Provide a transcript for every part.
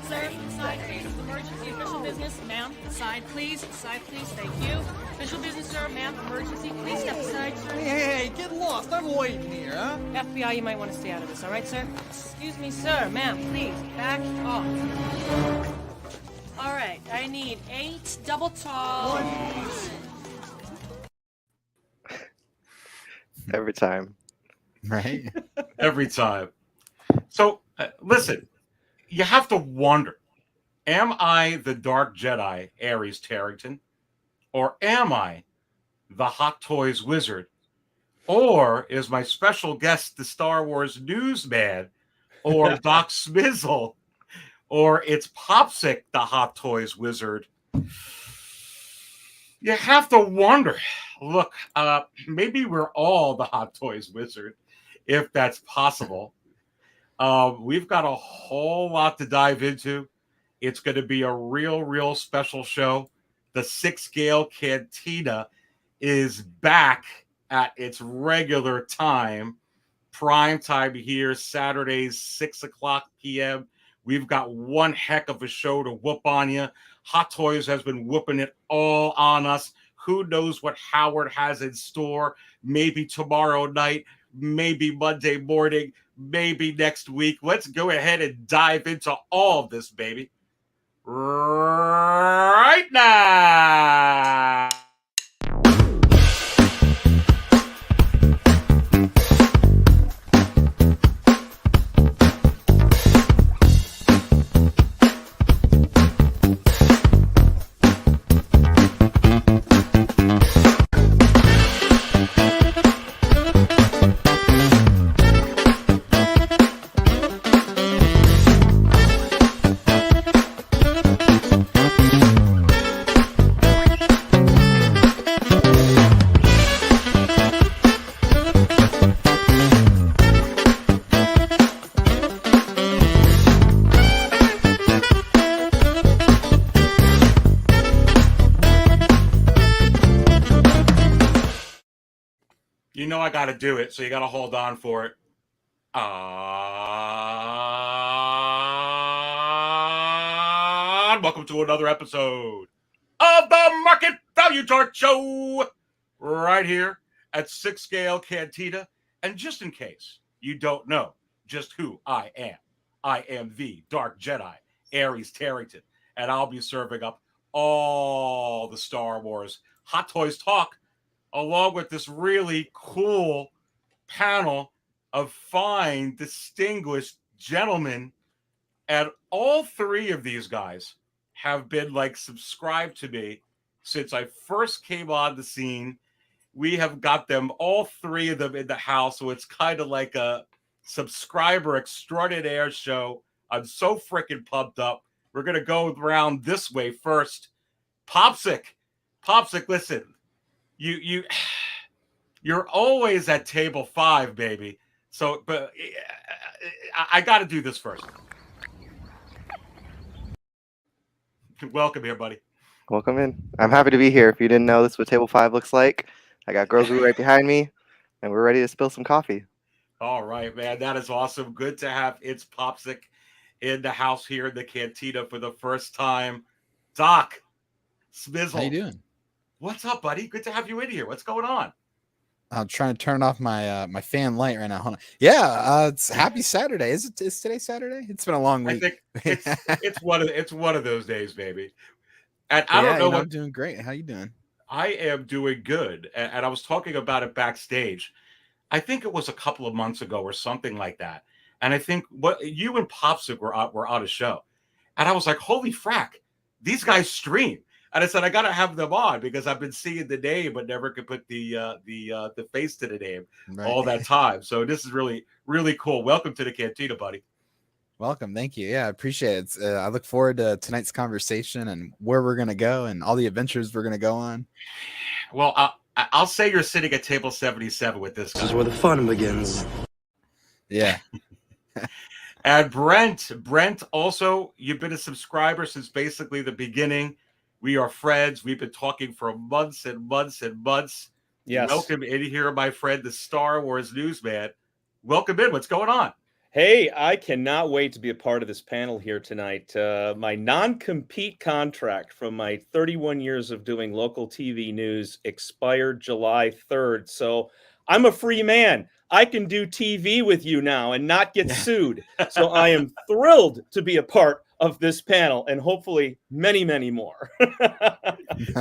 Sir, side please. Emergency official business. Ma'am, side please. Side please. Thank you. Official business, sir. Ma'am, emergency. Please step aside, sir. Hey, get lost. I'm waiting here, huh? FBI, you might want to stay out of this, all right, sir? Excuse me, sir. Ma'am, please, back off. All right, I need 8 double tall. Every time. Right? Every time. So, listen, you have to wonder, am I the Dark Jedi, Ares Tarrington? Or am I the Hot Toys Wizard? Or is my special guest the Star Wars newsman? Or Doc Smizzle? Or it's Popsick, the Hot Toys Wizard? You have to wonder. Look, maybe we're all the Hot Toys Wizard, if that's possible. We've got a whole lot to dive into. It's going to be a real special show. The Sixth Scale Cantina is back at its regular time. Prime time here, Saturdays, 6 o'clock p.m. We've got one heck of a show to whoop on you. Hot Toys has been whooping it all on us. Who knows what Howard has in store? Maybe tomorrow night, maybe Monday morning, maybe next week. Let's go ahead and dive into all of this, baby. Right now. You know I got to do it, so you got to hold on for it. Welcome to another episode of the Market Value Chart Show right here at Sixth Scale Cantina. And just in case you don't know just who I am the Dark Jedi, Ares Tarrington, and I'll be serving up all the Star Wars Hot Toys talk along with this really cool panel of fine, distinguished gentlemen. And all three of these guys have been subscribed to me since I first came on the scene. We have got them, all three of them, in the house. So it's kind of like a subscriber extraordinaire show. I'm so freaking pumped up. We're going to go around this way first. Popsick, listen. You're always at table 5, baby. So, but I got to do this first. Welcome here, buddy. Welcome in. I'm happy to be here. If you didn't know, this is what table 5 looks like. I got Grogu right behind me, and we're ready to spill some coffee. All right, man. That is awesome. Good to have It's Popsick in the house here in the cantina for the first time. Doc Smizzle. How you doing? What's up, buddy? Good to have you in here. What's going on? I'm trying to turn off my my fan light right now. Hold on. Yeah, it's happy Saturday. Is today Saturday? It's been a long week. I think it's one of those days, baby. And I don't know what. I'm doing great. How you doing? I am doing good. And I was talking about it backstage. I think it was a couple of months ago or something like that. And I think what you and Popsick were on a show. And I was like, holy frack, these guys stream. And I said, I got to have them on because I've been seeing the name, but never could put the face to the name all that time. So this is really, really cool. Welcome to the cantina, buddy. Welcome. Thank you. Yeah, I appreciate it. I look forward to tonight's conversation and where we're going to go and all the adventures we're going to go on. Well, I'll say you're sitting at table 77 with this guy. This is where the fun begins. Yeah. And Brent, also, you've been a subscriber since basically the beginning. We are friends. We've been talking for months and months and months. Yes. Welcome in here, my friend, the Star Wars newsman. Welcome in. What's going on? Hey, I cannot wait to be a part of this panel here tonight. My non-compete contract from my 31 years of doing local TV news expired July 3rd. So I'm a free man. I can do TV with you now and not get sued. So I am thrilled to be a part of this panel and hopefully many, many more.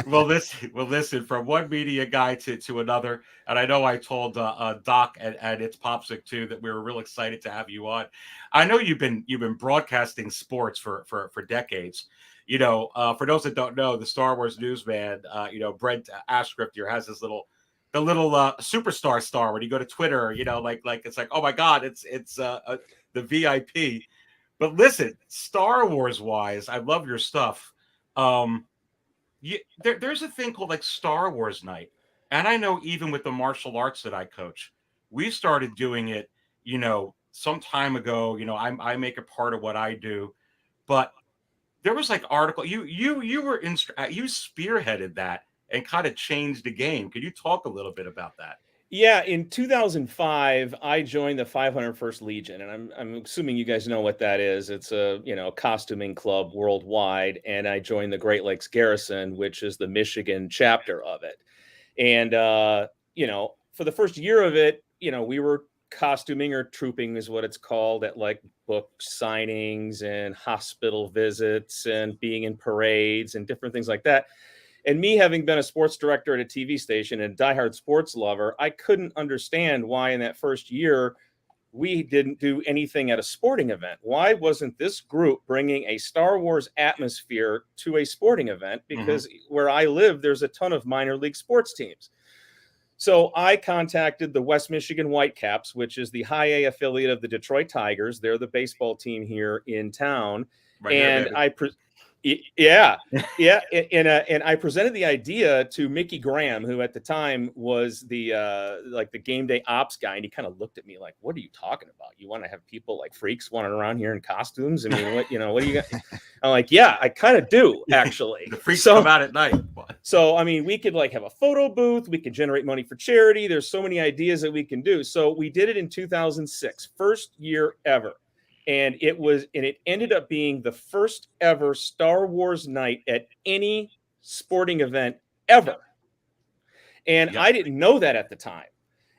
Well, listen. From one media guy to another, and I know I told Doc and it's Popsic too that we were real excited to have you on. I know you've been broadcasting sports for decades. For those that don't know, the Star Wars newsman, Brent Ashcraft here has this little superstar star. When you go to Twitter, like it's like, oh my God, it's the VIP. But listen, Star Wars wise, I love your stuff. There's a thing called like Star Wars Night, and I know even with the martial arts that I coach, we started doing it, some time ago. I make it part of what I do, but there was like article you were you spearheaded that and kind of changed the game. Could you talk a little bit about that? Yeah, in 2005, I joined the 501st Legion, and I'm assuming you guys know what that is. It's a costuming club worldwide, and I joined the Great Lakes Garrison, which is the Michigan chapter of it. And for the first year of it, we were costuming or trooping is what it's called at like book signings and hospital visits and being in parades and different things like that. And me having been a sports director at a TV station and a diehard sports lover, I couldn't understand why in that first year we didn't do anything at a sporting event. Why wasn't this group bringing a Star Wars atmosphere to a sporting event? Because where I live, there's a ton of minor league sports teams. So I contacted the West Michigan Whitecaps, which is the high A affiliate of the Detroit Tigers. They're the baseball team here in town. Right and here, Yeah. And I presented the idea to Mickey Graham, who at the time was the the game day ops guy, and he kind of looked at me like, "What are you talking about? You want to have people like freaks wandering around here in costumes? I mean, what do you got?" I'm like, "Yeah, I kind of do actually." The freaks come out at night. So I mean, we could like have a photo booth. We could generate money for charity. There's so many ideas that we can do. So we did it in 2006, first year ever. And it ended up being the first ever Star Wars night at any sporting event ever. And I didn't know that at the time.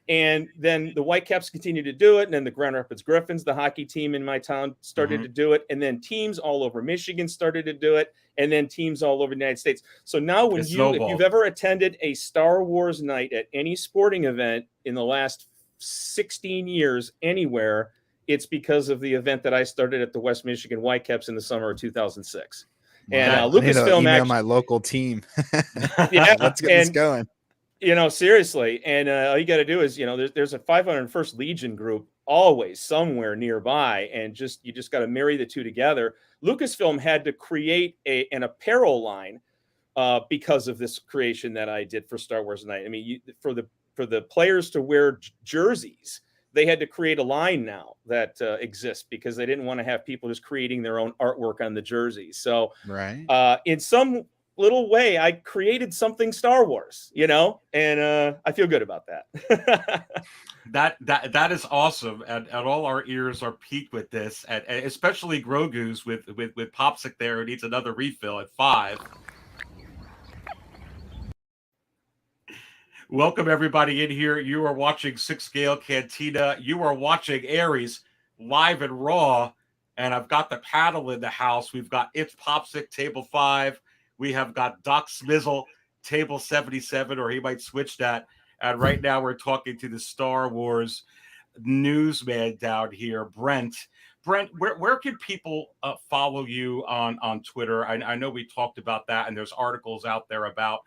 And then the Whitecaps continued to do it. And then the Grand Rapids Griffins, the hockey team in my town, started to do it. And then teams all over Michigan started to do it. And then teams all over the United States. So now if you've ever attended a Star Wars night at any sporting event in the last 16 years anywhere, it's because of the event that I started at the West Michigan Whitecaps in the summer of 2006. And Lucasfilm email my local team. Yeah, let's get this going. Seriously. And all you got to do is, there's a 501st Legion group always somewhere nearby, and you just got to marry the two together. Lucasfilm had to create an apparel line because of this creation that I did for Star Wars Night. I mean, for the players to wear jerseys, they had to create a line now that exists because they didn't want to have people just creating their own artwork on the jerseys. So in some little way, I created something Star Wars, and I feel good about that. That is awesome. And all our ears are peaked with this, and especially Grogu's with Popsic there, who needs another refill at 5. Welcome everybody in here. You are watching Sixth Scale Cantina. You are watching Aries live and raw. And I've got the paddle in the house. We've got It's Popsic, table 5. We have got Doc Smizzle, table 77, or he might switch that. And right now we're talking to the Star Wars newsman down here, Brent. Brent, where can people follow you on Twitter? I know we talked about that, and there's articles out there about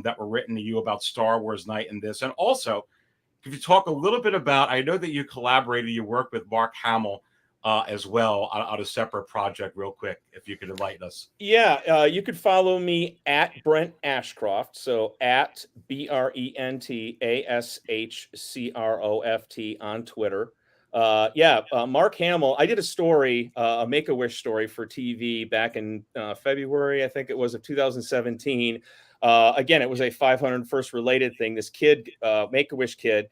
that were written to you about Star Wars Night and this. And also, could you talk a little bit about, I know that you collaborated, you worked with Mark Hamill as well on a separate project real quick, if you could enlighten us. Yeah, you could follow me at Brent Ashcroft. So at BrentAshcroft on Twitter. Mark Hamill, I did a story, a Make-A-Wish story for TV back in February, I think it was, of 2017. Again, it was a 501st related thing. This kid, Make-A-Wish kid,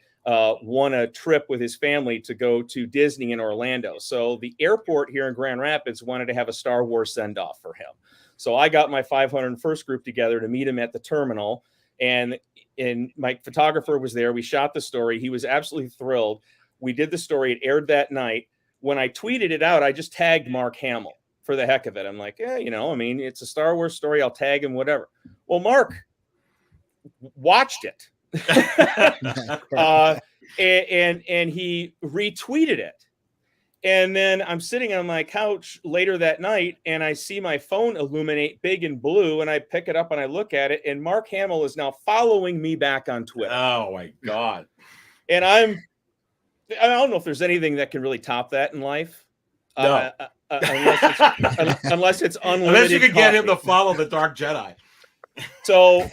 won a trip with his family to go to Disney in Orlando. So the airport here in Grand Rapids wanted to have a Star Wars send-off for him. So I got my 501st group together to meet him at the terminal, and my photographer was there. We shot the story. He was absolutely thrilled. We did the story. It aired that night. When I tweeted it out, I just tagged Mark Hamill for the heck of it. I'm like, yeah, I mean, it's a Star Wars story. I'll tag him, whatever. Well, Mark watched it. And he retweeted it. And then I'm sitting on my couch later that night, and I see my phone illuminate big and blue, and I pick it up and I look at it, and Mark Hamill is now following me back on Twitter. Oh my God. And I don't know if there's anything that can really top that in life. No. Unless it's unlimited. Unless you can get him to coffee. follow the Dark Jedi. So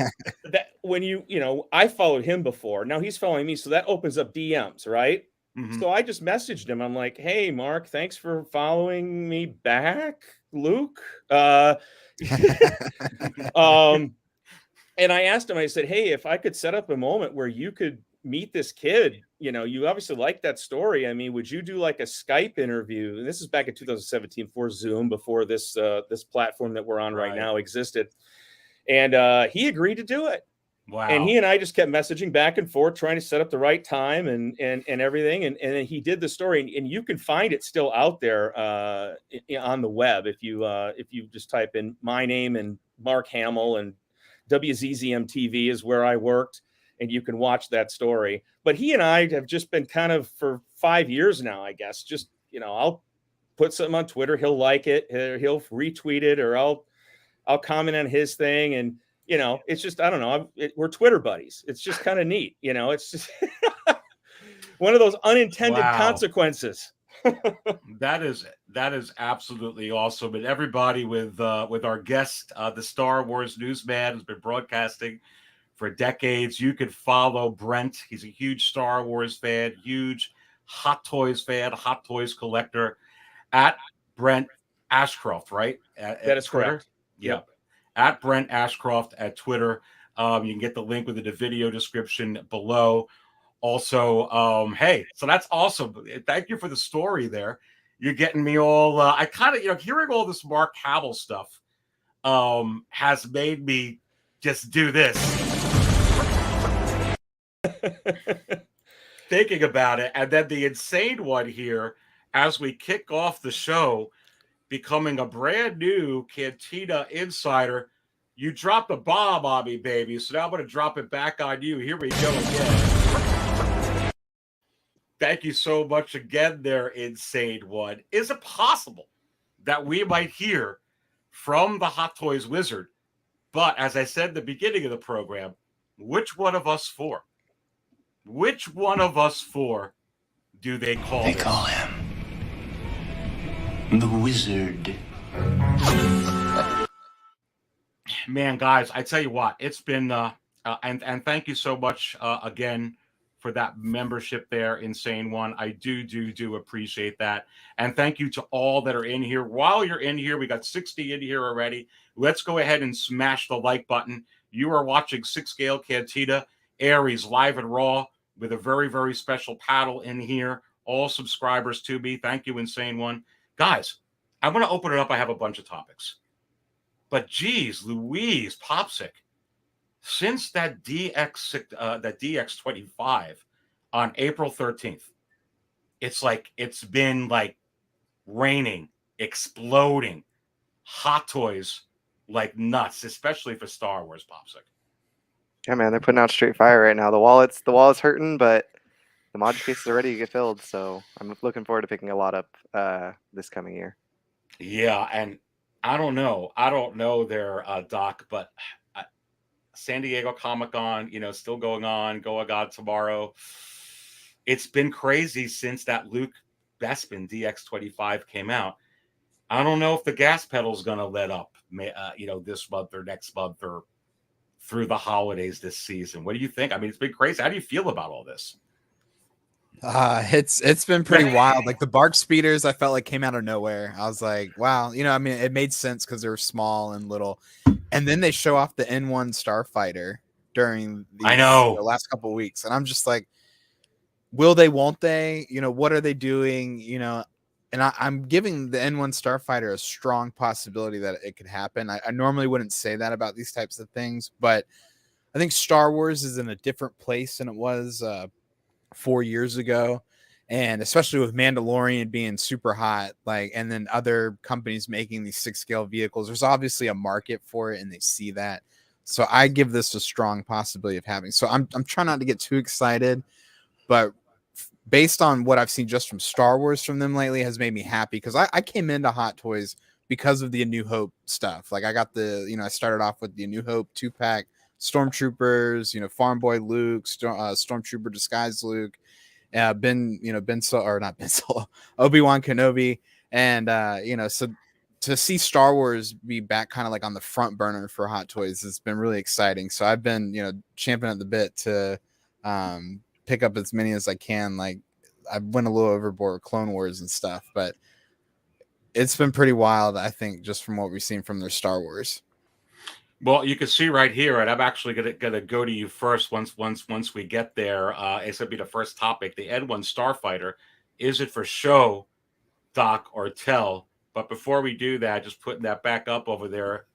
that when I followed him before. Now he's following me, so that opens up DMs, right? Mhm. So I just messaged him. I'm like, "Hey, Mark, thanks for following me back, Luke." And I asked him. I said, "Hey, if I could set up a moment where you could meet this kid, you obviously like that story. I mean, would you do like a Skype interview?" And this is back in 2017 before Zoom, before this platform that we're on right now existed. And he agreed to do it. Wow. And he and I just kept messaging back and forth, trying to set up the right time and everything. And then he did the story, and you can find it still out there on the web if you just type in my name and Mark Hamill, and WZZM TV is where I worked, and you can watch that story. But he and I have just been kind of for 5 years now, I guess. Just I'll put something on Twitter, he'll like it, he'll retweet it, or I'll comment on his thing, and it's just, I don't know. We're Twitter buddies. It's just kind of neat. It's just one of those unintended consequences. That is absolutely awesome. And everybody with our guest, the Star Wars newsman, has been broadcasting for decades. You can follow Brent. He's a huge Star Wars fan, huge Hot Toys fan, Hot Toys collector, at Brent Ashcroft, right? That is Twitter? correct. Yep. At Brent Ashcroft at Twitter. You can get the link within the video description below. Also, hey, so that's awesome. Thank you for the story there. You're getting me all, I kind of, hearing all this Mark Hamill stuff has made me just do this. Thinking about it. And then the insane one here, as we kick off the show, becoming a brand new Cantina insider. You dropped the bomb on me, baby. So now I'm going to drop it back on you. Here we go again. Thank you so much again there, Insane One. Is it possible that we might hear from the Hot Toys Wizard? But as I said at the beginning of the program, which one of us four? Which one of us four do they call? They call him the Wizard. Man, guys, I tell you what, it's been and thank you so much again for that membership there, Insane One. I do appreciate that. And thank you to all that are in here. While you're in here, we got 60 in here already. Let's go ahead and smash the like button. You are watching Sixth Scale Cantina, Aries live and raw, with a very, very special paddle in here. All subscribers to me. Thank you, Insane One. Guys, I'm going to open it up. I have a bunch of topics. But geez, Louise, Popsic, since that DX25 on April 13th, it's been like raining, exploding, Hot Toys like nuts, especially for Star Wars, Popsic. Yeah, man, they're putting out straight fire right now. The wallet's hurting, but the module cases are ready to get filled. So I'm looking forward to picking a lot up this coming year. Yeah, and I don't know there, Doc, but San Diego Comic-Con, still going on tomorrow. It's been crazy since that Luke Bespin DX25 came out. I don't know if the gas pedal's going to let up, this month or next month or through the holidays this season. What do you think? I mean, it's been crazy. How do you feel about all this? It's been pretty wild. Like the bark speeders, I felt like came out of nowhere. I was like, wow, I mean, it made sense because they were small and little. And then they show off the N1 Starfighter during the last couple of weeks, and I'm just like, will they, won't they? What are they doing? And I'm giving the N1 Starfighter a strong possibility that it could happen. I normally wouldn't say that about these types of things, but I think Star Wars is in a different place than it was 4 years ago. And especially with Mandalorian being super hot, and then other companies making these 6 scale vehicles, there's obviously a market for it and they see that. So I give this a strong possibility of having. So I'm trying not to get too excited, but based on what I've seen just from Star Wars from them lately has made me happy, because I came into Hot Toys because of the A New Hope stuff. I got I started off with the A New Hope 2-pack, Stormtroopers, Farm Boy Luke, Stormtrooper Disguise Luke, Ben Solo, or not Ben Solo, Obi-Wan Kenobi. And, so to see Star Wars be back kind of on the front burner for Hot Toys has been really exciting. So I've been, champing at the bit to pick up as many as I can. I went a little overboard with Clone Wars and stuff, but it's been pretty wild, I think, just from what we've seen from their Star Wars. Well, you can see right here, and I'm actually gonna go to you first once we get there. It's gonna be the first topic, the N1 Starfighter. Is it for show, Doc, or tell? But before we do that, just putting that back up over there,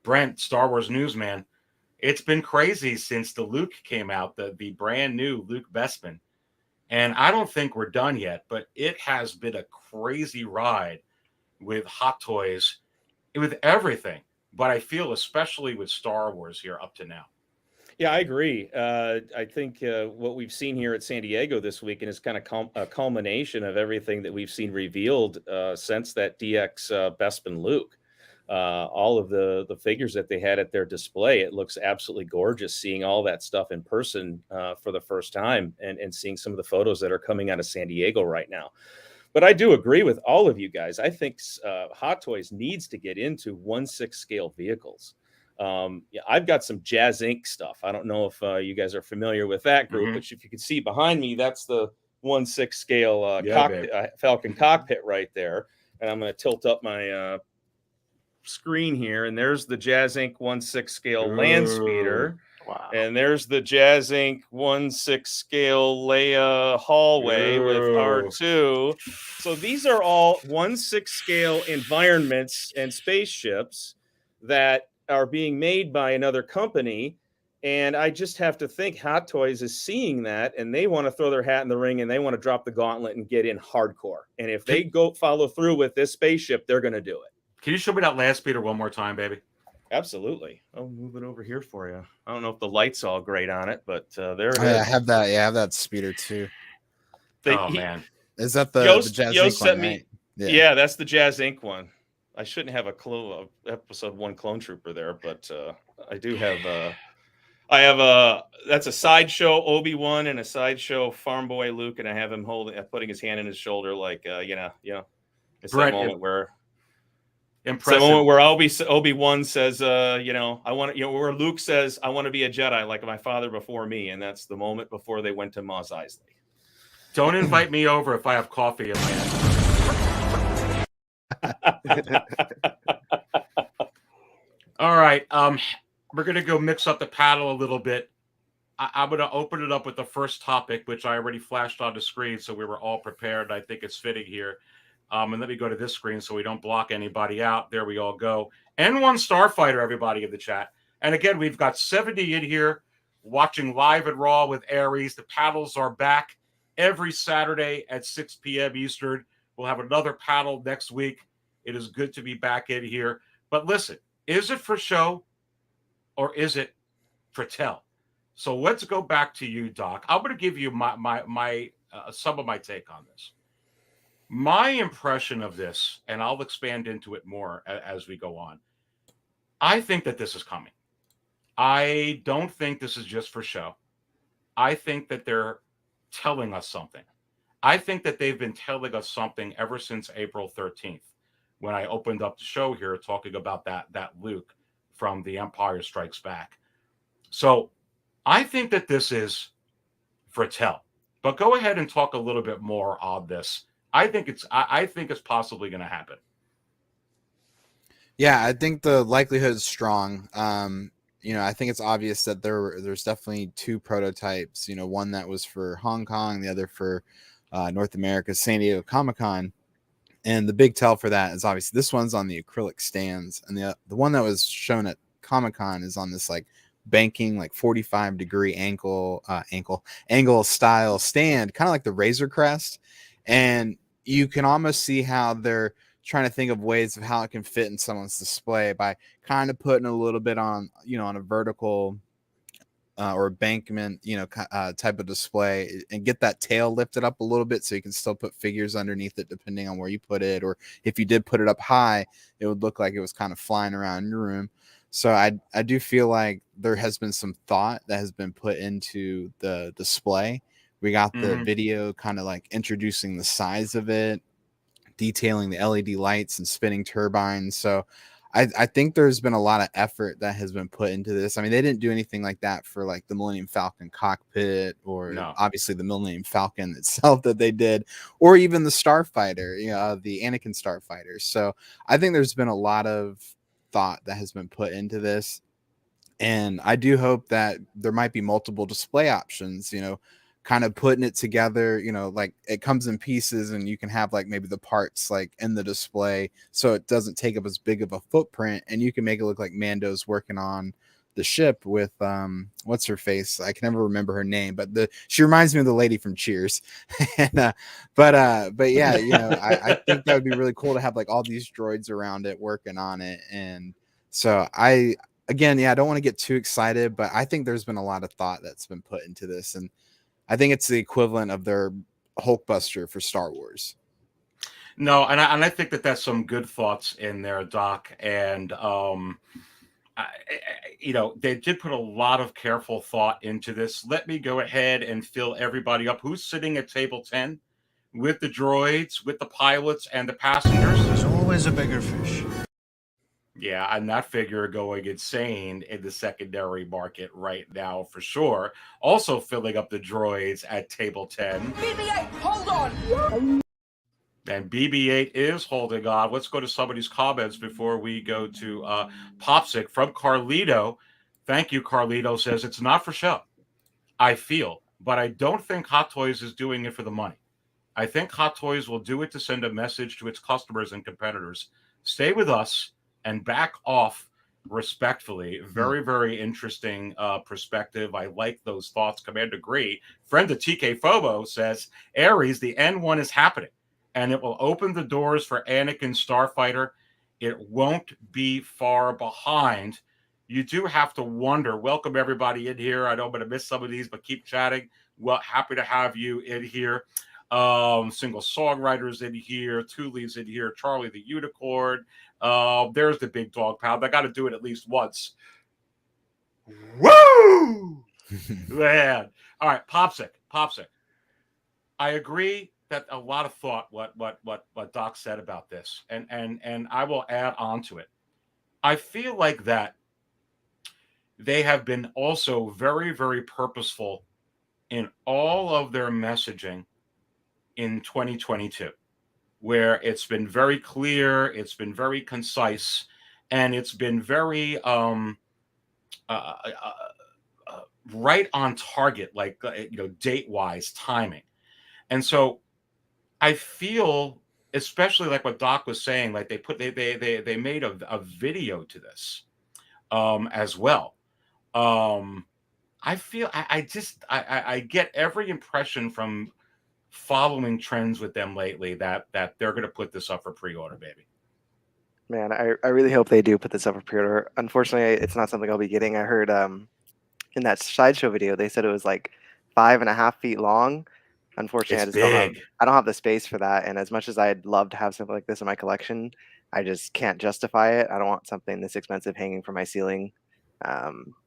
Brent, Star Wars newsman. It's been crazy since the Luke came out, the brand new Luke Bespin. And I don't think we're done yet, but it has been a crazy ride with Hot Toys, with everything. But I feel especially with Star Wars here up to now. Yeah, I agree. I think what we've seen here at San Diego this weekend is kind of a culmination of everything that we've seen revealed since that DX Bespin Luke. All of the figures that they had at their display, it looks absolutely gorgeous seeing all that stuff in person for the first time, and seeing some of the photos that are coming out of San Diego right now. But I do agree with all of you guys. I think Hot Toys needs to get into 1/6 scale vehicles. I've got some Jazz Inc. stuff. I don't know if you guys are familiar with that group, but if you can see behind me, that's the 1/6 scale Falcon cockpit right there. And I'm going to tilt up my screen here, and there's the Jazz Inc. 1/6 scale land speeder. Wow. And there's the Jazz Inc. 1/6 scale Leia hallway with R2. So these are all 1/6 scale environments and spaceships that are being made by another company. And I just have to think Hot Toys is seeing that, and they want to throw their hat in the ring, and they want to drop the gauntlet and get in hardcore. And if they follow through with this spaceship, they're going to do it. Can you show me that land speeder one more time, baby? Absolutely. I'll move it over here for you. I don't know if the light's all great on it, but there it is. I have that. Yeah, I have that speeder too. Man. Is that the Jazz Inc. sent one, me, right? Yeah, that's the Jazz Inc. one. I shouldn't have a clue of episode 1 clone trooper there, but I do have that's a sideshow Obi-Wan and a sideshow Farm Boy Luke, and I have him putting his hand in his shoulder it's Brett, that moment where impressive. It's the moment where Obi-Wan says, I want to, where Luke says, I want to be a Jedi like my father before me. And that's the moment before they went to Mos Eisley. Don't invite me over if I have coffee in my hand. All right. We're going to go mix up the paddle a little bit. I'm going to open it up with the first topic, which I already flashed on the screen, so we were all prepared. I think it's fitting here. And let me go to this screen so we don't block anybody out. There we all go. N1 Starfighter, everybody in the chat. And again, we've got 70 in here watching live and raw with Aries. The paddles are back every Saturday at 6 p.m. Eastern. We'll have another paddle next week. It is good to be back in here. But listen, is it for show or is it for tell? So let's go back to you, Doc. I'm going to give you my some of my take on this. My impression of this, and I'll expand into it more as we go on, I think that this is coming. I don't think this is just for show. I think that they're telling us something. I think that they've been telling us something ever since April 13th, when I opened up the show here talking about that Luke from The Empire Strikes Back. So I think that this is for tell. But go ahead and talk a little bit more on this. I think it's possibly going to happen. Yeah, I think the likelihood is strong. I think it's obvious that there's definitely two prototypes. One that was for Hong Kong, the other for North America, San Diego Comic-Con. And the big tell for that is obviously this one's on the acrylic stands, and the one that was shown at Comic-Con is on this like banking, like 45-degree angle style stand, kind of like the Razor Crest. And you can almost see how they're trying to think of ways of how it can fit in someone's display by kind of putting a little bit on, on a vertical or embankment, type of display, and get that tail lifted up a little bit so you can still put figures underneath it depending on where you put it. Or if you did put it up high, it would look like it was kind of flying around your room. So I do feel like there has been some thought that has been put into the display. We got the video kind of like introducing the size of it, detailing the LED lights and spinning turbines. So I think there's been a lot of effort that has been put into this. I mean, they didn't do anything like that for like the Millennium Falcon cockpit, or obviously the Millennium Falcon itself that they did, or even the Starfighter, the Anakin Starfighter. So I think there's been a lot of thought that has been put into this. And I do hope that there might be multiple display options, kind of putting it together, like it comes in pieces and you can have like maybe the parts like in the display so it doesn't take up as big of a footprint, and you can make it look like Mando's working on the ship with what's her face, I can never remember her name, but she reminds me of the lady from Cheers. And but yeah, I think that would be really cool to have like all these droids around it working on it. And so I don't want to get too excited, but I think there's been a lot of thought that's been put into this, and I think it's the equivalent of their Hulkbuster for Star Wars. No, and I think that's some good thoughts in there, Doc. And they did put a lot of careful thought into this. Let me go ahead and fill everybody up. Who's sitting at table 10 with the droids, with the pilots, and the passengers? There's always a bigger fish. Yeah, and that figure going insane in the secondary market right now for sure. Also filling up the droids at table 10. BB-8, hold on! And BB-8 is holding on. Let's go to somebody's comments before we go to Popsic from Carlito. Thank you, Carlito. Says, it's not for show, I feel, but I don't think Hot Toys is doing it for the money. I think Hot Toys will do it to send a message to its customers and competitors. Stay with us and back off respectfully. Very, very interesting perspective. I like those thoughts. Command agree. Friend of TK Fomo says, Aries, the N1 is happening, and it will open the doors for Anakin Starfighter. It won't be far behind. You do have to wonder. Welcome everybody in here. I know I'm going to miss some of these, but keep chatting. Well, happy to have you in here. Single songwriters in here, Thule's in here, Charlie the Unicorn. There's the big dog pound. I got to do it at least once. Woo! Man. All right, Popsic. I agree that a lot of thought what Doc said about this, and I will add on to it. I feel like that they have been also very, very purposeful in all of their messaging in 2022, where it's been very clear, it's been very concise, and it's been very right on target, like date-wise timing. And so I feel, especially like what Doc was saying, like they made a video to this as well. I feel I get every impression from following trends with them lately that they're going to put this up for pre-order, baby. Man, I really hope they do put this up for pre-order. Unfortunately, it's not something I'll be getting. I heard in that Sideshow video they said it was like 5.5 feet long. Unfortunately, I don't have the space for that. And as much as I'd love to have something like this in my collection, I just can't justify it. I don't want something this expensive hanging from my ceiling.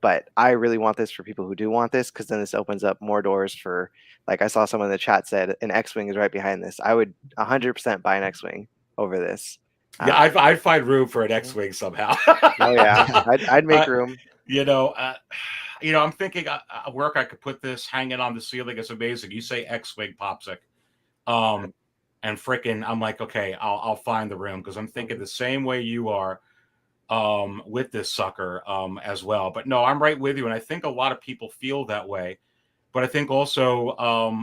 But I really want this for people who do want this, because then this opens up more doors for, like I saw someone in the chat said, an X-Wing is right behind this. I would 100% buy an X-Wing over this. Yeah, I'd find room for an X-Wing somehow. Oh yeah, I'd make room. I'm thinking where I could put this hanging on the ceiling is amazing. You say X-Wing, Popsic, and freaking, I'm like, okay, I'll find the room, because I'm thinking the same way you are. with this sucker as well. But no, I'm right with you, and I think a lot of people feel that way. But I think also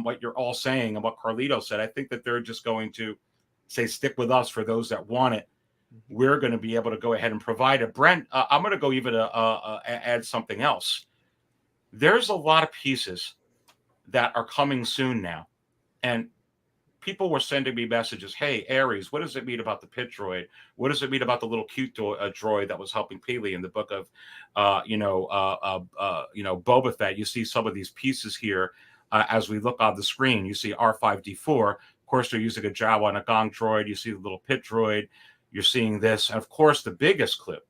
what you're all saying and what Carlito said, I think that they're just going to say, stick with us for those that want it. We're going to be able to go ahead and provide it. Brent, I'm going to go even add something else. There's a lot of pieces that are coming soon now. And people were sending me messages. Hey, Aries, what does it mean about the pit droid? What does it mean about the little cute droid that was helping Peely in the book of, Boba Fett? You see some of these pieces here as we look on the screen. You see R5D4. Of course, they're using a Jawa and a Gong droid. You see the little pit droid. You're seeing this. And of course, the biggest clip,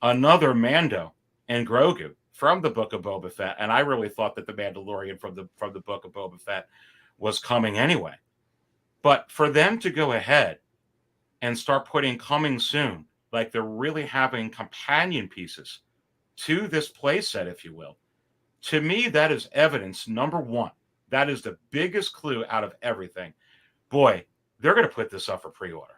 another Mando and Grogu from the book of Boba Fett. And I really thought that the Mandalorian from the book of Boba Fett was coming anyway. But for them to go ahead and start putting coming soon, like they're really having companion pieces to this playset, if you will, to me, that is evidence, number one. That is the biggest clue out of everything. Boy, they're going to put this up for pre-order.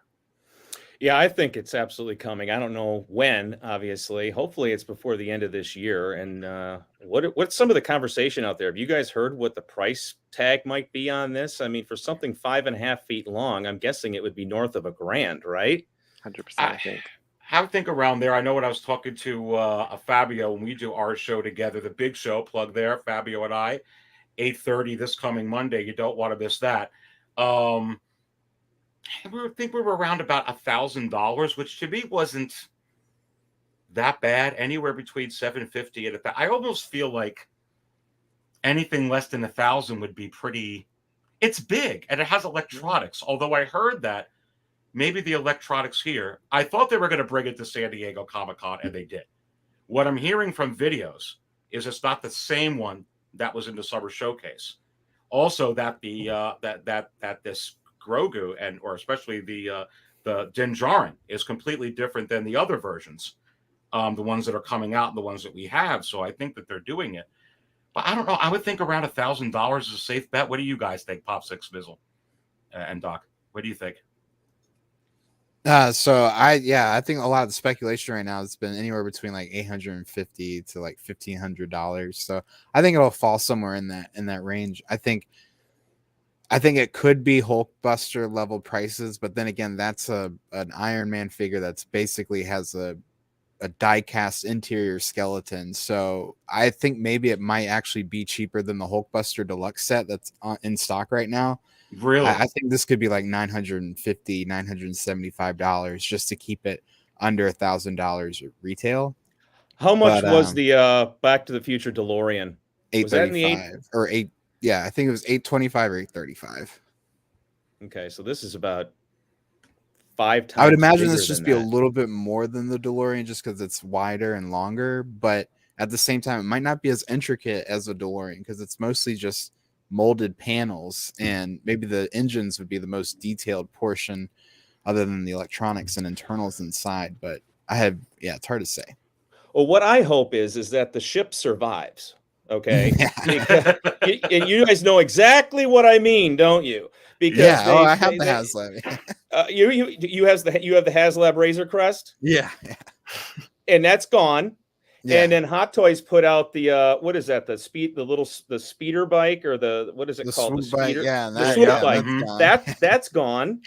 Yeah, I think it's absolutely coming. I don't know when, obviously. Hopefully it's before the end of this year. And what's some of the conversation out there? Have you guys heard what the price tag might be on this? I mean, for something 5.5 feet long, I'm guessing it would be north of $1,000, right? 100%, I think. I would think around there. I know when I was talking to Fabio when we do our show together, the big show, plug there, Fabio and I, 8:30 this coming Monday. You don't want to miss that. I think we were around about $1,000, which to me wasn't that bad. Anywhere between $750 and $1,000. I almost feel like anything less than $1,000 would be pretty. It's big and it has electronics. Although I heard that maybe the electronics here, I thought they were going to bring it to San Diego Comic-Con, and they did. What I'm hearing from videos is it's not the same one that was in the summer showcase. Also, that the that this Grogu or especially the Din Djarin is completely different than the other versions, the ones that are coming out and the ones that we have. So I think that they're doing it, but I don't know. I would think around $1,000 is a safe bet. What do you guys think, Pop Six Bizzle and Doc? What do you think? So I think a lot of the speculation right now has been anywhere between like $850 to like $1,500. So I think it'll fall somewhere in that range. I think it could be Hulkbuster level prices, but then again, that's an Iron Man figure that's basically has a die-cast interior skeleton. So I think maybe it might actually be cheaper than the Hulkbuster deluxe set that's in stock right now. Really? I think this could be like $950, $975 just to keep it under $1,000 retail. How much was the Back to the Future DeLorean? Was that in the $835 or $8? Yeah, I think it was $825 or $835. Okay, so this is about 5 times. I would imagine this bigger just than be a that. little bit more than the DeLorean just because it's wider and longer, but at the same time, it might not be as intricate as a DeLorean because it's mostly just molded panels, and maybe the engines would be the most detailed portion other than the electronics and internals inside. But it's hard to say. Well, what I hope is that the ship survives. Okay. And you guys know exactly what I mean, don't you? Because I have the HasLab. you have the HasLab Razor Crest. Yeah. And that's gone. Yeah. And then Hot Toys put out the what is that? The speeder bike, or what is it called? The bike. speeder, Yeah, the swoop bike. Mm-hmm. That's gone.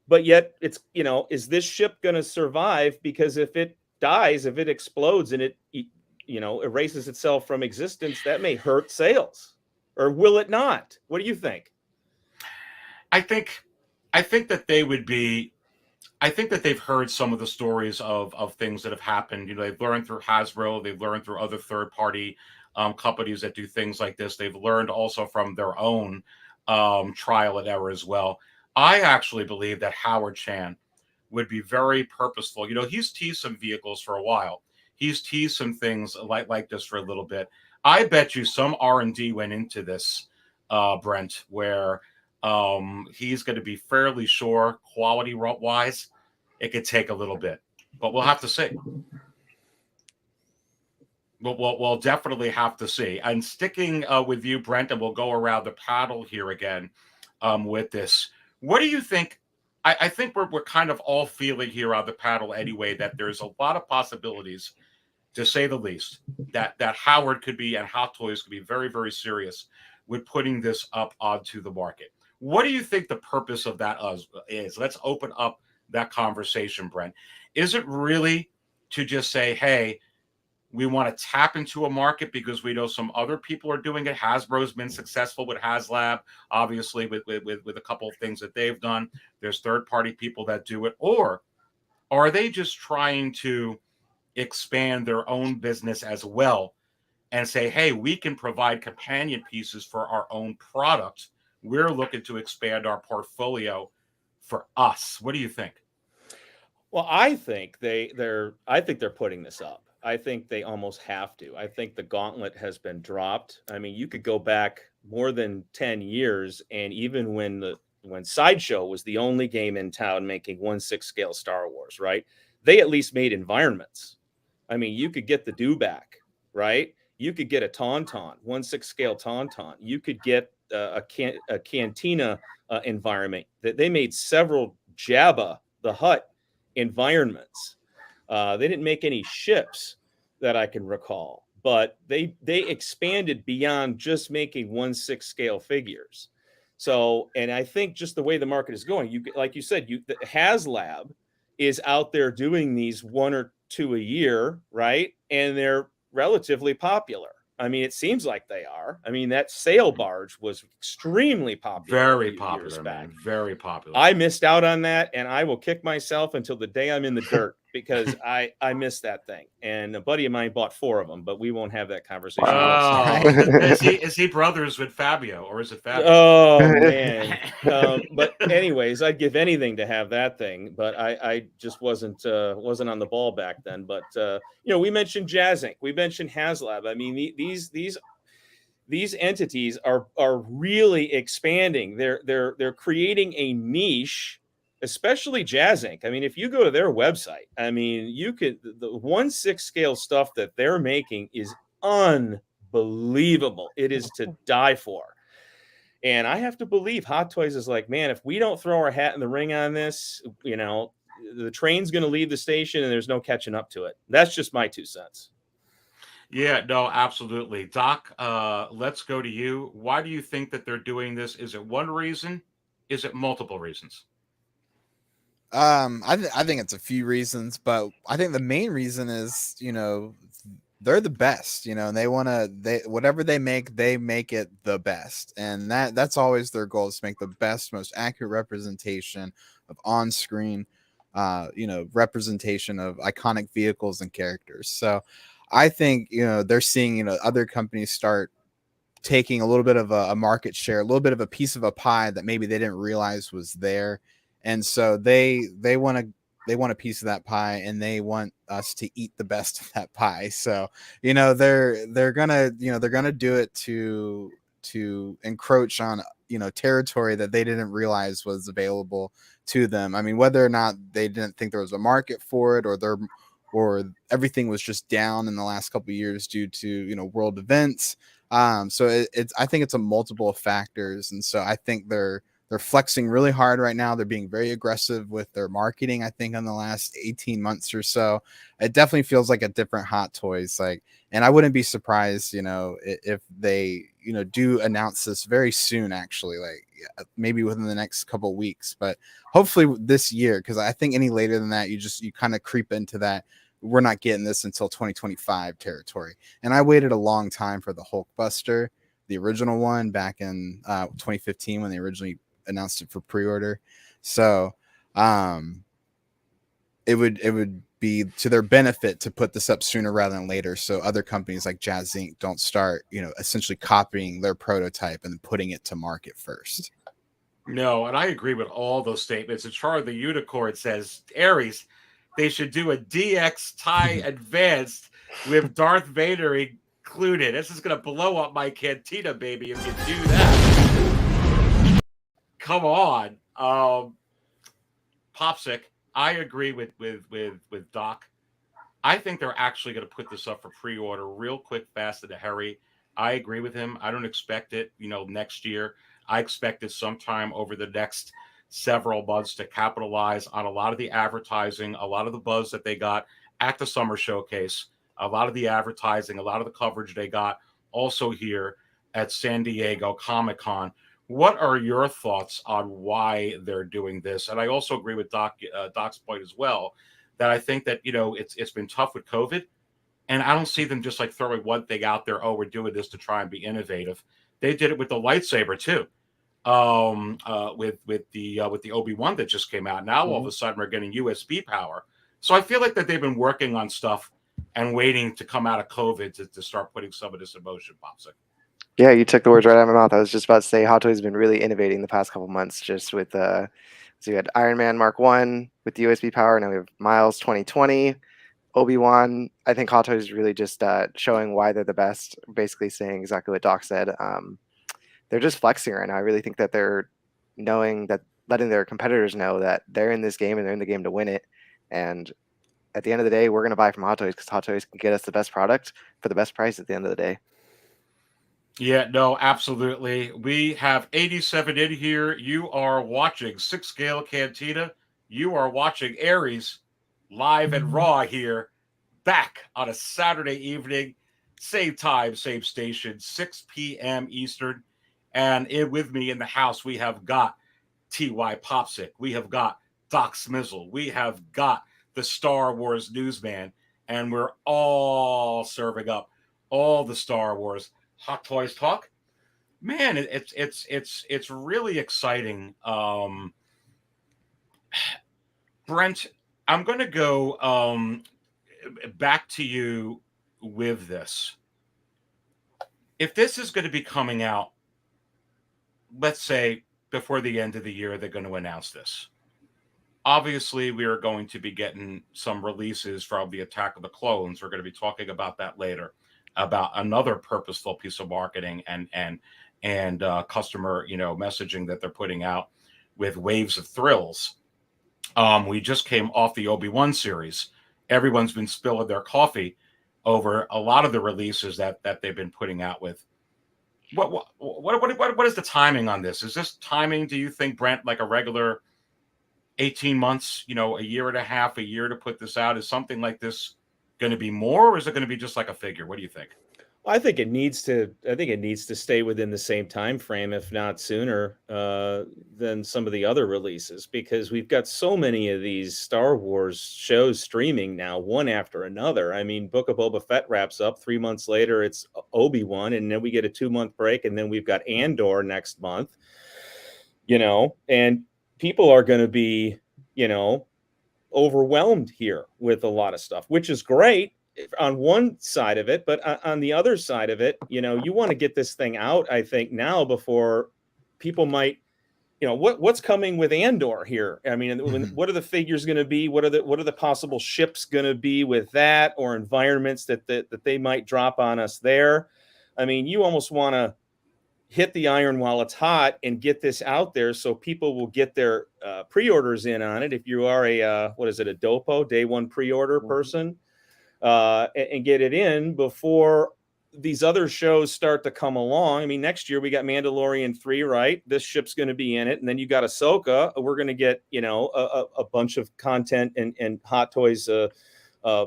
But yet it's, is this ship going to survive? Because if it dies, if it explodes and it erases itself from existence, that may hurt sales. Or will it not? What do you think? I think that they would be. I think that they've heard some of the stories of things that have happened. They've learned through Hasbro. They've learned through other third-party companies that do things like this. They've learned also from their own trial and error as well. I actually believe that Howard Chan would be very purposeful. He's teased some vehicles for a while. He's teased some things like this for a little bit. I bet you some R&D went into this, Brent, where he's going to be fairly sure quality-wise it could take a little bit. But we'll have to see. We'll definitely have to see. And sticking with you, Brent, and we'll go around the paddle here again with this. What do you think I think we're kind of all feeling here on the panel anyway that there's a lot of possibilities, to say the least, that Howard could be and Hot Toys could be very, very serious with putting this up onto the market. What do you think the purpose of that is? Let's open up that conversation, Brent. Is it really to just say, hey, we want to tap into a market because we know some other people are doing it? Hasbro's been successful with HasLab, obviously, with a couple of things that they've done. There's third-party people that do it. Or are they just trying to expand their own business as well and say, hey, we can provide companion pieces for our own product. We're looking to expand our portfolio for us. What do you think? Well, I think they're putting this up. I think they almost have to. I think the gauntlet has been dropped. I mean, you could go back more than 10 years, and even when Sideshow was the only game in town making 1/6 scale Star Wars, right? They at least made environments. I mean, you could get the Dewback, right? You could get a Tauntaun, 1/6 scale Tauntaun. You could get a Cantina environment. That they made several Jabba the Hutt environments. They didn't make any ships that I can recall, but they expanded beyond just making 1/6 scale figures. So, and I think just the way the market is going, like you said, the HasLab is out there doing these 1 or 2 a year, right? And they're relatively popular. I mean, it seems like they are. I mean, that sail barge was extremely popular. Very popular, man. Very popular. I missed out on that, and I will kick myself until the day I'm in the dirt because I missed that thing. And a buddy of mine bought 4 of them, but we won't have that conversation. Oh, is he brothers with Fabio, or is it Fabio? Oh man! But anyways, I'd give anything to have that thing, but I just wasn't on the ball back then. But we mentioned Jazz Inc. We mentioned HasLab. I mean, these entities are really expanding. They're creating a niche, especially Jazz Inc. I mean, if you go to their website, I mean, the 1/6 scale stuff that they're making is unbelievable. It is to die for. And I have to believe Hot Toys is like, man, if we don't throw our hat in the ring on this, the train's going to leave the station and there's no catching up to it. That's just my 2 cents. Yeah, no, absolutely. Doc, let's go to you. Why do you think that they're doing this? Is it one reason? Is it multiple reasons? I think it's a few reasons, but I think the main reason is, they're the best, and whatever they make it the best. And that's always their goal, is to make the best, most accurate representation of on-screen, representation of iconic vehicles and characters. So I think, they're seeing, other companies start taking a little bit of a market share, a little bit of a piece of a pie that maybe they didn't realize was there. And so they want a piece of that pie, and they want us to eat the best of that pie. So, they're gonna do it to encroach on, territory that they didn't realize was available to them. I mean, whether or not they didn't think there was a market for it, or everything was just down in the last couple of years due to, world events. So I think it's a multiple of factors. And so I think they're flexing really hard right now. They're being very aggressive with their marketing, I think, in the last 18 months or so. It definitely feels like a different Hot Toys. And I wouldn't be surprised, if they, do announce this very soon, actually, maybe within the next couple of weeks, but hopefully this year, because I think any later than that, you kind of creep into that. We're not getting this until 2025 territory. And I waited a long time for the Hulkbuster, the original one, back in 2015 when they originally announced it for pre-order. So it would be to their benefit to put this up sooner rather than later, so other companies like Jazz Inc. don't start essentially copying their prototype and putting it to market first. No, and I agree with all those statements. And Charlie the Unicorn says, Aries, they should do a DX tie advanced with Darth Vader included. This is going to blow up my Cantina, baby, if you do that. Come on. Popsick, I agree with Doc. I think they're actually going to put this up for pre-order real quick, fast, in a hurry. I agree with him. I don't expect it, next year. I expect it sometime over the next several months to capitalize on a lot of the advertising, a lot of the buzz that they got at the summer showcase, a lot of the advertising, a lot of the coverage they got also here at San Diego Comic-Con. What are your thoughts on why they're doing this? And I also agree with Doc's point as well, that I think that, it's been tough with COVID, and I don't see them just like throwing one thing out there. Oh, we're doing this to try and be innovative. They did it with the lightsaber too, with the Obi-Wan that just came out. Now all of a sudden we're getting USB power. So I feel like that they've been working on stuff and waiting to come out of COVID to start putting some of this in motion, Popsicle. Yeah, you took the words right out of my mouth. I was just about to say Hot Toys has been really innovating the past couple months, just with so you had Iron Man Mark 1 with the USB power. Now we have Miles 2020, Obi-Wan. I think Hot Toys is really just showing why they're the best, basically saying exactly what Doc said. They're just flexing right now. I really think that they're letting their competitors know that they're in this game and they're in the game to win it. And at the end of the day, we're going to buy from Hot Toys because Hot Toys can get us the best product for the best price at the end of the day. Yeah, no, absolutely. We have 87 in here. You are watching Sixth Scale Cantina. You are watching Aries live and raw here, back on a Saturday evening, same time, same station, 6 p.m. Eastern. And with me in the house, we have got T.Y. Popsic. We have got Doc Smizzle. We have got the Star Wars newsman. And we're all serving up all the Star Wars Hot Toys talk. Man, it's really exciting. Brent, I'm going to go back to you with this. If this is going to be coming out, let's say before the end of the year, they're going to announce this. Obviously, we are going to be getting some releases from the Attack of the Clones. We're going to be talking about that later, about another purposeful piece of marketing and customer, messaging that they're putting out with Waves of Thrills. We just came off the Obi-Wan series. Everyone's been spilling their coffee over a lot of the releases that they've been putting out with. What is the timing on this? Is this timing, do you think, Brent, like a regular 18 months, a year and a half, a year to put this out? Is something like this going to be more, or is it going to be just like a figure? What do you think? I think it needs to stay within the same time frame, if not sooner, than some of the other releases, because we've got so many of these Star Wars shows streaming now, one after another. I mean, Book of Boba Fett wraps up 3 months later. It's Obi-Wan, and then we get a 2-month break, and then we've got Andor next month. And people are going to be, overwhelmed here with a lot of stuff, which is great on one side of it, but on the other side of it, you want to get this thing out, I think, now before people might, what's coming with Andor here. I mean, what are the figures going to be? What are the possible ships going to be with that, or environments that they might drop on us there? I mean, you almost want to hit the iron while it's hot and get this out there so people will get their pre-orders in on it. If you are a DOPO, day one pre-order person, and get it in before these other shows start to come along. I mean, next year we got Mandalorian 3, right? This ship's going to be in it. And then you got Ahsoka. We're going to get, a bunch of content and Hot Toys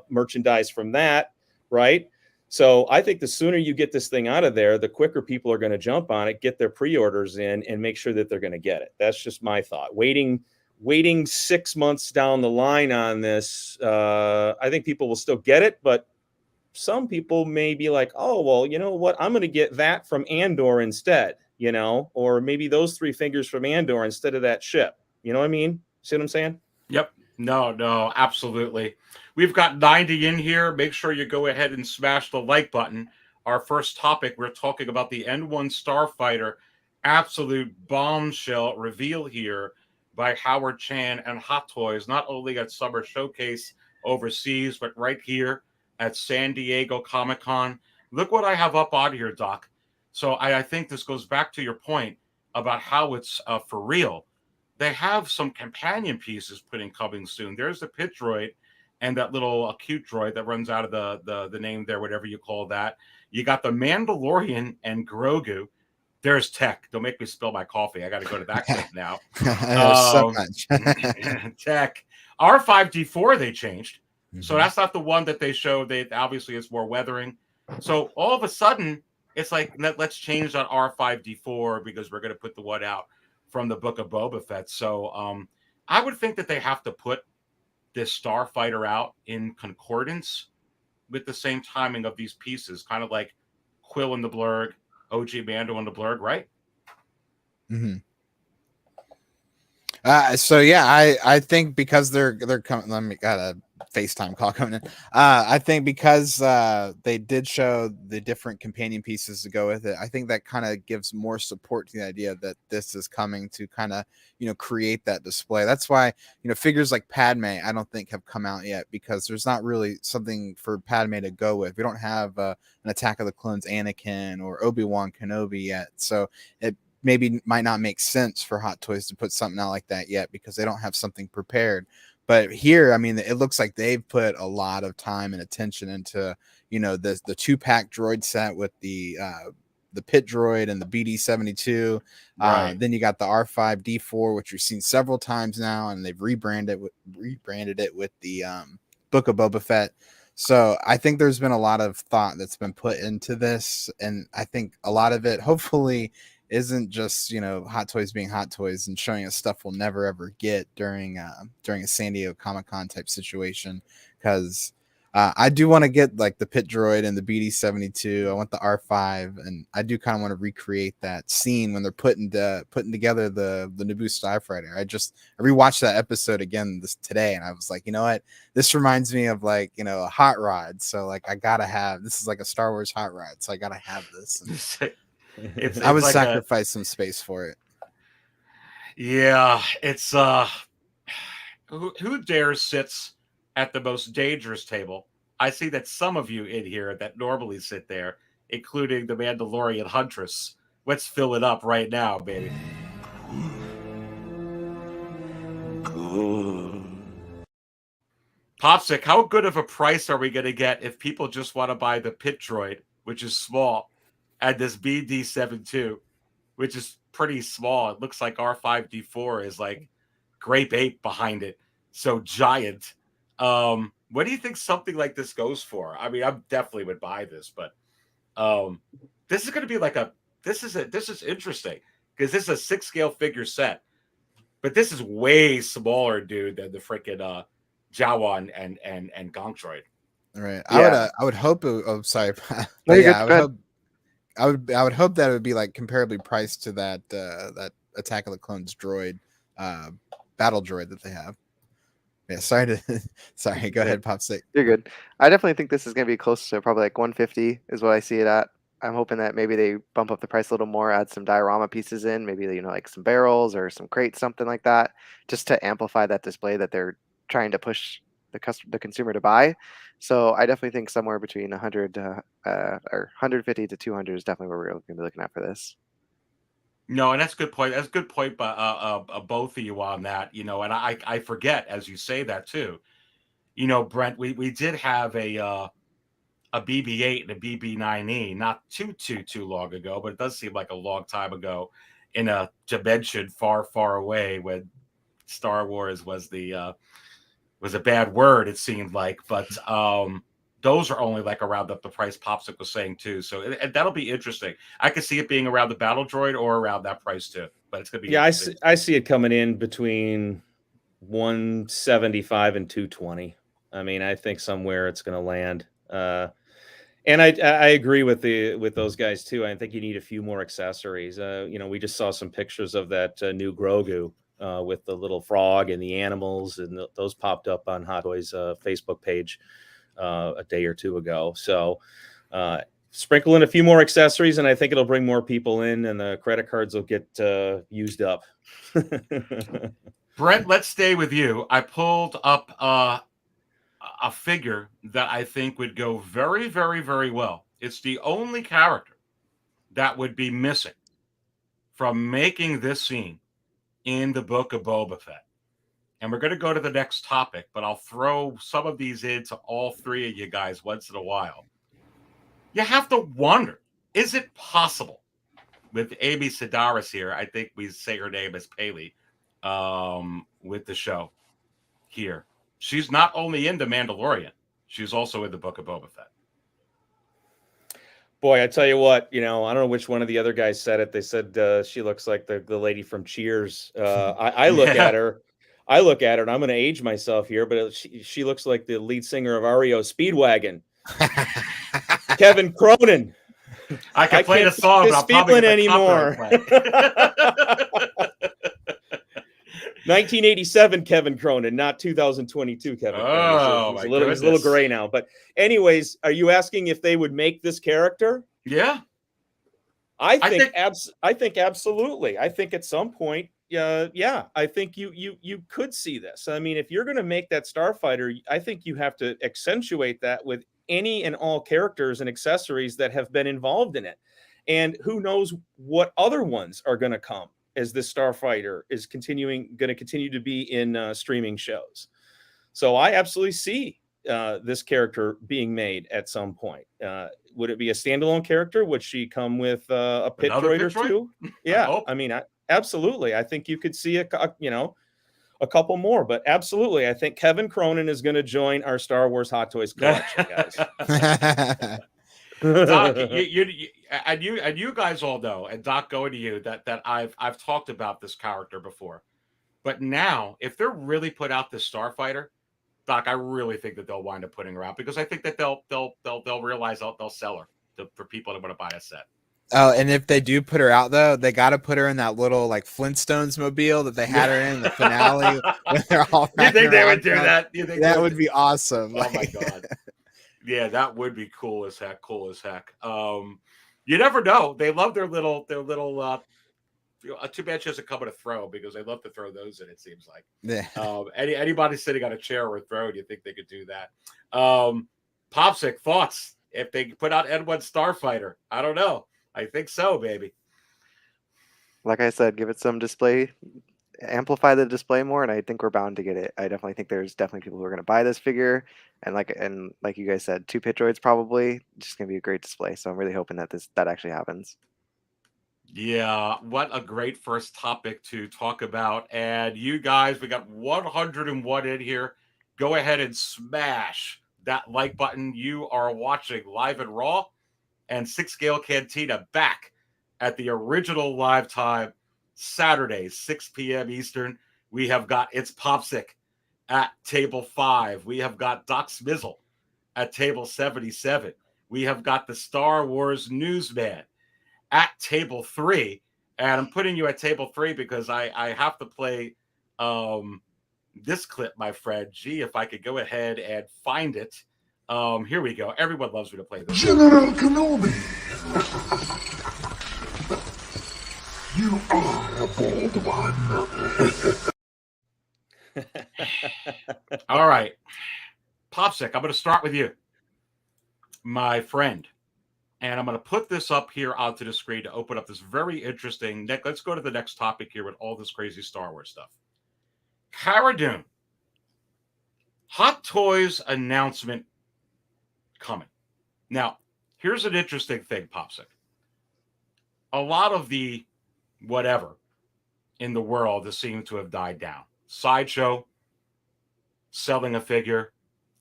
merchandise from that, right? So I think the sooner you get this thing out of there, the quicker people are going to jump on it, get their pre-orders in, and make sure that they're going to get it. That's just my thought. Waiting 6 months down the line on this, I think people will still get it, but some people may be like, oh, well, you know what? I'm going to get that from Andor instead, or maybe those 3 figures from Andor instead of that ship. You know what I mean? See what I'm saying? Yep. No, absolutely. We've got 90 in here. Make sure you go ahead and smash the like button. Our first topic, we're talking about the N1 Starfighter absolute bombshell reveal here by Howard Chan and Hot Toys, not only at Summer Showcase overseas, but right here at San Diego Comic-Con. Look what I have up on here, Doc. So I think this goes back to your point about how it's for real. They have some companion pieces coming soon. There's the pit droid and that little cute droid that runs out of the name there, whatever you call that. You got the Mandalorian and Grogu. There's tech. Don't make me spill my coffee. I got to go to that clip now. There's so much. Tech. R5D4 they changed. So Mhm. that's not the one that they showed. They obviously it's more weathering. So all of a sudden, it's like let's change that R5D4 because we're going to put the one out from the Book of Boba Fett. So I would think that they have to put this Starfighter out in concordance with the same timing of these pieces, kind of like Quill and the Blurg, OG Mando and the Blurg, right? Mm-hmm. So yeah, I think because they're coming. Let me got a FaceTime call coming in. I think because they did show the different companion pieces to go with it. I think that kind of gives more support to the idea that this is coming to kind of create that display. That's why figures like Padme I don't think have come out yet because there's not really something for Padme to go with. We don't have an Attack of the Clones Anakin or Obi-Wan Kenobi yet, so it maybe might not make sense for Hot Toys to put something out like that yet because they don't have something prepared. But here, I mean, it looks like they've put a lot of time and attention into, the 2-pack droid set with the pit droid and the BD-72. Right. Then you got the R5D4, which we've seen several times now, and they've rebranded it with the Book of Boba Fett. So I think there's been a lot of thought that's been put into this, and I think a lot of it, hopefully, isn't just Hot Toys being Hot Toys and showing us stuff we'll never ever get during a San Diego Comic-Con type situation, because I do want to get like the pit droid and the BD-72. I want the R5, and I do kind of want to recreate that scene when they're putting together the Naboo Starfighter. I rewatched that episode again today, and I was like, you know what, this reminds me of like a hot rod. So like I gotta have this is like a Star Wars hot rod, so I gotta have this. And I would like sacrifice some space for it. Yeah, it's who dares sits at the most dangerous table? I see that some of you in here that normally sit there, including the Mandalorian Huntress. Let's fill it up right now, baby. Popsic, how good of a price are we going to get if people just want to buy the pit droid, which is small, and this BD-72, which is pretty small? It looks like R5D4 is like grape ape behind it, so giant. What do you think something like this goes for? I mean, I definitely would buy this, but this is going to be like this is interesting because this is a 6 scale figure set, but this is way smaller, dude, than the freaking Jawa and Gonk droid. Right. Yeah. I would hope. Oh, sorry. No, you're Yeah, good. Go ahead. I would hope that it would be like comparably priced to that Attack of the Clones droid, battle droid that they have. Yeah, sorry. Go ahead, Popsick. You're good. I definitely think this is going to be close to probably like 150 is what I see it at. I'm hoping that maybe they bump up the price a little more, add some diorama pieces in, maybe like some barrels or some crates, something like that, just to amplify that display that they're trying to push the consumer to buy. So I definitely think somewhere between 100 or 150 to 200 is definitely where we're going to be looking at for this. No, and that's a good point. That's a good point by both of you on that. And I forget as you say that too. Brent, we did have a BB-8 and a BB-9E not too long ago, but it does seem like a long time ago in a dimension far, far away when Star Wars was a bad word, it seemed like. But those are only like around the price Popsic was saying too. So that'll be interesting. I could see it being around the battle droid or around that price too. But it's gonna be I see it coming in between 175 and 220. I mean, I think somewhere it's going to land. And I agree with those guys too. I think you need a few more accessories. We just saw some pictures of that new Grogu with the little frog and the animals, and those popped up on Hot Toys Facebook page a day or two ago. So sprinkle in a few more accessories, and I think it'll bring more people in, and the credit cards will get used up. Brent, let's stay with you. I pulled up a figure that I think would go very, very, very well. It's the only character that would be missing from making this scene in the Book of Boba Fett. And we're going to go to the next topic, but I'll throw some of these into all three of you guys once in a while. You have to wonder, is it possible with Amy Sedaris here. I think we say her name as Paley with the show here. She's not only in The Mandalorian, she's also in the Book of Boba Fett. Boy, I tell you what, I don't know which one of the other guys said it. They said she looks like the lady from Cheers. I look at her. And I'm going to age myself here, but she looks like the lead singer of REO Speedwagon. Kevin Cronin. I can play the song, but I'm probably anymore. 1987 Kevin Cronin, not 2022 Kevin Cronin. Oh, He's a little gray now. But anyways, are you asking if they would make this character? Yeah. I think absolutely. I think at some point, I think you could see this. I mean, if you're going to make that Starfighter, I think you have to accentuate that with any and all characters and accessories that have been involved in it. And who knows what other ones are going to come as this Starfighter is going to continue to be in streaming shows. So I absolutely see this character being made at some point. Would it be a standalone character? Would she come with a pit droid or two? Yeah, I mean, absolutely. I think you could see a couple more, but absolutely, I think Kevin Cronin is going to join our Star Wars Hot Toys collection, guys. Doc, you guys all know, and Doc, going to you, that I've talked about this character before, but now if they're really put out this Starfighter, Doc, I really think that they'll wind up putting her out, because I think that they'll realize they'll sell her for people that want to buy a set. Oh, and if they do put her out, though, they got to put her in that little Flintstones mobile that they had her in the finale when they're all. You think they would do that? That would be awesome. Oh my god! Yeah, that would be cool as heck. Cool as heck. You never know. They love their little. Too bad she doesn't come in a throw, because they love to throw those in. It seems like. Yeah. Anybody sitting on a chair or a throne, you think they could do that? Popsic, thoughts if they put out N1 Starfighter? I don't know. I think so, baby. Like I said, give it some display, amplify the display more, and I think we're bound to get it. I definitely think there's definitely people who are going to buy this figure, and like you guys said, 2 pit droids probably. Just going to be a great display. So I'm really hoping that actually happens. Yeah, what a great first topic to talk about. And you guys, we got 101 in here. Go ahead and smash that like button. You are watching Live and Raw and Sixth Scale Cantina back at the original live time, Saturday, 6 p.m. Eastern. We have got It's Popsic at table 5. We have got Doc Smizzle at table 77. We have got the Star Wars Newsman at table 3. And I'm putting you at table 3 because I have to play this clip, my friend. Gee, if I could go ahead and find it. Here we go. Everyone loves me to play this. General Kenobi, you are a bold one. All right. Popsic, I'm going to start with you, my friend. And I'm going to put this up here onto the screen to open up this very interesting. Let's go to the next topic here with all this crazy Star Wars stuff. Cara Dune. Hot Toys announcement coming. Now, here's an interesting thing, Popsic. A lot of the whatever in the world has seemed to have died down. Sideshow, selling a figure,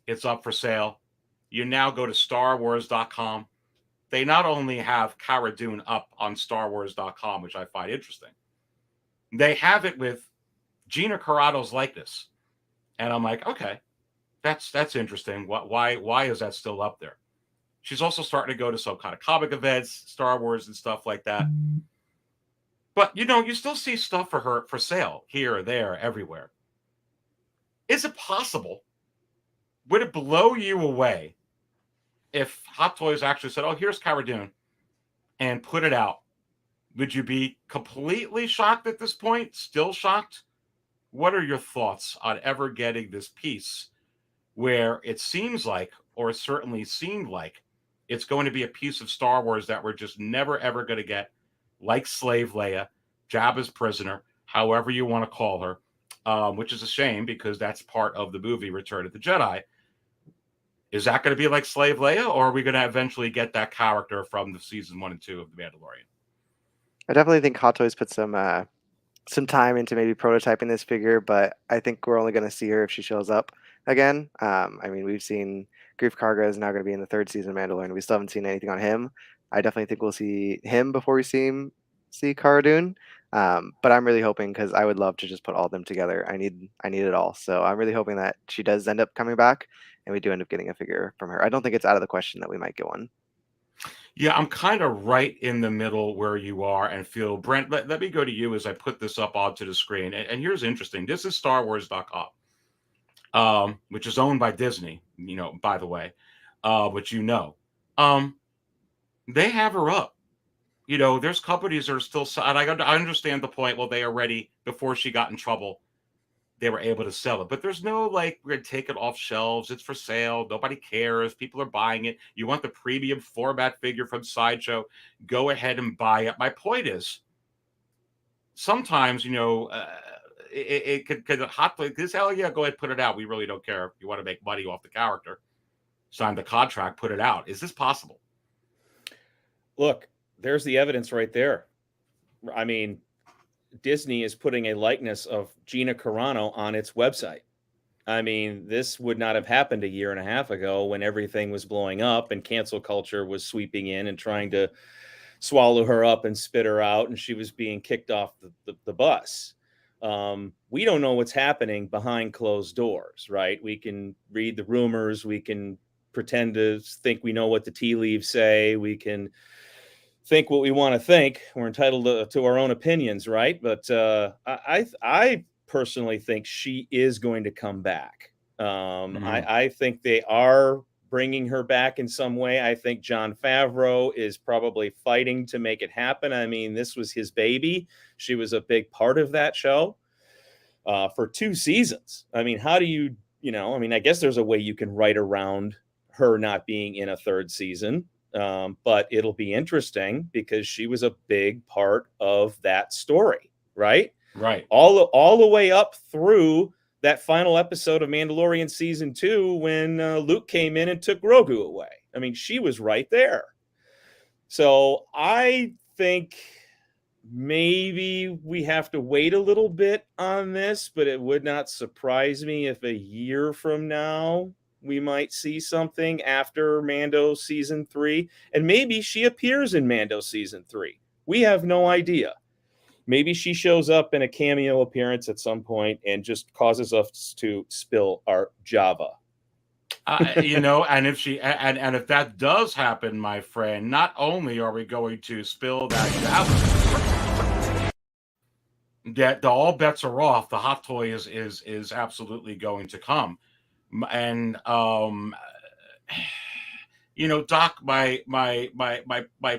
it's up for sale. You now go to StarWars.com. They not only have Cara Dune up on StarWars.com, which I find interesting, they have it with Gina Carano's likeness. And I'm like, okay, that's interesting. Why is that still up there? She's also starting to go to some kind of comic events, Star Wars and stuff like that. But, you still see stuff for her for sale here or there, everywhere. Is it possible? Would it blow you away if Hot Toys actually said, oh, here's Cara Dune, and put it out? Would you be completely shocked at this point? Still shocked? What are your thoughts on ever getting this piece where it seems like, or certainly seemed like, it's going to be a piece of Star Wars that we're just never, ever going to get, like Slave Leia, Jabba's prisoner, however you want to call her, which is a shame because that's part of the movie Return of the Jedi. Is that going to be like Slave Leia, or are we going to eventually get that character from the season 1 and 2 of The Mandalorian? I definitely think Hot Toys put some time into maybe prototyping this figure, but I think we're only going to see her if she shows up again. I mean, we've seen Grief Karga is now going to be in the third season of Mandalorian. We still haven't seen anything on him. I definitely think we'll see him before we see Cara Dune. But I'm really hoping, because I would love to just put all of them together. I need it all. So I'm really hoping that she does end up coming back, and we do end up getting a figure from her. I don't think it's out of the question that we might get one. Yeah, I'm kind of right in the middle where you are, and feel, Brent, let me go to you as I put this up onto the screen. And here's interesting. This is StarWars.com, which is owned by Disney, by the way, which they have her up. There's companies that are still, and I understand the point. Well, they are ready before she got in trouble. They were able to sell it, but there's no we're gonna take it off shelves. It's for sale. Nobody cares. People are buying it. You want the premium format figure from Sideshow? Go ahead and buy it. My point is, sometimes it could hot like this. Hell yeah, go ahead, put it out. We really don't care if you want to make money off the character. Sign the contract, put it out. Is this possible? Look, there's the evidence right there. I mean, Disney is putting a likeness of Gina Carano on its website. I mean, this would not have happened a year and a half ago when everything was blowing up and cancel culture was sweeping in and trying to swallow her up and spit her out, and she was being kicked off the bus. We don't know what's happening behind closed doors, right? We can read the rumors. We can pretend to think we know what the tea leaves say. We can think what we want to think. We're entitled to our own opinions, right? But I personally think she is going to come back. I think they are bringing her back in some way. I think Jon Favreau is probably fighting to make it happen. I mean, this was his baby. She was a big part of that show for 2 seasons. I mean, how do you I guess there's a way you can write around her not being in a 3rd season. But it'll be interesting because she was a big part of that story, right? Right. All the way up through that final episode of Mandalorian season 2 when Luke came in and took Grogu away. I mean, she was right there. So I think maybe we have to wait a little bit on this, but it would not surprise me if a year from now we might see something after Mando season 3, and maybe she appears in Mando season 3. We have no idea. Maybe she shows up in a cameo appearance at some point and just causes us to spill our Java. And if if that does happen, my friend, not only are we going to spill that Java, that all bets are off. The Hot Toy is absolutely going to come. And Doc, my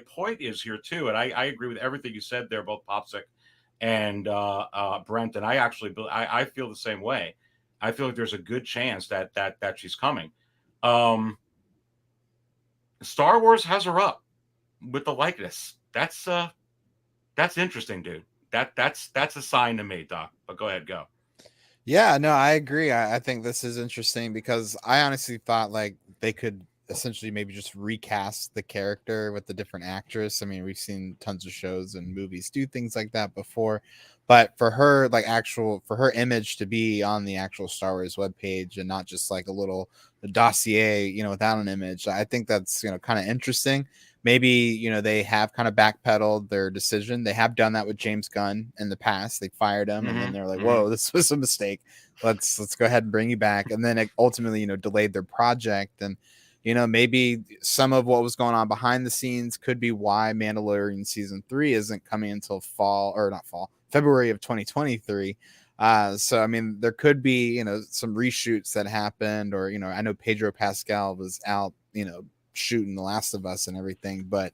point is here too, and I agree with everything you said there, both Popsic and Brent, and I feel the same way. I feel like there's a good chance that she's coming. Star Wars has her up with the likeness. That's interesting, dude. That's a sign to me, Doc. But go ahead, go. Yeah, no, I agree. I think this is interesting because I honestly thought they could essentially maybe just recast the character with the different actress. I mean, we've seen tons of shows and movies do things like that before, but for her, for her image to be on the actual Star Wars webpage and not just like a little dossier, without an image, I think that's, kind of interesting. Maybe, they have kind of backpedaled their decision. They have done that with James Gunn in the past. They fired him and then they're like, whoa, this was a mistake. Let's go ahead and bring you back. And then it ultimately, delayed their project. And, maybe some of what was going on behind the scenes could be why Mandalorian season 3 isn't coming until February of 2023. So, I mean, there could be, some reshoots that happened, or, I know Pedro Pascal was out, shooting The Last of Us and everything, but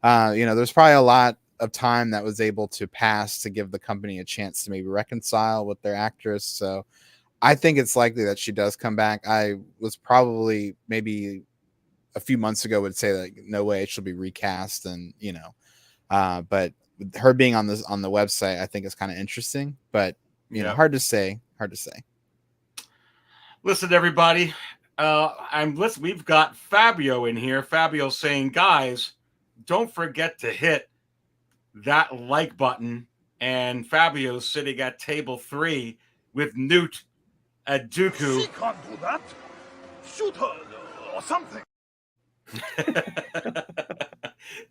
there's probably a lot of time that was able to pass to give the company a chance to maybe reconcile with their actress. So I think it's likely that she does come back. I was probably maybe a few months ago would say that no way she'll be recast, and but her being on the website I think is kind of interesting, but hard to say. Listen, everybody. We've got Fabio in here. Fabio saying, guys, don't forget to hit that like button. And Fabio's sitting at table 3 with Newt at Dooku. She can't do that. Shoot her or something.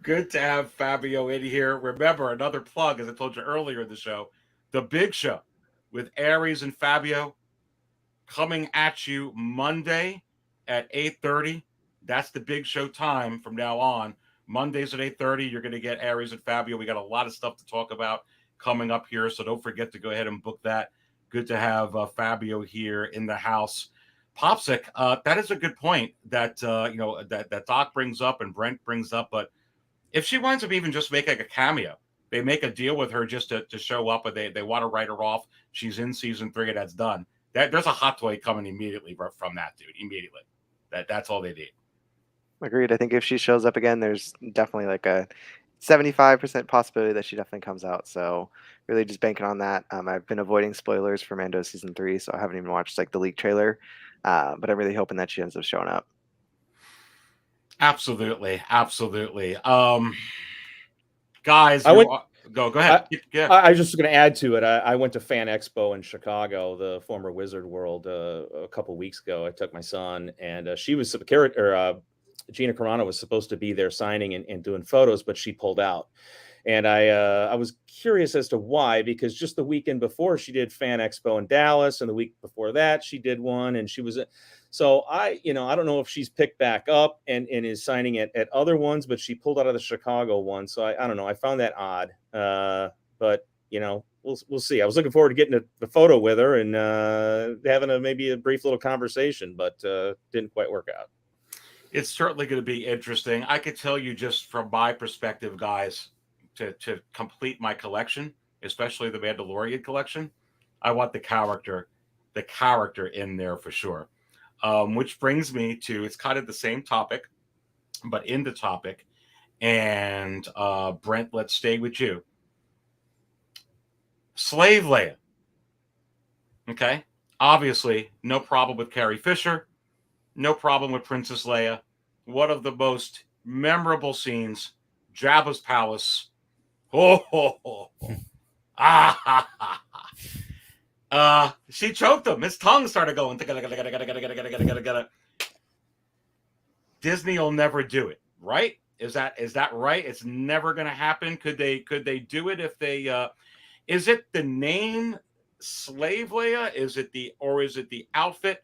Good to have Fabio in here. Remember, another plug, as I told you earlier in the show, The Big Show with Aries and Fabio coming at you Monday at 8:30. That's the Big Show time from now on. Mondays at 8:30, you're going to get Aries and Fabio. We got a lot of stuff to talk about coming up here, so don't forget to go ahead and book that. Good to have Fabio here in the house. Popsic, that is a good point that that Doc brings up and Brent brings up. But if she winds up even just making a cameo, they make a deal with her just to show up, but they want to write her off. She's in season 3 and that's done. There's a hot toy coming immediately from that dude. Immediately, that's all they need. Agreed. I think if she shows up again, there's definitely like a 75% possibility that she definitely comes out. So really just banking on that. I've been avoiding spoilers for Mando season 3, so I haven't even watched like the leak trailer. But I'm really hoping that she ends up showing up. Absolutely. Guys, go ahead. I was just going to add to it. I went to Fan Expo in Chicago, the former Wizard World, a couple weeks ago. I took my son, and she was Gina Carano was supposed to be there signing and doing photos, but she pulled out. And I was curious as to why, because just the weekend before she did Fan Expo in Dallas, and the week before that she did one, and she was so I don't know if she's picked back up and is signing at other ones, but she pulled out of the Chicago one. So I don't know. I found that odd. But we'll see. I was looking forward to getting the photo with her and having maybe a brief little conversation, but didn't quite work out. It's certainly going to be interesting. I could tell you just from my perspective, guys, to complete my collection, especially the Mandalorian collection, I want the character in there for sure. Which brings me to, it's kind of the same topic, but in the topic. And Brent, let's stay with you. Slave Leia. Okay. Obviously, no problem with Carrie Fisher. No problem with Princess Leia. One of the most memorable scenes, Jabba's palace. She choked him. His tongue started going. Disney will never do it, right? Is that right? It's never going to happen. Could they do it if they? Is it the name Slave Leia? Is it the outfit?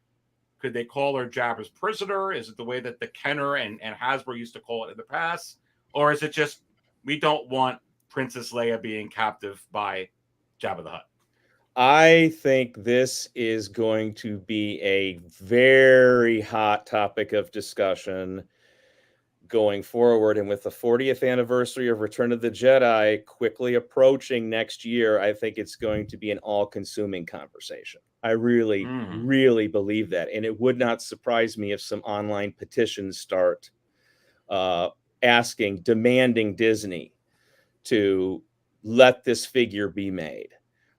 Could they call her Jabba's prisoner? Is it the way that the Kenner and Hasbro used to call it in the past? Or is it just, we don't want Princess Leia being captive by Jabba the Hutt? I think this is going to be a very hot topic of discussion going forward. And with the 40th anniversary of Return of the Jedi quickly approaching next year, I think it's going to be an all-consuming conversation. I really, really believe that. And it would not surprise me if some online petitions start demanding Disney to let this figure be made.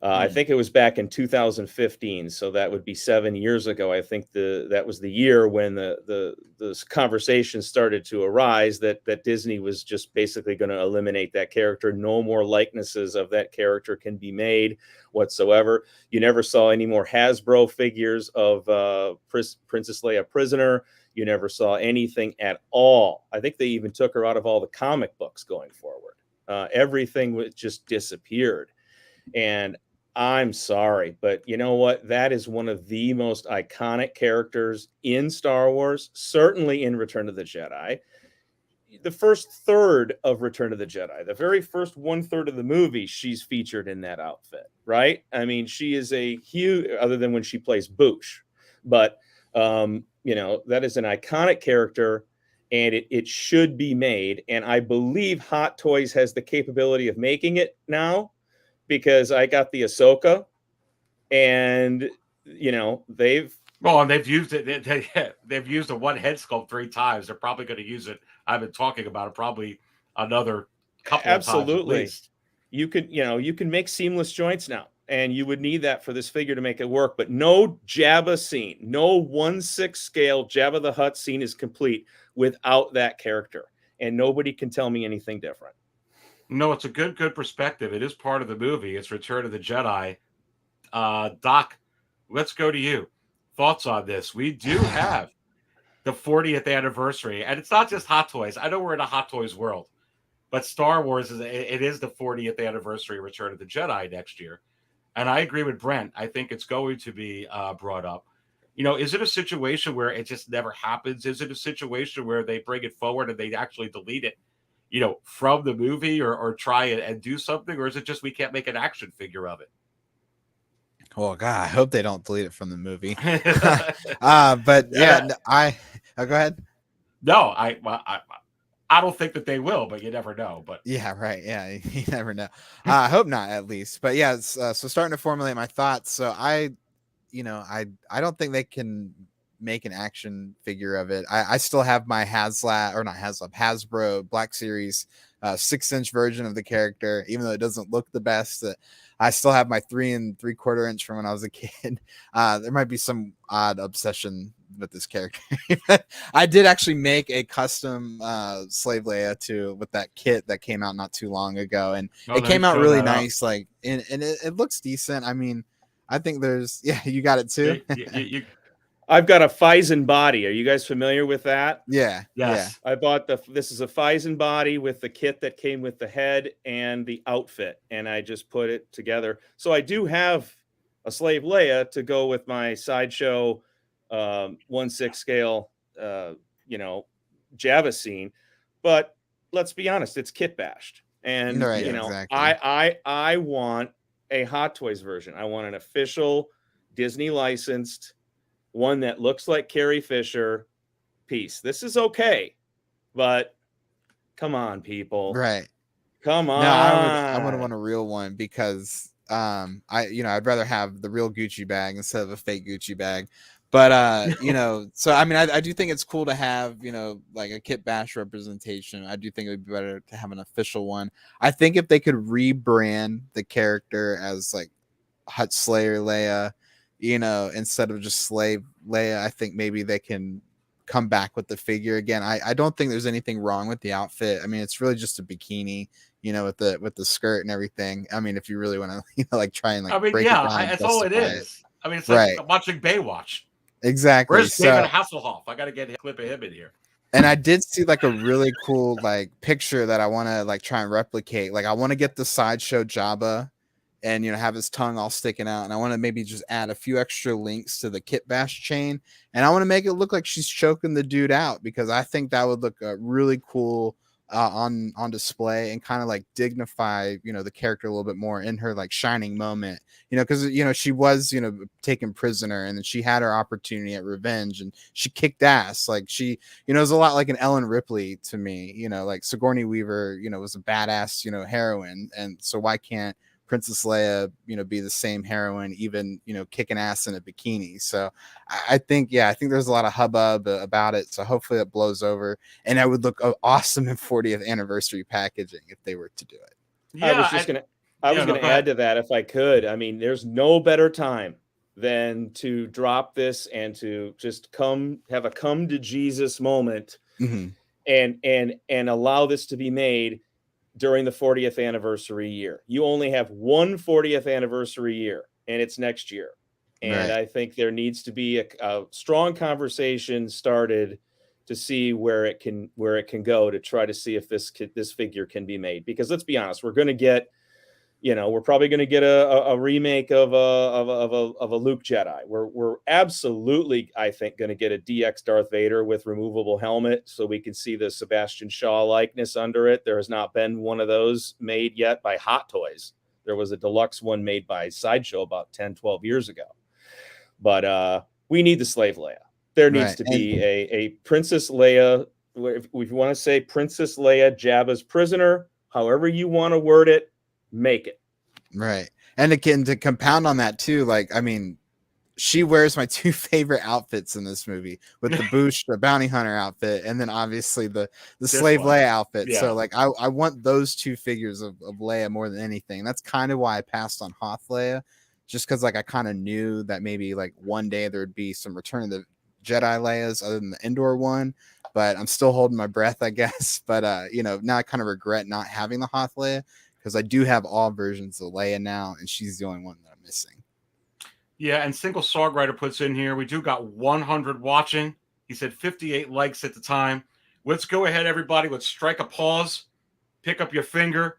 I think it was back in 2015, so that would be 7 years ago. I think that was the year when the conversation started to arise that Disney was just basically going to eliminate that character. No more likenesses of that character can be made whatsoever. You never saw any more Hasbro figures of Princess Leia prisoner. You never saw anything at all. I think they even took her out of all the comic books going forward. Everything just disappeared. And I'm sorry, but you know what? That is one of the most iconic characters in Star Wars, certainly in Return of the Jedi. The first third of Return of the Jedi, the very first 1/3 of the movie, she's featured in that outfit, right? I mean, she is a huge, other than when she plays Boosh, but that is an iconic character, and it should be made. And I believe Hot Toys has the capability of making it now, because I got the Ahsoka, and they've used it. They've used a one head sculpt 3 times. They're probably going to use it. I've been talking about it probably another couple of times at least. You can make seamless joints now, and you would need that for this figure to make it work. But no Jabba scene, no 1/6 scale Jabba the Hutt scene is complete without that character, and nobody can tell me anything different. No, it's a good perspective. It is part of the movie. It's Return of the Jedi. Doc, let's go to you. Thoughts on this? We do have the 40th anniversary, and it's not just Hot Toys. I know we're in a Hot Toys world, but Star Wars is the 40th anniversary of Return of the Jedi next year. And I agree with Brent. I think it's going to be brought up. Is it a situation where it just never happens? Is it a situation where they bring it forward and they actually delete it, from the movie or try it and do something? Or is it just we can't make an action figure of it? Oh God, I hope they don't delete it from the movie. But yeah, go ahead. No, I don't think that they will, but you never know. But yeah, right. Yeah, you never know. I hope not, at least. But yeah, so starting to formulate my thoughts. So I don't think they can make an action figure of it. I still have my Hasbro Black Series 6-inch version of the character, even though it doesn't look the best. I still have my 3 3/4 inch from when I was a kid. There might be some odd obsession with this character. I did actually make a custom Slave Leia with that kit that came out not too long ago, and it came out really nice. Like, and it looks decent. I mean, I think there's you got it too. I've got a Phison body. Are you guys familiar with that? Yeah. Yes. Yeah. I bought this is a Phison body with the kit that came with the head and the outfit, and I just put it together. So I do have a Slave Leia to go with my Sideshow 1/6 scale Java scene. But let's be honest, it's kit bashed. And exactly. I want a Hot Toys version. I want an official Disney licensed one that looks like Carrie Fisher piece. This is okay, but come on, people. Right. Come on. No, I would want a real one because I'd rather have the real Gucci bag instead of a fake Gucci bag. But so I mean I do think it's cool to have, like a kit bash representation. I do think it would be better to have an official one. I think if they could rebrand the character as like Hut Slayer Leia, instead of just Slave Leia, I think maybe they can come back with the figure again. I don't think there's anything wrong with the outfit. I mean, it's really just a bikini, with the skirt and everything. I mean, if you really want to, like try and break it down. That's all it is. I mean, it's like watching Baywatch. Exactly. Where's David Hasselhoff? I got to get a clip of him in here. And I did see like a really cool picture that I want to try and replicate. Like I want to get the Sideshow Jabba and have his tongue all sticking out, and I want to maybe just add a few extra links to the kit bash chain, and I want to make it look like she's choking the dude out, because I think that would look really cool on display and kind of dignify the character a little bit more in her shining moment, because she was taken prisoner, and then she had her opportunity at revenge and she kicked ass. Like she it was a lot like an Ellen Ripley to me, like Sigourney Weaver was a badass heroine, and so why can't Princess Leia, be the same heroine, even, kicking ass in a bikini. So I think there's a lot of hubbub about it. So hopefully it blows over, and that would look awesome in 40th anniversary packaging if they were to do it. Yeah, I was gonna add to that if I could. I mean, there's no better time than to drop this and to just have a come to Jesus moment, and allow this to be made during the 40th anniversary year. You only have one 40th anniversary year, and it's next year. And I think there needs to be a strong conversation started to see where it can go, to try to see if this figure can be made. Because let's be honest, we're going to get, we're probably going to get a remake of a Luke Jedi. We're absolutely, I think, going to get a DX Darth Vader with removable helmet, so we can see the Sebastian Shaw likeness under it. There has not been one of those made yet by Hot Toys. There was a deluxe one made by Sideshow about 10, 12 years ago. But we need the Slave Leia. There needs to be a Princess Leia. If you want to say Princess Leia, Jabba's prisoner, however you want to word it, make it. Right. And again, to compound on that too, I mean, she wears my two favorite outfits in this movie, with the Boosh, the bounty hunter outfit, and then obviously the Slave Leia outfit. Yeah. So I want those two figures of Leia more than anything. That's kind of why I passed on Hoth Leia, just because I kind of knew that maybe one day there would be some Return of the Jedi Leias other than the Endor one. but I'm still holding my breath, I guess. But you know, now I kind of regret not having the Hoth Leia, because I do have all versions of Leia now, and she's the only one that I'm missing. Yeah, and Single Songwriter puts in here, we do got 100 watching. He said 58 likes at the time. Let's go ahead, everybody. Let's strike a pause. Pick up your finger.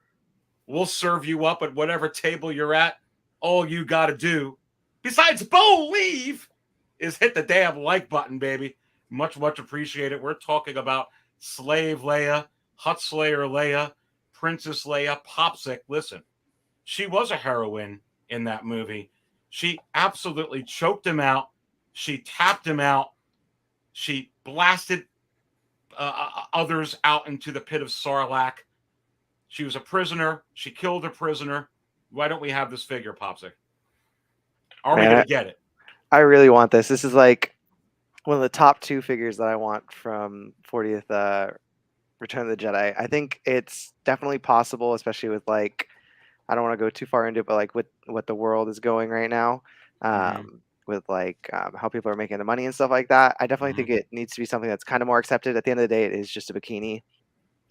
We'll serve you up at whatever table you're at. All you got to do, besides believe, is hit the damn like button, baby. Much, much appreciated. We're talking about Slave Leia, Hut Slayer Leia, Princess Leia, Popsick. Listen, she was a heroine in that movie. She absolutely choked him out. She tapped him out. She blasted others out into the pit of Sarlacc. She was a prisoner. She killed a prisoner. Why don't we have this figure, Popsick? Are we going to get it? I really want this. This is like one of the top 2 figures that I want from 40th Return of the Jedi. I think it's definitely possible, especially with like, I don't want to go too far into it, but like with what the world is going right now, with like how people are making the money and stuff like that. I definitely think it needs to be something that's kind of more accepted. At the end of the day, it is just a bikini.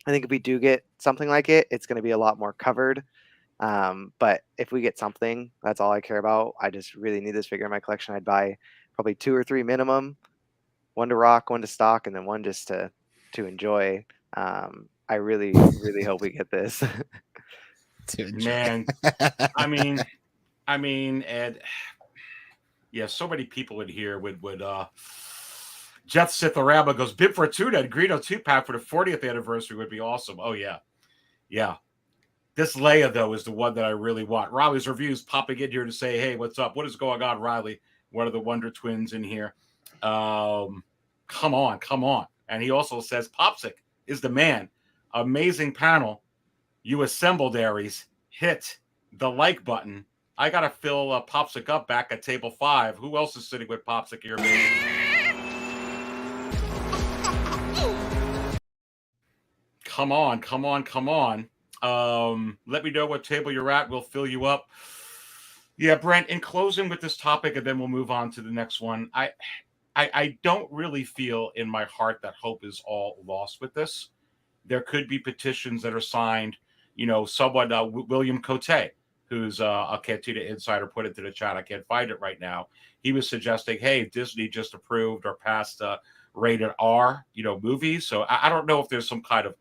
I think if we do get something like it, it's going to be a lot more covered. But if we get something, that's all I care about. I just really need this figure in my collection. I'd buy probably 2 or 3 minimum, 1 to rock, 1 to stock, and then 1 just to enjoy. I really, really hope we get this. Man, I mean, Ed, yeah, so many people in here would Jeff Sitharama goes, bid for a 2 and Greedo 2-pack for the 40th anniversary would be awesome. Oh yeah. Yeah. This Leia, though, is the one that I really want. Riley's Reviews popping in here to say, hey, what's up? What is going on, Riley? One of the Wonder Twins in here. Come on. And he also says, Popsick is the man. Amazing panel. You assembled, Aries. Hit the like button. I got to fill Popsick up back at table 5. Who else is sitting with Popsick here, baby? Come on. Let me know what table you're at. We'll fill you up. Yeah, Brent, in closing with this topic, and then we'll move on to the next one. I don't really feel in my heart that hope is all lost with this. There could be petitions that are signed. You know, someone, William Cote, who's a Cantina insider, put it to the chat. I can't find it right now. He was suggesting, hey, Disney just approved or passed rated R, movies. So I don't know if there's some kind of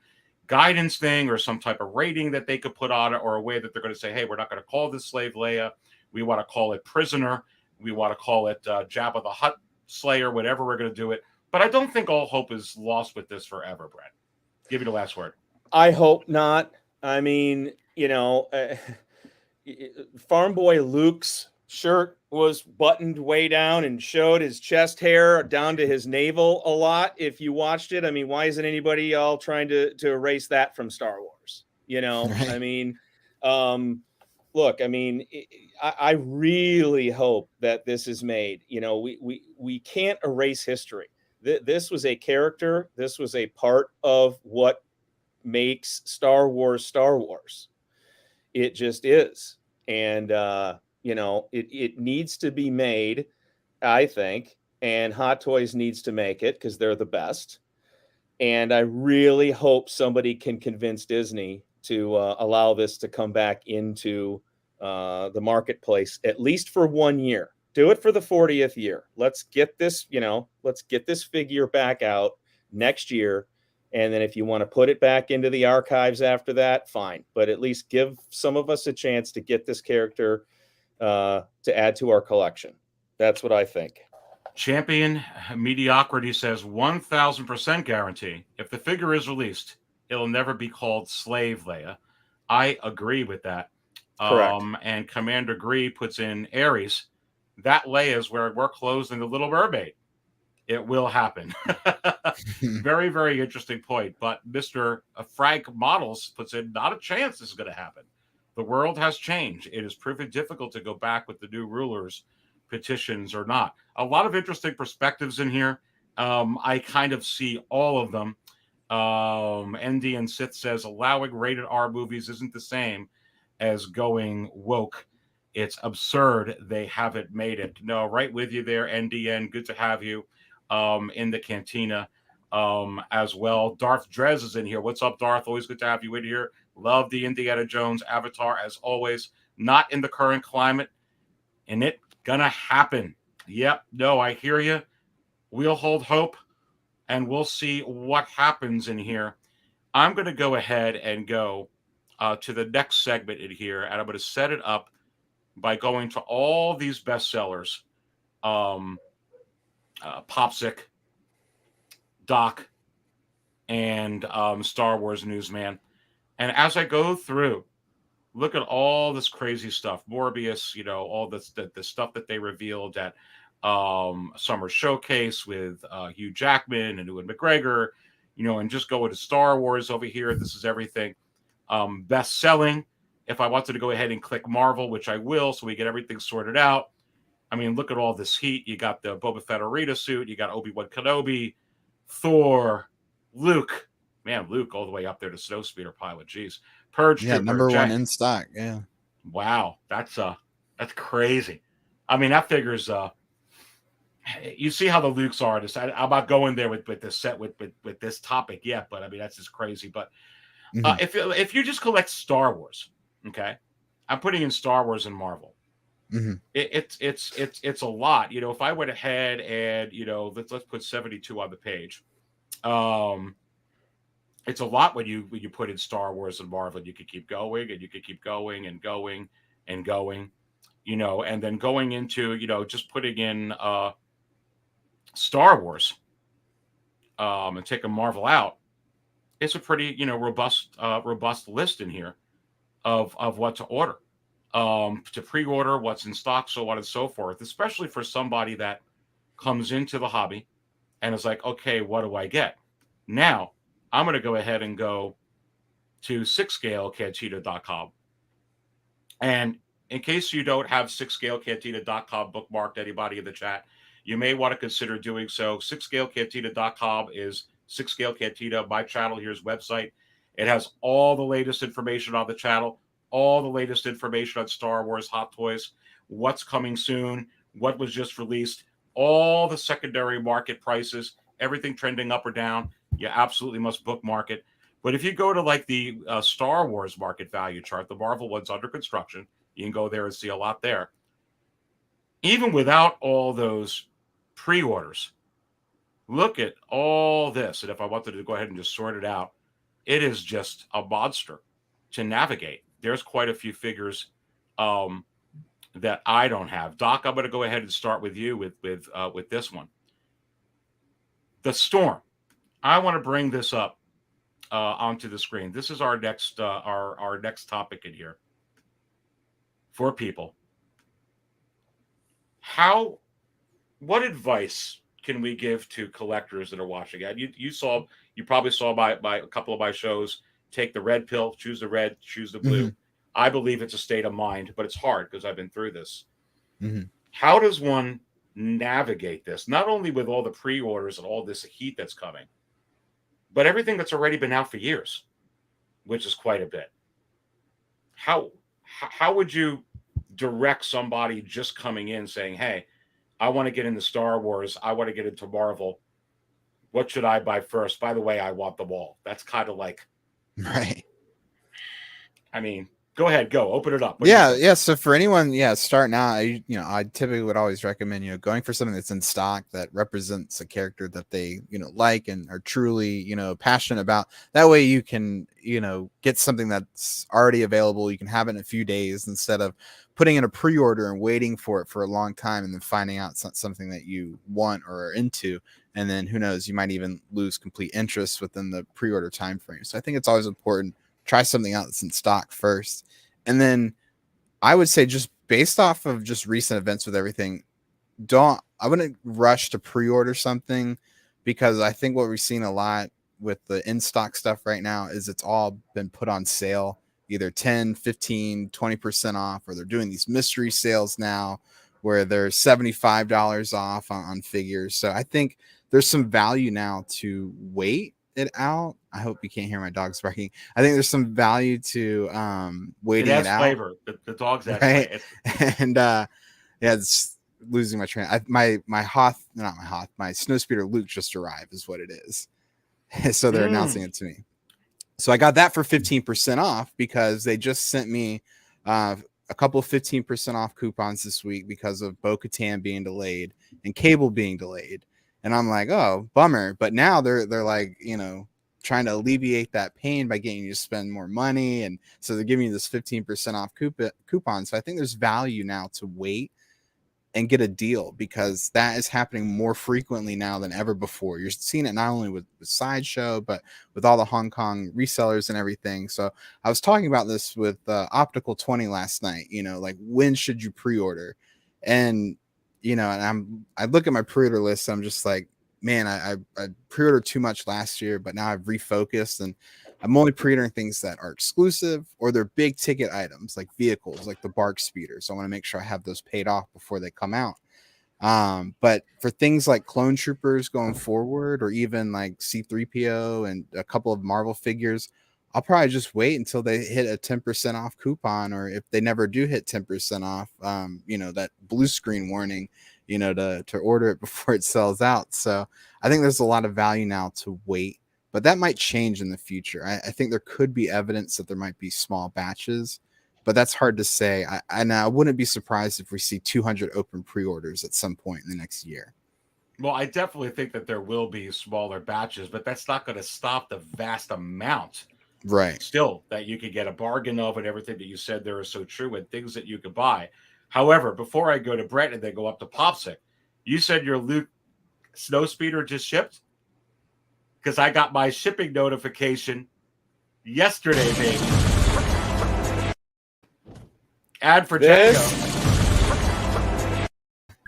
guidance thing or some type of rating that they could put on it, or a way that they're going to say, hey, we're not going to call this Slave Leia. We want to call it Prisoner. We want to call it Jabba the Hutt Slayer, whatever we're going to do it. But I don't think all hope is lost with this forever, Brent. Give you the last word. I hope not. I mean, Farm Boy Luke's shirt was buttoned way down and showed his chest hair down to his navel a lot. If you watched it, I mean, why isn't anybody all trying to erase that from Star Wars? Right. I mean, look, I mean, I really hope that this is made. We can't erase history. This was a character. This was a part of what makes Star Wars Star Wars. It just is. And, it needs to be made, I think, and Hot Toys needs to make it because they're the best. And I really hope somebody can convince Disney to allow this to come back into the marketplace, at least for 1 year. Do it for the 40th year. Let's get this, figure back out next year. And then if you want to put it back into the archives after that, fine. But at least give some of us a chance to get this character to add to our collection. That's what I think. Champion Mediocrity says 1,000% guarantee. If the figure is released, it'll never be called Slave Leia. I agree with that. Correct. And Commander Gree puts in Aries. That Leia is where we're closing the Little Mermaid. It will happen. Very, very interesting point. But Mr. Frank Models puts in, not a chance this is going to happen. The world has changed. It is proving difficult to go back with the new rulers, petitions or not. A lot of interesting perspectives in here. I kind of see all of them. ND and Sith says allowing rated R movies isn't the same as going woke. It's absurd they haven't made it. No, right with you there, NDN. Good to have you in the Cantina. as well. Darth Drez is in here. What's up, Darth? Always good to have you in here. Love the Indiana Jones avatar as always. Not in the current climate, and it gonna happen. Yep, no, I hear you. We'll hold hope, and we'll see what happens in here. I'm going to go ahead and go to the next segment in here, and I'm going to set it up by going to all these bestsellers, Popsic, Doc, and Star Wars Newsman. And as I go through, look at all this crazy stuff. Morbius, all this the stuff that they revealed at Summer Showcase with Hugh Jackman and Ewan McGregor, and just go into Star Wars over here. This is everything. Best selling. If I wanted to go ahead and click Marvel, which I will, so we get everything sorted out. I mean, look at all this heat. You got the Boba Fett arena suit. You got Obi-Wan Kenobi, Thor, Luke. Man, Luke all the way up there to Snowspeeder pilot. Jeez. Purge Trooper, number one in stock. Yeah. Wow, that's crazy. I mean, that figures. You see how the Lukes are. I'm not going there with this set with this topic yet, but I mean that's just crazy. But if you just collect Star Wars, okay, I'm putting in Star Wars and Marvel. It's a lot. If I went ahead and let's put 72 on the page. It's a lot when you put in Star Wars and Marvel. You could keep going and you could keep going and going and going, and then going into just putting in Star Wars and taking Marvel out. It's a pretty robust list in here of what to order, to pre-order, what's in stock, so on and so forth. Especially for somebody that comes into the hobby and is like, okay, what do I get now? I'm going to go ahead and go to sixthscalecantina.com. And in case you don't have sixthscalecantina.com bookmarked, anybody in the chat, you may want to consider doing so. Sixthscalecantina.com is Sixth Scale Cantina, my channel here's website. It has all the latest information on the channel, all the latest information on Star Wars, Hot Toys, what's coming soon, what was just released, all the secondary market prices, everything trending up or down. You absolutely must bookmark it. But if you go to like the Star Wars market value chart, the Marvel one's under construction. You can go there and see a lot there. Even without all those pre-orders, look at all this. And if I wanted to go ahead and just sort it out, it is just a monster to navigate. There's quite a few figures that I don't have. Doc, I'm going to go ahead and start with you with this one. The Storm. I want to bring this up onto the screen. This is our next our next topic in here for people. What advice can we give to collectors that are watching? And you probably saw my a couple of my shows. Take the red pill, choose the red, choose the blue. I believe it's a state of mind, but it's hard because I've been through this. How does one navigate this? Not only with all the pre-orders and all this heat that's coming, but everything that's already been out for years, which is quite a bit. How would you direct somebody just coming in saying, hey, I want to get into Star Wars, I want to get into Marvel, what should I buy first? By the way, I want them all. That's kind of like, right. I mean, go ahead, open it up. Yeah. So for anyone, starting out, I typically would always recommend, going for something that's in stock that represents a character that they, like and are truly, passionate about. That way you can, get something that's already available. You can have it in a few days instead of putting in a pre-order and waiting for it for a long time and then finding out something that you want or are into. And then who knows, you might even lose complete interest within the pre-order time frame. So I think it's always important. Try something out that's in stock first. And then I would say, just based off of just recent events with everything, I wouldn't rush to pre-order something, because I think what we're seeing a lot with the in-stock stuff right now is it's all been put on sale, either 10, 15, 20% off, or they're doing these mystery sales now where they're $75 off on figures. So I think there's some value now to wait it out. I hope you can't hear my dogs barking. I think there's some value to waiting it out. Flavor. The dogs have right? And it's losing my train. My Snowspeeder Luke just arrived is what it is. So they're announcing it to me. So I got that for 15% off because they just sent me a couple of 15% off coupons this week because of Bo-Katan being delayed and Cable being delayed. And I'm like, oh, bummer. But now they're like, you know, trying to alleviate that pain by getting you to spend more money. And so they're giving you this 15% off coupon. So I think there's value now to wait and get a deal because that is happening more frequently now than ever before. You're seeing it not only with Sideshow, but with all the Hong Kong resellers and everything. So I was talking about this with Optical 20 last night, you know, like when should you pre-order? And, you know, and I look at my pre-order list. I'm just like, man, I pre-ordered too much last year, but now I've refocused and I'm only pre-ordering things that are exclusive or they're big ticket items like vehicles, like the Bark Speeder. So I want to make sure I have those paid off before they come out. But for things like Clone Troopers going forward, or even like C-3PO and a couple of Marvel figures, I'll probably just wait until they hit a 10% off coupon, or if they never do hit 10% off, you know, that blue screen warning, you know, to order it before it sells out. So I think there's a lot of value now to wait. But that might change in the future. I think there could be evidence that there might be small batches, but that's hard to say. I wouldn't be surprised if we see 200 open pre-orders at some point in the next year. Well, I definitely think that there will be smaller batches, but that's not going to stop the vast amount, right? Still, that you could get a bargain of, and everything that you said there is so true, and things that you could buy. However, before I go to Brett and then go up to Popsic, you said your Luke Snowspeeder just shipped? Because I got my shipping notification yesterday, baby. Ad for This? Django.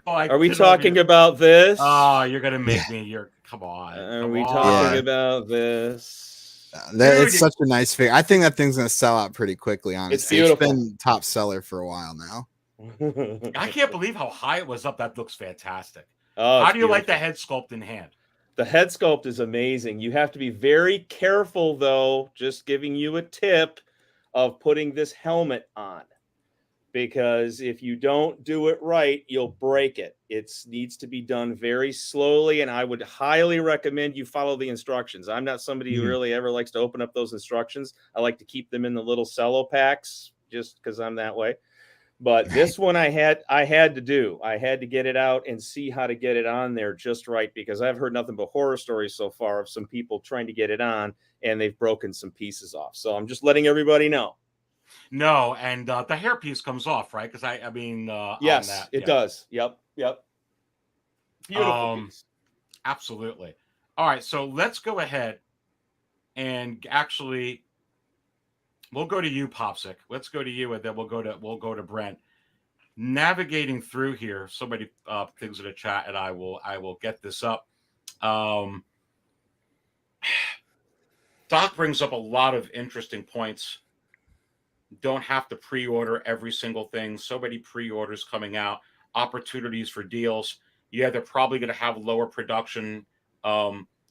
Oh, Are we talking about this? Oh, you're gonna make me. Come on. Are we talking about this? It's such a nice figure. I think that thing's gonna sell out pretty quickly. Honestly, it's beautiful. It's been top seller for a while now. I can't believe how high it was up. That looks fantastic. Oh, how do you like the head sculpt in hand? The head sculpt is amazing. You have to be very careful, though, just giving you a tip of putting this helmet on. Because if you don't do it right, you'll break it. It needs to be done very slowly, and I would highly recommend you follow the instructions. I'm not somebody who really ever likes to open up those instructions. I like to keep them in the little cello packs just because I'm that way. But this one I had to do. I had to get it out and see how to get it on there just right, because I've heard nothing but horror stories so far of some people trying to get it on and they've broken some pieces off. So I'm just letting everybody know. No, and the hairpiece comes off, right? Because I mean, yes, on that, it does. Yep. Beautiful piece. Absolutely. All right, so let's go ahead and actually. We'll go to you, Popsic. Let's go to you, and then we'll go to Brent. Navigating through here, so many things in the chat, and I will get this up. Doc brings up a lot of interesting points. Don't have to pre-order every single thing. So many pre-orders coming out, opportunities for deals. Yeah, they're probably going to have lower production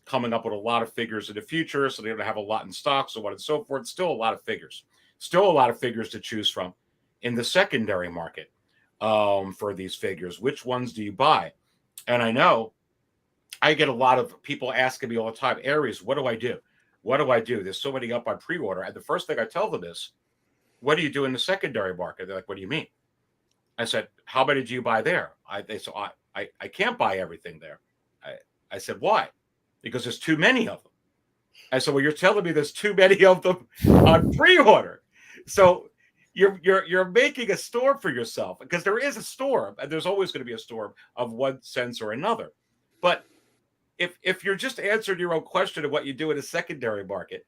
coming up with a lot of figures in the future, so they're going to have a lot in stock, so on and so forth. Still a lot of figures. Still a lot of figures to choose from in the secondary market for these figures. Which ones do you buy? And I know I get a lot of people asking me all the time, Aries, what do I do? What do I do? There's so many up on pre-order. And the first thing I tell them is, what do you do in the secondary market? They're like, what do you mean? I said, how many do you buy there? They said, I can't buy everything there. I said, why? Because there's too many of them. I said, well, you're telling me there's too many of them on pre-order. So you're making a storm for yourself, because there is a storm, and there's always going to be a storm of one sense or another. But if you're just answering your own question of what you do in a secondary market,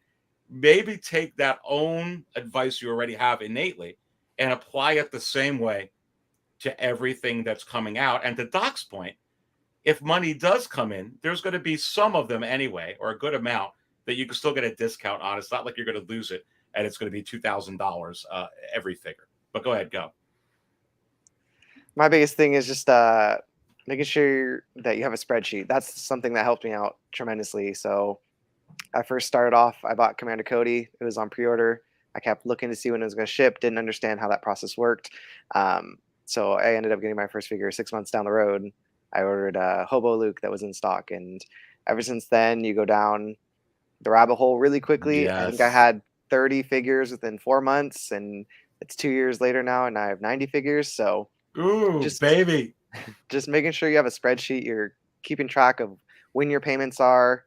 maybe take that own advice you already have innately and apply it the same way to everything that's coming out. And to Doc's point, if money does come in, there's going to be some of them anyway, or a good amount, that you can still get a discount on. It's not like you're going to lose it and it's going to be $2,000 every figure. But go ahead, go. My biggest thing is just making sure that you have a spreadsheet. That's something that helped me out tremendously. So I first started off, I bought Commander Cody. It was on pre-order. I kept looking to see when it was going to ship. Didn't understand how that process worked. So I ended up getting my first figure 6 months down the road. I ordered a Hobo Luke that was in stock. And ever since then, you go down the rabbit hole really quickly. I think I Yes. had 30 figures within 4 months, and it's 2 years later now, and I have 90 figures. So Ooh, just baby. just making sure you have a spreadsheet, you're keeping track of when your payments are,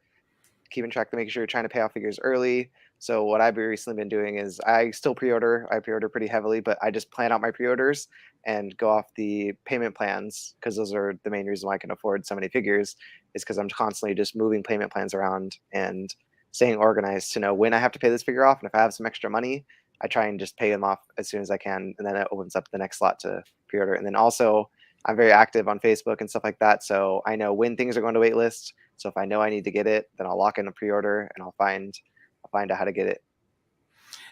keeping track to making sure you're trying to pay off figures early. So what I've recently been doing is I still pre-order. I pre-order pretty heavily, but I just plan out my pre-orders and go off the payment plans, because those are the main reason why I can afford so many figures, is because I'm constantly just moving payment plans around and staying organized to know when I have to pay this figure off. And if I have some extra money, I try and just pay them off as soon as I can, and then it opens up the next slot to pre-order. And then also I'm very active on Facebook and stuff like that, so I know when things are going to waitlist. So if I know I need to get it, then I'll lock in a pre-order and I'll find out how to get it.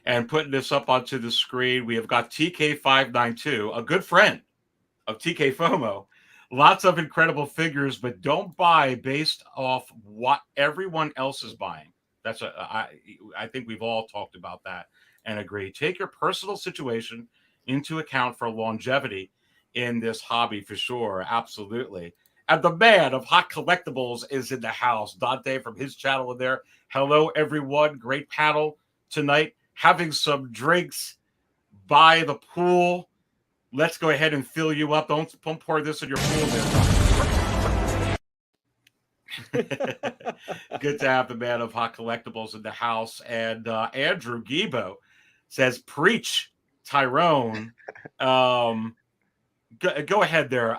And putting this up onto the screen, we have got TK592, a good friend of TK FOMO. Lots of incredible figures, but don't buy based off what everyone else is buying. I think we've all talked about that and agree. Take your personal situation into account for longevity in this hobby for sure. Absolutely. And the man of Hot Collectibles is in the house. Dante from his channel in there. Hello, everyone. Great panel tonight. Having some drinks by the pool. Let's go ahead and fill you up. Don't pour this in your pool there. Good to have the man of Hot Collectibles in the house. And Andrew Gibo says, preach, Tyrone. Go ahead there,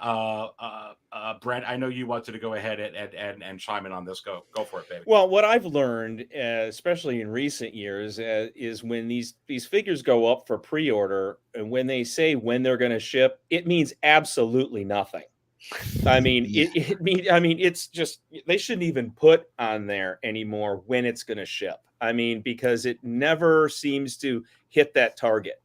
Brent. I know you wanted to go ahead and chime in on this. Go for it, baby. Well, what I've learned, especially in recent years, is when these figures go up for pre-order, and when they say when they're going to ship, it means absolutely nothing. I mean, it's just, they shouldn't even put on there anymore when it's going to ship. I mean, because it never seems to hit that target.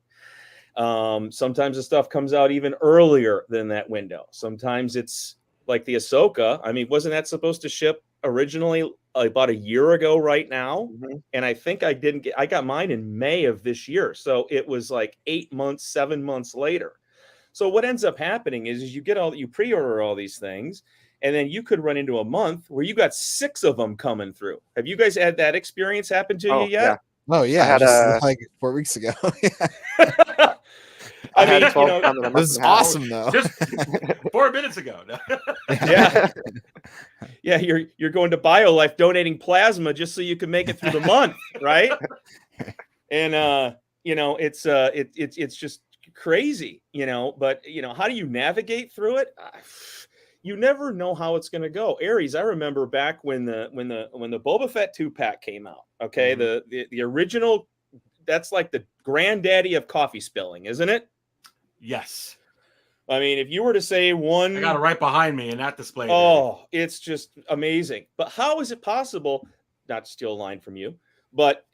Sometimes the stuff comes out even earlier than that window. Sometimes it's like the Ahsoka. I mean, wasn't that supposed to ship originally about a year ago right now? Mm-hmm. And I think I got mine in May of this year. So it was like 8 months, 7 months later. So what ends up happening is you pre-order all these things, and then you could run into a month where you got 6 of them coming through. Have you guys had that experience happen to you yet? Yeah. Oh yeah, I had just like 4 weeks ago. I had mean, 12 pounds in a month This is and a half. awesome though. Just 4 minutes ago. Yeah. Yeah, you're going to BioLife donating plasma just so you can make it through the month, right? And it's just crazy, but how do you navigate through it? You never know how it's going to go. Aries, I remember back when the Boba Fett 2-pack came out. Okay, Mm-hmm. the original, that's like the granddaddy of coffee spilling, isn't it? Yes. I mean, if you were to say one, I got it right behind me in that display. oh, it's just amazing. But how is it possible? Not to steal a line from you, but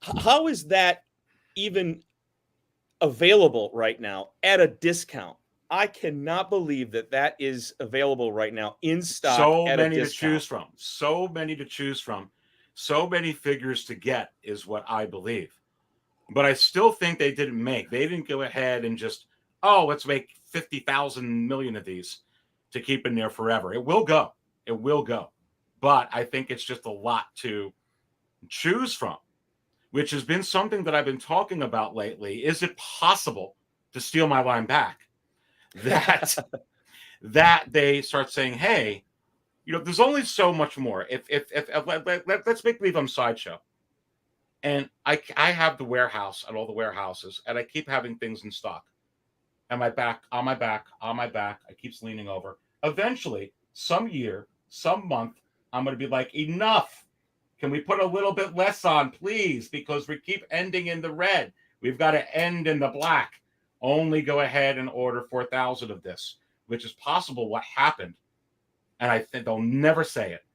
how is that even available right now at a discount? I cannot believe that is available right now in stock. So at many a to discount. choose from. So many to choose from. So many figures to get is what I believe. But I still think they didn't go ahead and just, let's make 50,000 million of these to keep in there forever. It will go. It will go. But I think it's just a lot to choose from, which has been something that I've been talking about lately. Is it possible, to steal my line back, that they start saying, hey, there's only so much more. If let's make believe I'm Sideshow, and I have the warehouse at all the warehouses, and I keep having things in stock. And on my back, I keep leaning over. Eventually, some year, some month, I'm going to be like, enough. Can we put a little bit less on, please? Because we keep ending in the red. We've got to end in the black. Only go ahead and order 4,000 of this, which is possible what happened. And I think they'll never say it.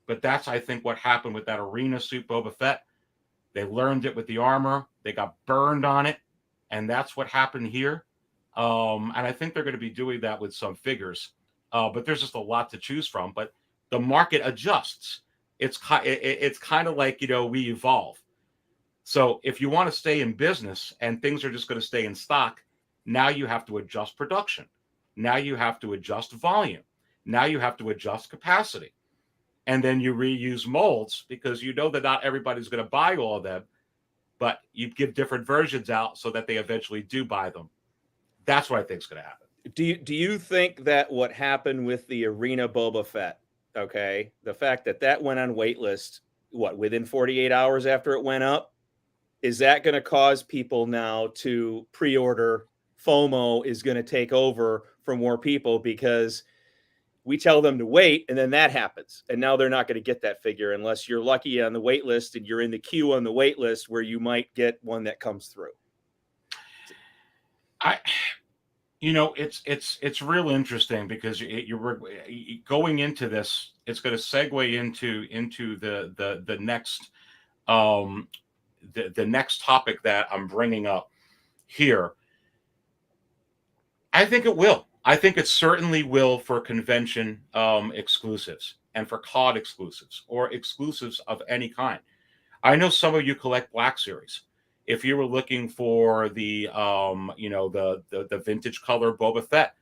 But that's, I think, what happened with that arena suit Boba Fett. They learned it with the armor. They got burned on it. And that's what happened here. And I think they're going to be doing that with some figures. But there's just a lot to choose from. But the market adjusts. It's kind of like, we evolve. So if you want to stay in business and things are just going to stay in stock, now you have to adjust production. Now you have to adjust volume. Now you have to adjust capacity. and then you reuse molds because you know that not everybody's going to buy all of them, but you give different versions out so that they eventually do buy them. That's what I think is going to happen. Do you think that what happened with the Arena Boba Fett, okay, the fact that went on waitlist, within 48 hours after it went up, is that going to cause people now to pre-order? FOMO is going to take over for more people because we tell them to wait, and then that happens, and now they're not going to get that figure unless you're lucky on the wait list and you're in the queue on the wait list where you might get one that comes through. It's real interesting because you're going into this. It's going to segue into the next the next topic that I'm bringing up here. I think it will. I think it certainly will for convention exclusives and for COD exclusives or exclusives of any kind. I know some of you collect Black Series. If you were looking for the the vintage color Boba Fett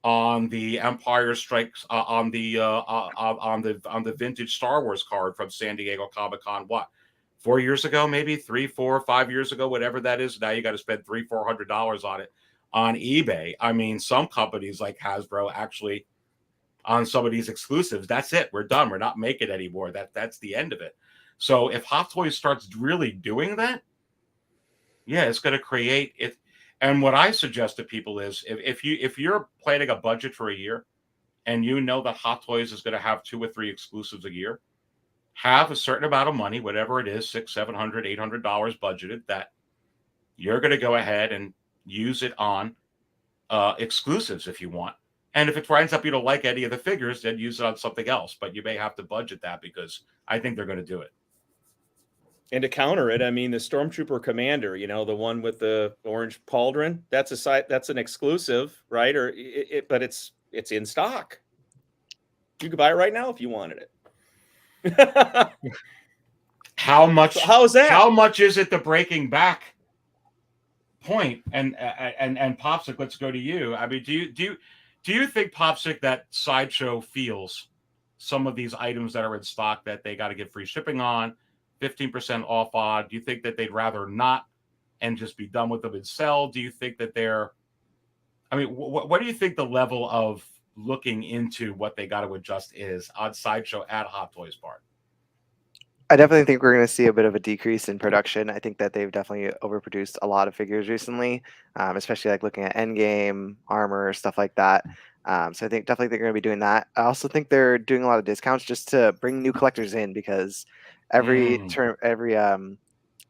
on the Empire Strikes on the vintage Star Wars card from San Diego Comic-Con, 4 years ago, maybe 3, 4, 5 years ago, whatever that is. Now you got to spend $300-400 on it on eBay. I mean, some companies like Hasbro actually on some of these exclusives, that's it. We're done. We're not making anymore. That's the end of it. So if Hot Toys starts really doing that, yeah, it's going to create it. And what I suggest to people is if you're planning a budget for a year and you know that Hot Toys is going to have 2 or 3 exclusives a year, have a certain amount of money, whatever it is, $600, $700, $800 budgeted, that you're going to go ahead and use it on exclusives if you want. And if it finds up you don't like any of the figures, then use it on something else. But you may have to budget that because I think they're going to do it. And to counter it, I mean, the Stormtrooper Commander, the one with the orange pauldron, that's an exclusive, right? Or but it's in stock. You could buy it right now if you wanted it. How much? So how's that? How much is it the breaking back point? And Popsic, let's go to you. I mean, do you think, Popsic, that Sideshow feels some of these items that are in stock that they got to get free shipping on, 15% off on? Do you think that they'd rather not and just be done with them and sell? Do you think that what do you think the level of looking into what they got to adjust is on Sideshow at Hot Toys part? I definitely think we're going to see a bit of a decrease in production. I think that they've definitely overproduced a lot of figures recently, especially like looking at Endgame, armor, stuff like that. So I think definitely they're going to be doing that. I also think they're doing a lot of discounts just to bring new collectors in because every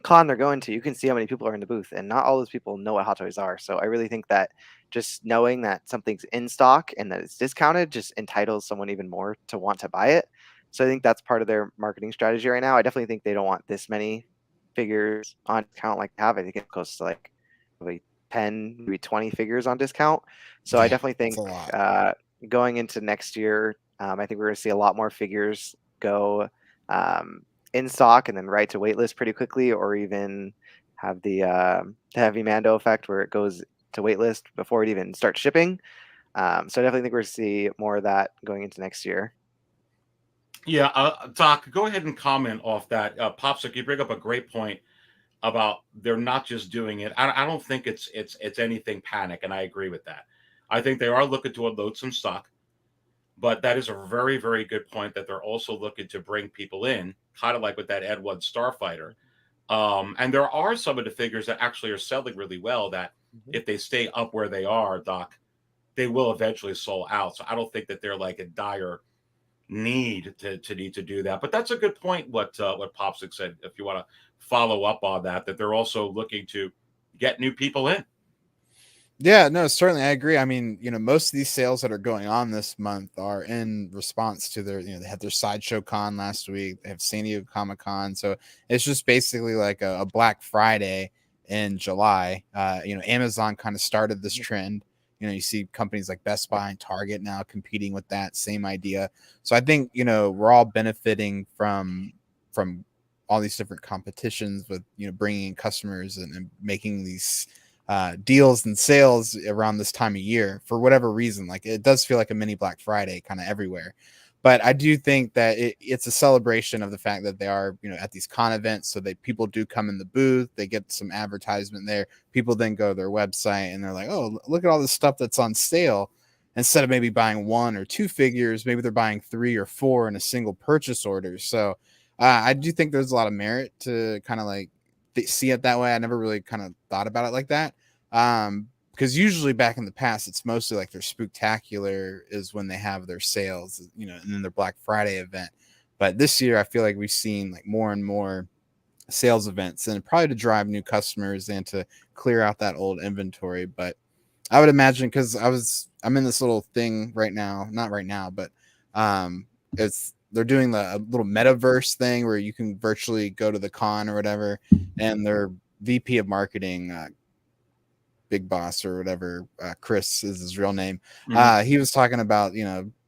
con they're going to, you can see how many people are in the booth, and not all those people know what Hot Toys are. So I really think that just knowing that something's in stock and that it's discounted just entitles someone even more to want to buy it. So I think that's part of their marketing strategy right now. I definitely think they don't want this many figures on discount like they have. I think it goes to like probably 10, maybe 20 figures on discount. So I definitely think going into next year, I think we're going to see a lot more figures go in stock and then right to waitlist pretty quickly, or even have the heavy Mando effect where it goes to waitlist before it even starts shipping. So I definitely think we're going to see more of that going into next year. Yeah, Doc, go ahead and comment off that. Popsic, you bring up a great point about they're not just doing it. I don't think it's anything panic, and I agree with that. I think they are looking to unload some stock, but that is a very, very good point that they're also looking to bring people in, kind of like with that Ed 1 Starfighter. And there are some of the figures that actually are selling really well that if they stay up where they are, Doc, they will eventually sold out. So I don't think that they're like a dire need to do that. But that's a good point what Popsic said, if you want to follow up on that they're also looking to get new people in. Yeah, no, certainly I agree. I mean, most of these sales that are going on this month are in response to their, they had their Sideshow Con last week, they have San Diego Comic-Con, so it's just basically like a Black Friday in July. Amazon kind of started this trend. You see companies like Best Buy and Target now competing with that same idea. So I think, we're all benefiting from all these different competitions with, bringing in customers and making these deals and sales around this time of year for whatever reason. Like, it does feel like a mini Black Friday kind of everywhere. But I do think that it's a celebration of the fact that they are, at these con events. So people do come in the booth, they get some advertisement there. People then go to their website and they're like, oh, look at all this stuff that's on sale. Instead of maybe buying 1 or 2 figures, maybe they're buying 3 or 4 in a single purchase order. So I do think there's a lot of merit to kind of like see it that way. I never really kind of thought about it like that. Because usually back in the past, it's mostly like their Spooktacular is when they have their sales, and then their Black Friday event. But this year, I feel like we've seen like more and more sales events, and probably to drive new customers and to clear out that old inventory. But I would imagine, because I'm in this little thing right now, not right now, but they're doing a little metaverse thing where you can virtually go to the con or whatever, and their VP of marketing, Big Boss or whatever, Chris is his real name. He was talking about,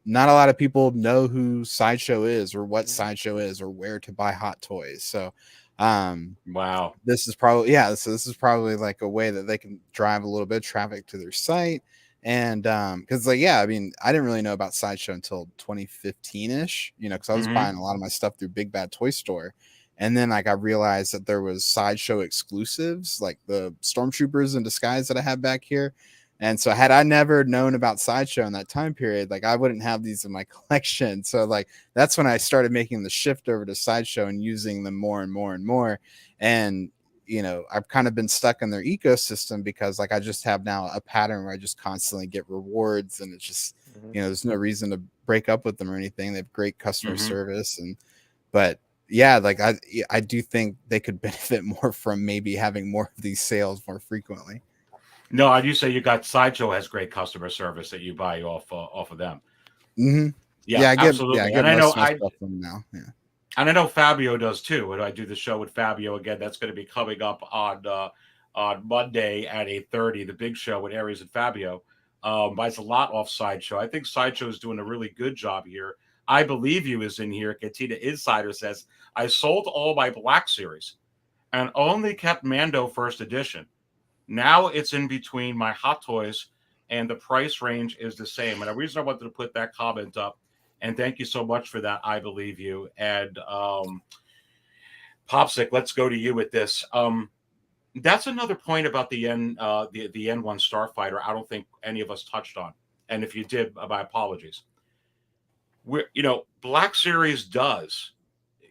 not a lot of people know who Sideshow is or what Sideshow is or where to buy hot toys. So wow, this is probably so this is probably like a way that they can drive a little bit of traffic to their site. And because I didn't really know about Sideshow until 2015-ish, because I was buying a lot of my stuff through Big Bad Toy Store. And then I realized that there was Sideshow exclusives, like the Stormtroopers in disguise that I have back here. And so had I never known about Sideshow in that time period, I wouldn't have these in my collection. So that's when I started making the shift over to Sideshow and using them more and more and more. And, I've kind of been stuck in their ecosystem because I just have now a pattern where I just constantly get rewards, and it's just, there's no reason to break up with them or anything. They have great customer service. But yeah, I do think they could benefit more from maybe having more of these sales more frequently. No, I do say you got Sideshow has great customer service that you buy off of them. Mm-hmm. Yeah, I get, absolutely. I get and most of my stuff from them now. Yeah. And I know Fabio does too. When I do the show with Fabio again, that's going to be coming up on Monday at 8:30. The big show with Aries and Fabio buys a lot off Sideshow. I think Sideshow is doing a really good job here. I Believe You is in here. Cantina Insider says, I sold all my Black Series and only kept Mando First Edition. Now it's in between my Hot Toys, and the price range is the same. And the reason I wanted to put that comment up, and thank you so much for that, I Believe You. And Popsic, let's go to you with this. That's another point about the N1 Starfighter I don't think any of us touched on. And if you did, my apologies. Black Series does.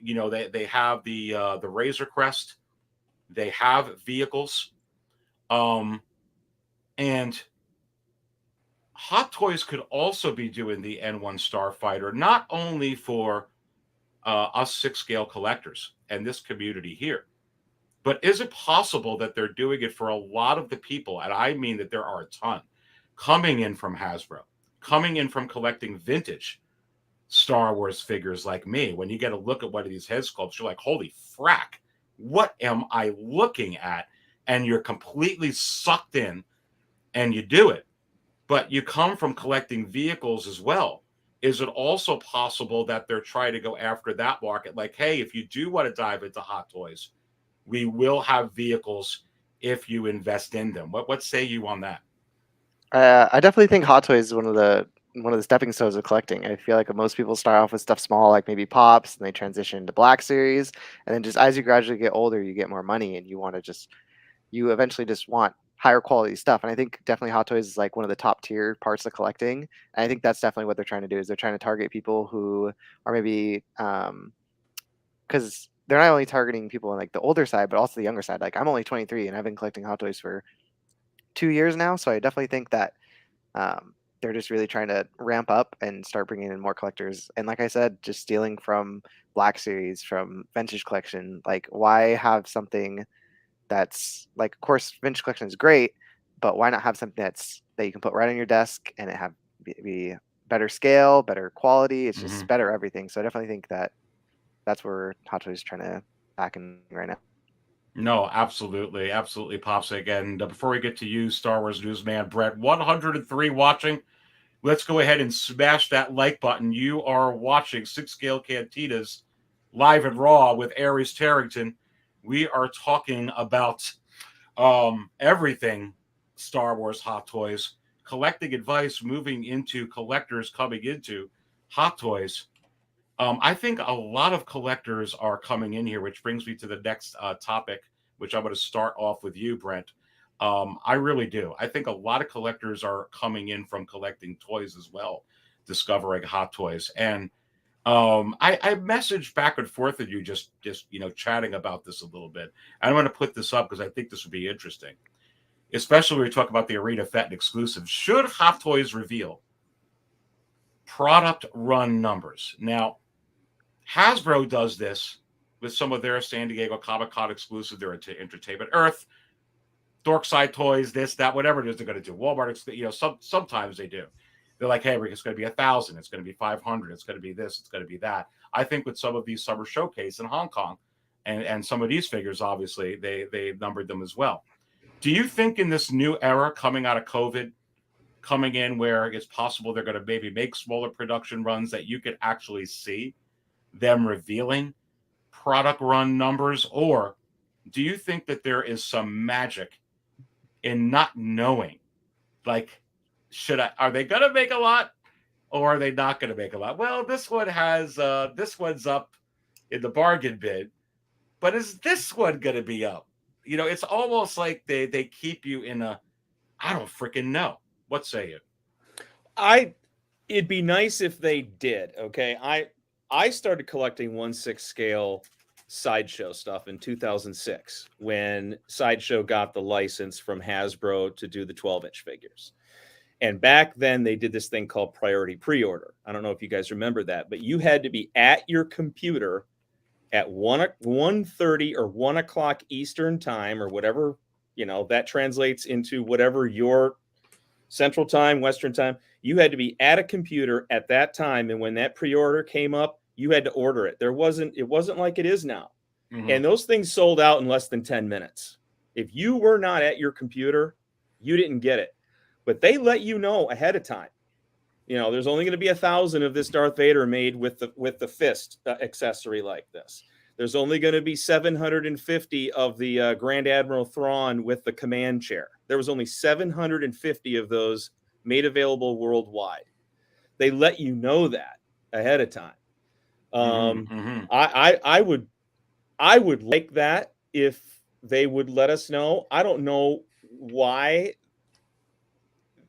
They have the Razor Crest. They have vehicles. And Hot Toys could also be doing the N1 Starfighter, not only for us Sixth Scale collectors and this community here, but is it possible that they're doing it for a lot of the people, and I mean that there are a ton, coming in from Hasbro, coming in from collecting vintage Star Wars figures like me? When you get a look at one of these head sculpts, you're like, holy frack, what am I looking at? And you're completely sucked in and you do it. But you come from collecting vehicles as well. Is it also possible that they're trying to go after that market? Like, hey, if you do want to dive into Hot Toys, we will have vehicles if you invest in them. What say you on that? I definitely think Hot Toys is one of the stepping stones of collecting. I feel like most people start off with stuff small, like maybe Pops, and they transition to Black Series, and then just as you gradually get older, you get more money, and you eventually just want higher quality stuff. And I think definitely Hot Toys is like one of the top tier parts of collecting. And I think that's definitely what they're trying to do, is they're trying to target people who are maybe because they're not only targeting people on the older side, but also the younger side. Like, I'm only 23 and I've been collecting Hot Toys for 2 years now. So I definitely think that they're just really trying to ramp up and start bringing in more collectors. And like I said, just stealing from Black Series, from Vintage Collection. Like, why have something that's of course, Vintage Collection is great, but why not have something that you can put right on your desk and it be better scale, better quality? It's just better everything. So I definitely think that's where Hot Toys is trying to back in right now. No, absolutely, Popsic. And before we get to you, Star Wars newsman Brett, 103 watching. Let's go ahead and smash that like button. You are watching Sixth Scale Cantina's Live and Raw with Aries Tarrington. We are talking about everything Star Wars Hot Toys, collecting advice, moving into collectors, coming into Hot Toys. I think a lot of collectors are coming in here, which brings me to the next topic, which I'm going to start off with you, Brent. I really do. I think a lot of collectors are coming in from collecting toys as well, discovering Hot Toys. And I messaged back and forth with you, just chatting about this a little bit. I'm going to put this up because I think this would be interesting, especially when we talk about the Arena Fenton exclusive. Should Hot Toys reveal product run numbers? Now, Hasbro does this with some of their San Diego Comic-Con exclusive. They're into Entertainment Earth, Dorkside Toys, this, that, whatever it is they're going to do. Walmart, sometimes they do. They're like, hey, it's going to be 1,000. It's going to be 500. It's going to be this. It's going to be that. I think with some of these summer showcase in Hong Kong and some of these figures, obviously, they numbered them as well. Do you think in this new era coming out of COVID, coming in where it's possible they're going to maybe make smaller production runs that you could actually see them revealing product run numbers? Or do you think that there is some magic in not knowing, like, are they going to make a lot or are they not going to make a lot? Well, this one's up in the bargain bin, but is this one going to be up? It's almost like they keep you in I don't freaking know. What say you? It'd be nice if they did. Okay. I started collecting 1/6 scale Sideshow stuff in 2006 when Sideshow got the license from Hasbro to do the 12-inch figures. And back then they did this thing called priority pre-order. I don't know if you guys remember that, but you had to be at your computer at 1:30 or 1 o'clock Eastern time, or whatever, that translates into whatever your Central time, Western time. You had to be at a computer at that time. And when that pre-order came up, you had to order it. It wasn't like it is now. Mm-hmm. And those things sold out in less than 10 minutes. If you were not at your computer, you didn't get it. But they let you know ahead of time. There's only going to be 1,000 of this Darth Vader made with the fist accessory like this. There's only going to be 750 of the Grand Admiral Thrawn with the command chair. There was only 750 of those made available worldwide. They let you know that ahead of time. I would like that if they would let us know. I don't know why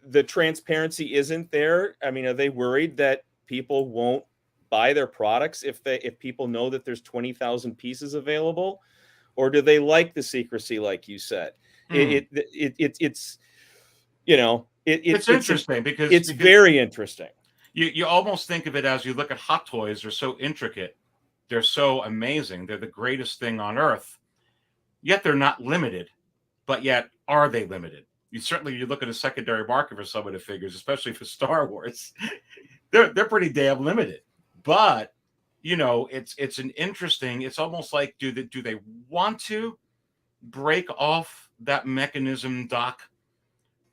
the transparency isn't there. I mean, are they worried that people won't buy their products if people know that there's 20,000 pieces available, or do they like the secrecy, like you said? It's interesting because it's very interesting. You almost think of it as you look at Hot Toys. They're so intricate, they're so amazing, they're the greatest thing on earth. Yet they're not limited, but yet are they limited? You look at a secondary market for some of the figures, especially for Star Wars. they're pretty damn limited. But it's an interesting. It's almost like do they want to break off that mechanism, Doc?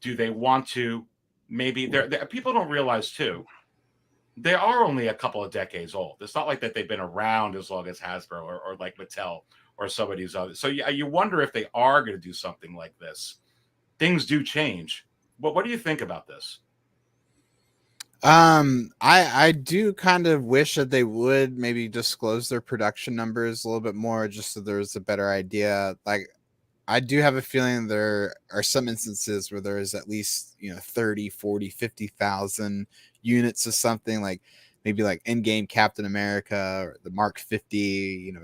Do they want to? Maybe people don't realize too. They are only a couple of decades old. It's not like that they've been around as long as Hasbro or like Mattel or some of these others. So you wonder if they are going to do something like this. Things do change. But what do you think about this? I do kind of wish that they would maybe disclose their production numbers a little bit more, just so there's a better idea. Like, I do have a feeling there are some instances where there is at least 30, 40, 50,000 units of something, like maybe like in-game Captain America or the Mark 50.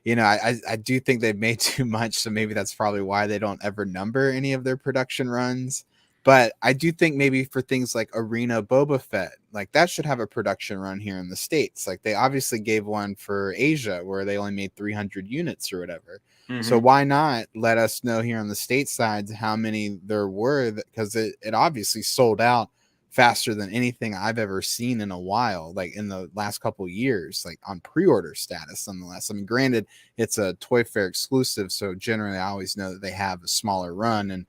I do think they've made too much, so maybe that's probably why they don't ever number any of their production runs. But I do think maybe for things like Arena Boba Fett, like that should have a production run here in the States. Like they obviously gave one for Asia where they only made 300 units or whatever. Mm-hmm. So why not let us know here on the state side how many there were? Because it obviously sold out faster than anything I've ever seen in a while, like in the last couple of years, like on pre-order status nonetheless. I mean, granted, it's a Toy Fair exclusive, so generally I always know that they have a smaller run, and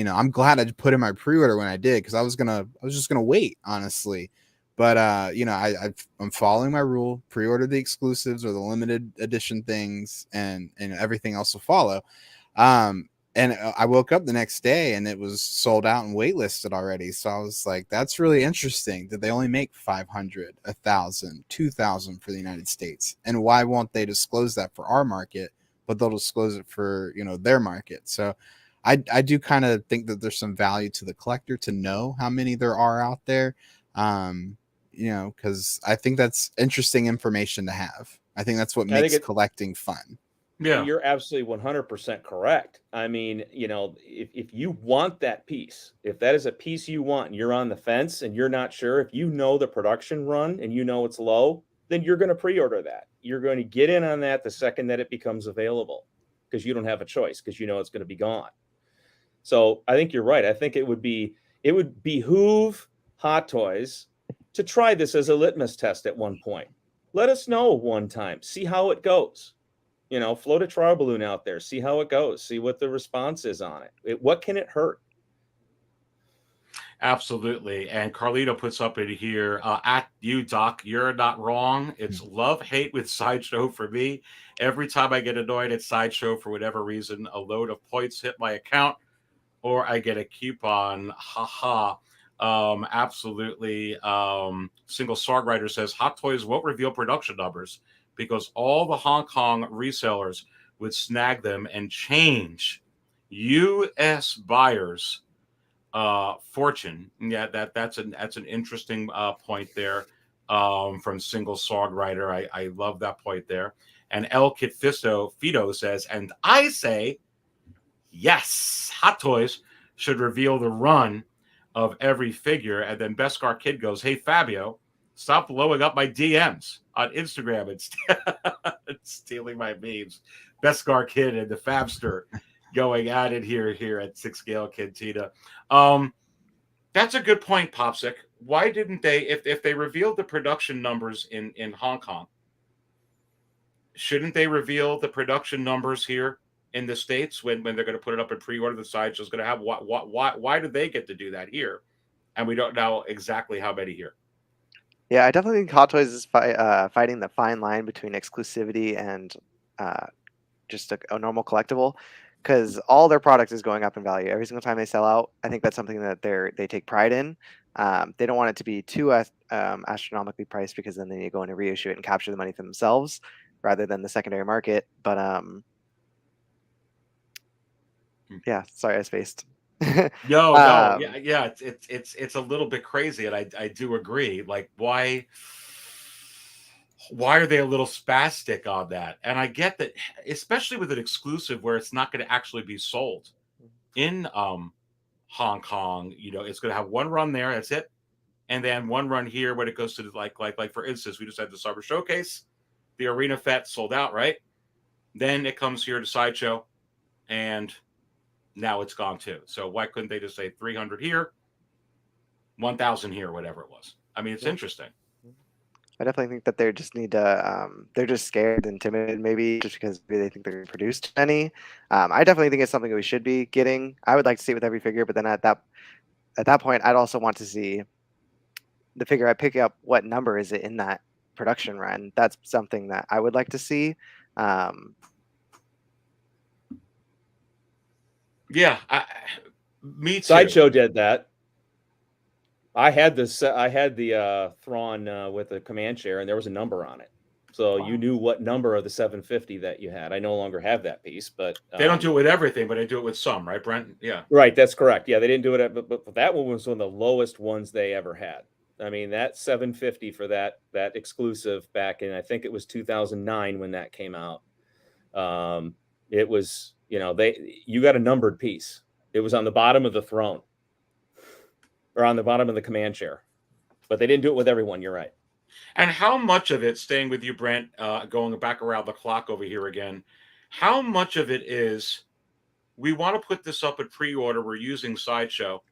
I'm glad I put in my pre-order when I did, because I was just gonna wait, honestly. But I'm following my rule: pre-order the exclusives or the limited edition things, and everything else will follow. And And I woke up the next day and it was sold out and waitlisted already. So I was like, that's really interesting that they only make 500, 1,000, 2,000 for the United States. And why won't they disclose that for our market, but they'll disclose it for, their market. So I do kind of think that there's some value to the collector to know how many there are out there. Because I think that's interesting information to have. I think that's what makes collecting fun. Yeah. You're absolutely 100% correct. I mean, if you want that piece, if that is a piece you want and you're on the fence and you're not sure, if you know the production run and you know it's low, then you're going to pre-order that. You're going to get in on that the second that it becomes available because you don't have a choice because you know it's going to be gone. So I think you're right. I think it would behoove Hot Toys to try this as a litmus test at one point. Let us know one time, see how it goes. Float a trial balloon out there, see how it goes, see what the response is on it. What can it hurt? Absolutely. And Carlito puts up in here, at you, Doc, you're not wrong. It's love-hate with Sideshow for me. Every time I get annoyed at Sideshow for whatever reason, a load of points hit my account or I get a coupon. Haha. Absolutely. Single Songwriter says Hot Toys won't reveal production numbers because all the Hong Kong resellers would snag them and change U.S. buyers' fortune. Yeah, that's an interesting point there from Single Songwriter. I love that point there. And El Kit Fido says, and I say, yes, Hot Toys should reveal the run of every figure. And then Beskar Kid goes, hey, Fabio, stop blowing up my DMs on Instagram and stealing my memes. Beskar Kid and the Fabster going at it here at Sixth Scale Cantina. That's a good point, Popsic. Why didn't they, if they revealed the production numbers in Hong Kong, shouldn't they reveal the production numbers here in the States when they're going to put it up in pre-order? The Sideshow's going to have why do they get to do that here? And we don't know exactly how many here. Yeah, I definitely think Hot Toys is fighting the fine line between exclusivity and just a normal collectible, because all their product is going up in value every single time they sell out. I think that's something that they take pride in. They don't want it to be too astronomically priced because then they need to go in and reissue it and capture the money for themselves rather than the secondary market. But yeah, sorry, I spaced. No, yeah, it's a little bit crazy, and I do agree. Like, why are they a little spastic on that? And I get that, especially with an exclusive where it's not going to actually be sold in Hong Kong. It's going to have one run there, that's it, and then one run here when it goes to like for instance, we just had the Summer Showcase, the Arena Fet sold out, right? Then it comes here to Sideshow, and now it's gone too. So why couldn't they just say 300 here, 1,000 here, whatever it was? I mean, it's interesting. I definitely think that they just need to. They're just scared and timid, maybe just because maybe they think they're going to produce too many. I definitely think it's something that we should be getting. I would like to see it with every figure, but then at that point, I'd also want to see the figure I pick up. What number is it in that production run? That's something that I would like to see. Yeah, me too. Sideshow did that. I had the Thrawn with the command chair, and there was a number on it, so you knew what number of the 750 that you had. I no longer have that piece, but they don't do it with everything, but they do it with some, right, Brent? Yeah, right. That's correct. Yeah, they didn't do it, but that one was one of the lowest ones they ever had. I mean, that 750 for that exclusive back in, I think it was 2009 when that came out. It was, you got a numbered piece. It was on the bottom of the throne or on the bottom of the command chair, but they didn't do it with everyone. You're right. And how much of it, staying with you, Brent, going back around the clock over here again, how much of it is we want to put this up at pre-order, we're using Sideshow,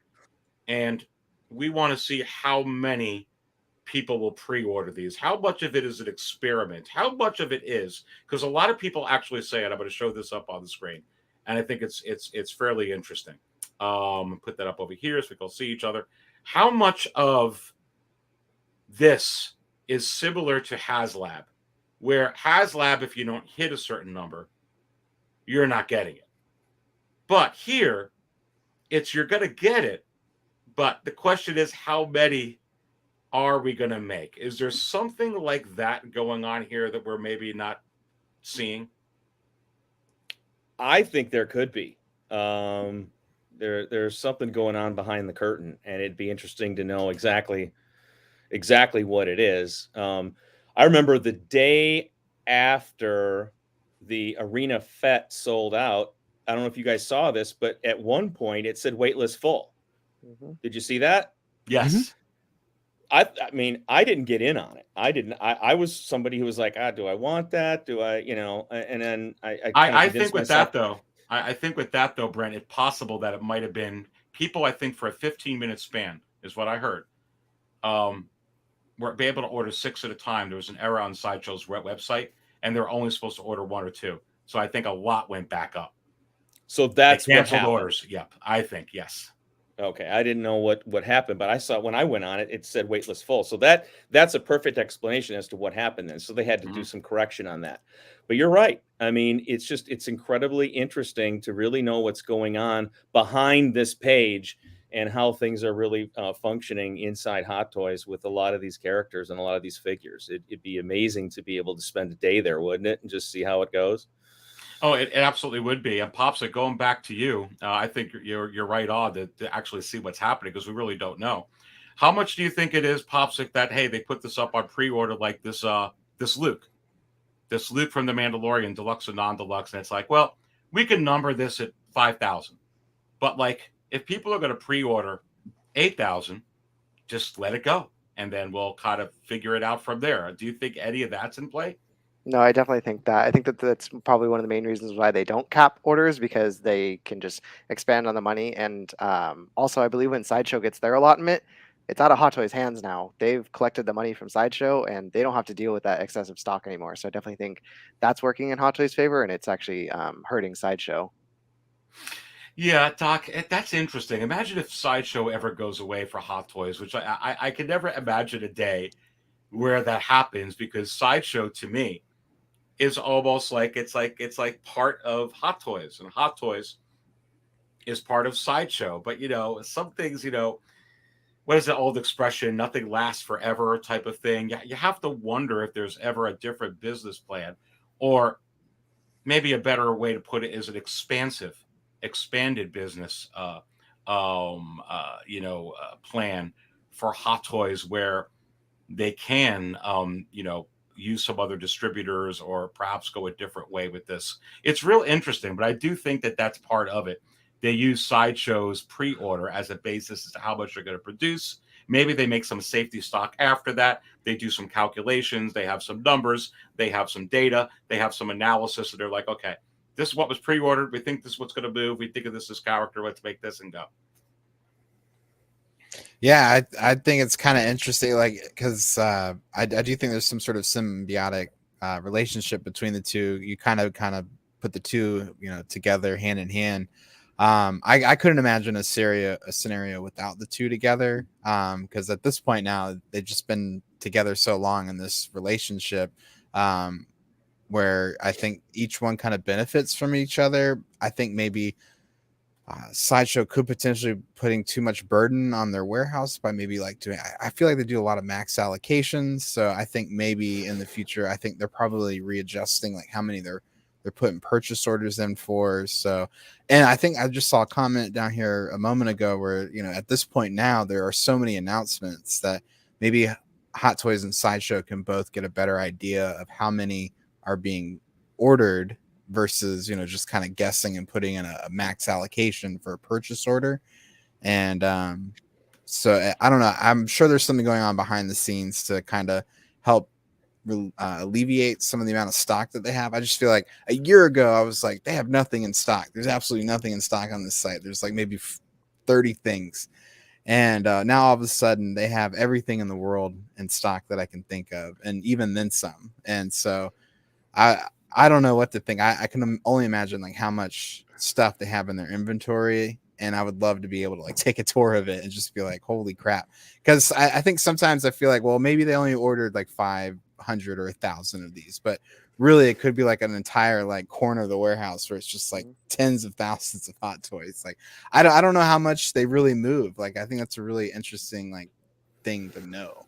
and we want to see how many people will pre-order these? How much of it is an experiment? How much of it is, because a lot of people actually say it. I'm going to show this up on the screen, and I think it's fairly interesting. Put that up over here so we can see each other. How much of this is similar to HasLab, where HasLab, if you don't hit a certain number, you're not getting it. But here, it's you're going to get it. But the question is, how many are we going to make? Is there something like that going on here that we're maybe not seeing? I think there could be. There's something going on behind the curtain, and it'd be interesting to know exactly what it is. I remember the day after the Arena Fete sold out. I don't know if you guys saw this, but at one point it said waitlist full. Mm-hmm. Did you see that? Yes. Mhm. I mean, I didn't get in on it. I didn't. I was somebody who was like, do I want that? Do I, and then I think with that though, I think with that though, Brent, it's possible that it might have been people. I think for a 15-minute span is what I heard. Were able to order 6 at a time. There was an error on Sideshow's website, and they're only supposed to order 1 or 2. So I think a lot went back up. So that's they canceled what happened. Orders. Yep, I think yes. Okay, I didn't know what happened, but I saw when I went on it, it said waitlist full. So that's a perfect explanation as to what happened then. So they had to do some correction on that. But you're right. I mean, it's incredibly interesting to really know what's going on behind this page and how things are really functioning inside Hot Toys with a lot of these characters and a lot of these figures. It'd be amazing to be able to spend a day there, wouldn't it, and just see how it goes. Oh, it absolutely would be. And Pops, going back to you, I think you're right on to actually see what's happening because we really don't know. How much do you think it is, Pops, that hey, they put this up on pre-order like this Luke from The Mandalorian, deluxe or non-deluxe, and it's like, well, we can number this at 5,000, but like if people are going to pre-order 8,000, just let it go, and then we'll kind of figure it out from there. Do you think any of that's in play? No, I definitely think that. I think that that's probably one of the main reasons why they don't cap orders because they can just expand on the money. And also, I believe when Sideshow gets their allotment, it's out of Hot Toys' hands now. They've collected the money from Sideshow, and they don't have to deal with that excessive stock anymore. So I definitely think that's working in Hot Toys' favor, and it's actually hurting Sideshow. Yeah, Doc, that's interesting. Imagine if Sideshow ever goes away for Hot Toys, which I could never imagine a day where that happens because Sideshow to me is almost like it's like part of Hot Toys, and Hot Toys is part of Sideshow. But some things, what is the old expression? Nothing lasts forever type of thing. You have to wonder if there's ever a different business plan, or maybe a better way to put it is an expanded business plan for Hot Toys where they can use some other distributors or perhaps go a different way with this. It's real interesting, but I do think that that's part of it. They use Sideshow's pre-order as a basis as to how much they're going to produce. Maybe they make some safety stock after that. They do some calculations. They have some numbers. They have some data. They have some analysis. And they're like, okay, this is what was pre-ordered. We think this is what's going to move. We think of this as character. Let's make this and go. Yeah, I think it's kind of interesting, like because I do think there's some sort of symbiotic relationship between the two. You kind of put the two together hand in hand. I couldn't imagine a scenario without the two together because at this point now they've just been together so long in this relationship where I think each one kind of benefits from each other. I think maybe Sideshow could potentially putting too much burden on their warehouse by maybe like doing. I feel like they do a lot of max allocations, so I think maybe in the future, I think they're probably readjusting like how many they're putting purchase orders in for. So, and I think I just saw a comment down here a moment ago where at this point now there are so many announcements that maybe Hot Toys and Sideshow can both get a better idea of how many are being ordered versus just kind of guessing and putting in a max allocation for a purchase order. And so I don't know, I'm sure there's something going on behind the scenes to kind of help alleviate some of the amount of stock that they have. I just feel like a year ago I was like, they have nothing in stock. There's absolutely nothing in stock on this site. There's like maybe 30 things, and now all of a sudden they have everything in the world in stock that I can think of, and even then some. And so I don't know what to think. I can only imagine like how much stuff they have in their inventory, and I would love to be able to like take a tour of it and just be like, holy crap. Because I think sometimes I feel like, well, maybe they only ordered like 500 or 1,000 of these, but really it could be like an entire like corner of the warehouse where it's just like tens of thousands of Hot Toys. Like I don't know how much they really move. Like I think that's a really interesting like thing to know.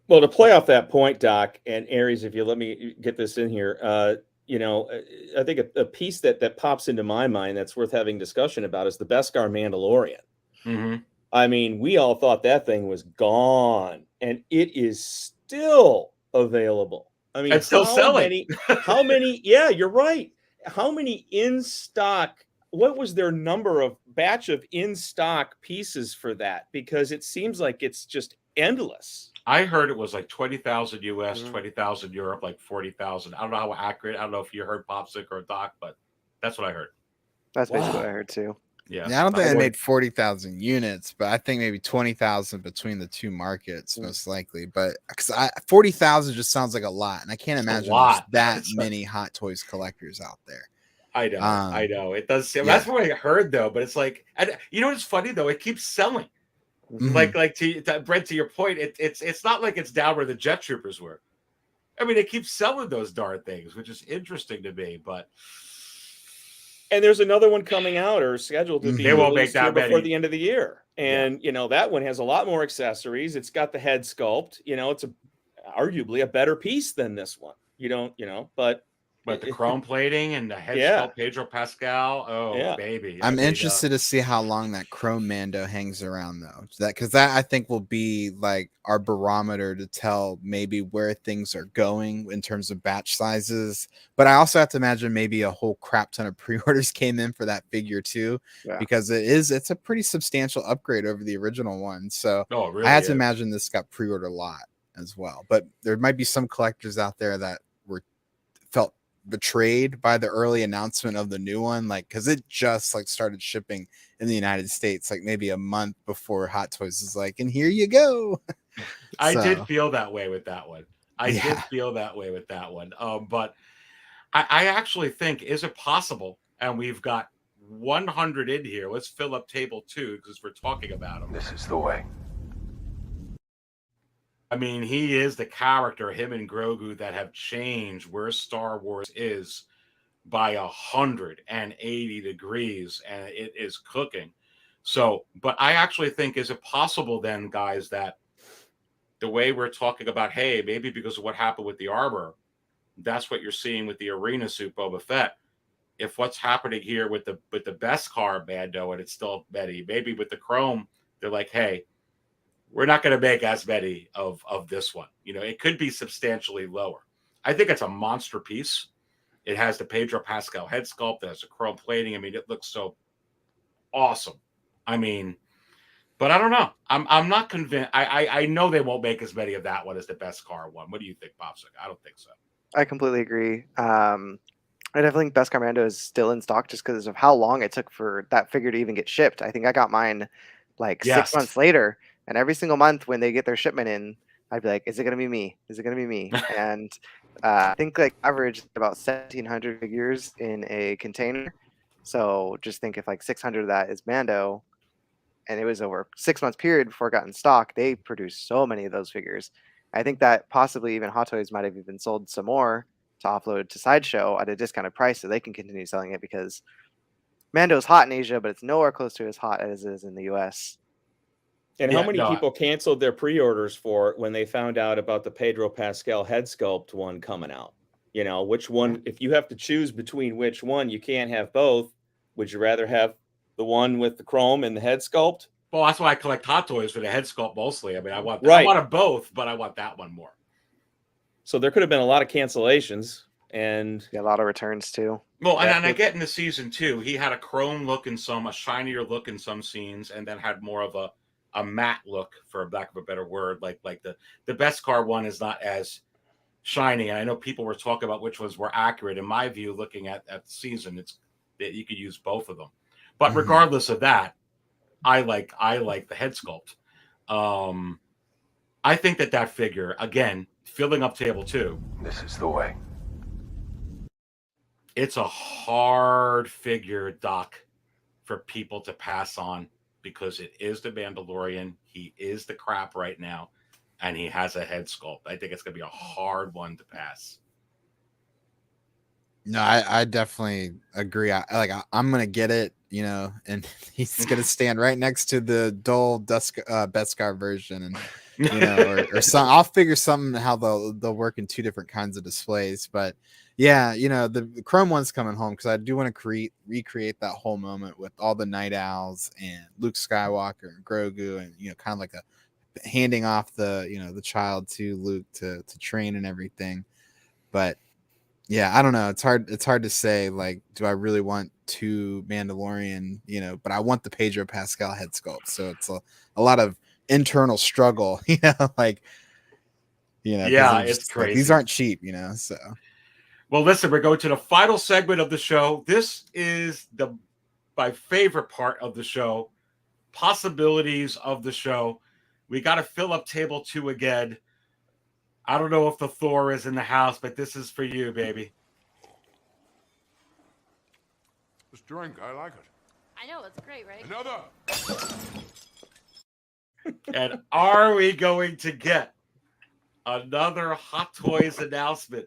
Well, to play off that point, Doc and Aries, if you let me get this in here, I think a piece that pops into my mind that's worth having discussion about is the Beskar Mandalorian. Mm-hmm. I mean, we all thought that thing was gone, and it is still available. I mean, It's still selling. How many? Yeah, you're right. How many in stock? What was their number of batch of in stock pieces for that? Because it seems like it's just endless. I heard it was like 20,000 US, 20,000 Europe, like 40,000. I don't know how accurate. I don't know if you heard Popsicle or Doc, but that's what I heard. That's basically what I heard too. Yeah. I don't think they made 40,000 units, but I think maybe 20,000 between the two markets, most likely. But because 40,000 just sounds like a lot, and I can't imagine there's that many Hot Toys collectors out there. I know, I know. It does. That's what I heard, though. But it's like, you know, what's funny though? It keeps selling. Like to Brent, to your point, it's not like it's down where the Jet Troopers were. I mean, they keep selling those darn things, which is interesting to me. But and there's another one coming out or scheduled to be they won't make that before the end of the year. And you know, that one has a lot more accessories. It's got the head sculpt. You know, it's arguably a better piece than this one. But the chrome plating and the head sculpt, Pedro Pascal. Baby. I'm interested to see how long that chrome Mando hangs around, though. Because that I think will be like our barometer to tell maybe where things are going in terms of batch sizes. But I also have to imagine maybe a whole crap ton of pre-orders came in for that figure too, because it's a pretty substantial upgrade over the original one. So really I had to imagine this got pre-ordered a lot as well. But there might be some collectors out there that felt betrayed by the early announcement of the new one, like because it just like started shipping in the United States like maybe a month before Hot Toys is like, and here you go. I did feel that way with that one. But I actually think, is it possible? And we've got 100 in here. Let's fill up table 2 because we're talking about him. This is the way. I mean, he is the character, him and Grogu, that have changed where Star Wars is by 180 degrees, and it is cooking. So, but I actually think, is it possible then, guys, that the way we're talking about, hey, maybe because of what happened with the armor, that's what you're seeing with the arena suit Boba Fett. If what's happening here with the Beskar Mando, and it's still maybe with the chrome, they're like, hey, we're not going to make as many of this one. You know, it could be substantially lower. I think it's a monster piece. It has the Pedro Pascal head sculpt. It has the chrome plating. I mean, it looks so awesome. I mean, but I don't know. I'm not convinced. I know they won't make as many of that one as the Beskar one. What do you think, Popsicle? I don't think so. I completely agree. I definitely think Beskar Mando is still in stock just because of how long it took for that figure to even get shipped. I think I got mine like 6 months later. And every single month when they get their shipment in, I'd be like, is it going to be me? Is it going to be me? And I think like average about 1,700 figures in a container. So just think if like 600 of that is Mando, and it was over a 6 month period before it got in stock, they produced so many of those figures. I think that possibly even Hot Toys might have even sold some more to offload to Sideshow at a discounted price so they can continue selling it, because Mando's hot in Asia, but it's nowhere close to as hot as it is in the US. And how many people canceled their pre-orders for it when they found out about the Pedro Pascal head sculpt one coming out? You know, which one, if you have to choose between which one, you can't have both. Would you rather have the one with the chrome and the head sculpt? Well, that's why I collect Hot Toys for the head sculpt mostly. I mean, I want them both, but I want that one more. So there could have been a lot of cancellations and a lot of returns too. Well, and I get into season 2, he had a chrome look in some, a shinier look in some scenes, and then had more of a matte look, for lack of a better word. Like the Beskar one is not as shiny. And I know people were talking about which ones were accurate. In my view, looking at the season, it's that you could use both of them. But regardless of that, I like the head sculpt. I think that figure, again, filling up table 2. This is the way. It's a hard figure, Doc, for people to pass on, because it is the Mandalorian. He is the crap right now, and he has a head sculpt. I think it's going to be a hard one to pass. No, I definitely agree. I'm gonna get it, and he's gonna stand right next to the dull Beskar version, and or some. I'll figure something how they'll work in two different kinds of displays. But yeah, the Chrome one's coming home because I do want to recreate that whole moment with all the Night Owls and Luke Skywalker and Grogu, and kind of like a handing off the child to Luke to train and everything. But yeah, I don't know. It's hard to say, like, do I really want two Mandalorian, but I want the Pedro Pascal head sculpt. So it's a lot of internal struggle, like, 'cause Yeah, I'm it's just like, these crazy. aren't cheap, so. Well, listen, we're going to the final segment of the show. This is my favorite part of the show, possibilities of the show. We got to fill up table 2 again. I don't know if the Thor is in the house, but this is for you, baby. This drink, I like it. I know, it's great, right? Another. And are we going to get another Hot Toys announcement?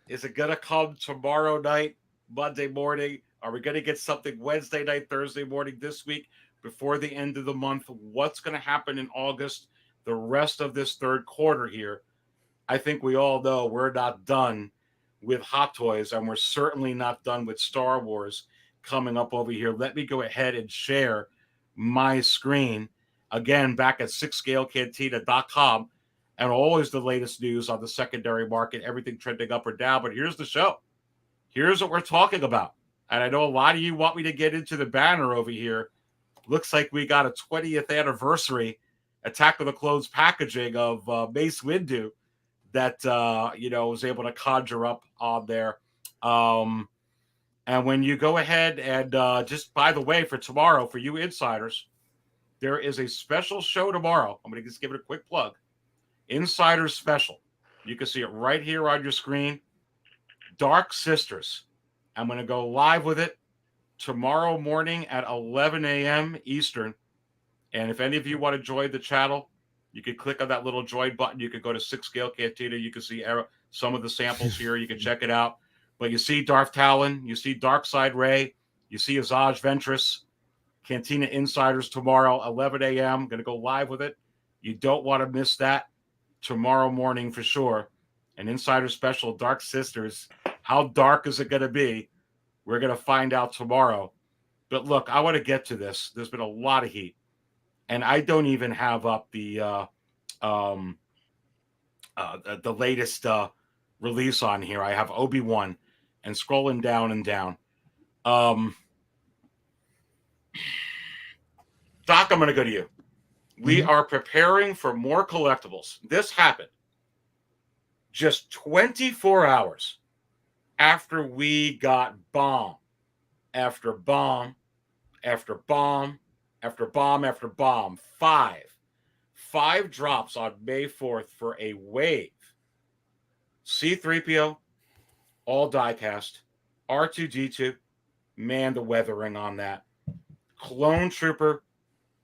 Is it going to come tomorrow night, Monday morning? Are we going to get something Wednesday night, Thursday morning this week before the end of the month? What's going to happen in August, the rest of this third quarter here? I think we all know we're not done with Hot Toys, and we're certainly not done with Star Wars coming up over here. Let me go ahead and share my screen. Again, back at sixthscalecantina.com, and always the latest news on the secondary market, everything trending up or down. But here's the show. Here's what we're talking about. And I know a lot of you want me to get into the banner over here. Looks like we got a 20th anniversary Attack of the Clones packaging of Mace Windu that, was able to conjure up on there. And when you go ahead and just, by the way, for tomorrow, for you insiders, there is a special show tomorrow. I'm going to just give it a quick plug. Insider Special. You can see it right here on your screen. Dark Sisters. I'm going to go live with it tomorrow morning at 11 a.m. Eastern. And if any of you want to join the channel, you can click on that little join button. You can go to Sixth Scale Cantina. You can see some of the samples here. You can check it out. But you see Darth Talon. You see Darkseid Rey. You see Asajj Ventress. Cantina Insiders tomorrow, 11 a.m. Going to go live with it. You don't want to miss that tomorrow morning for sure. An Insider Special, Dark Sisters. How dark is it going to be? We're going to find out tomorrow. But look, I want to get to this. There's been a lot of heat. And I don't even have up the latest release on here. I have Obi-Wan and scrolling down and down. Doc, I'm going to go to you. We are preparing for more collectibles. This happened just 24 hours after we got bomb after bomb after bomb after bomb after bomb. Five drops on May 4th for a wave. C-3PO, all die-cast. R2-D2, man, the weathering on that. Clone Trooper,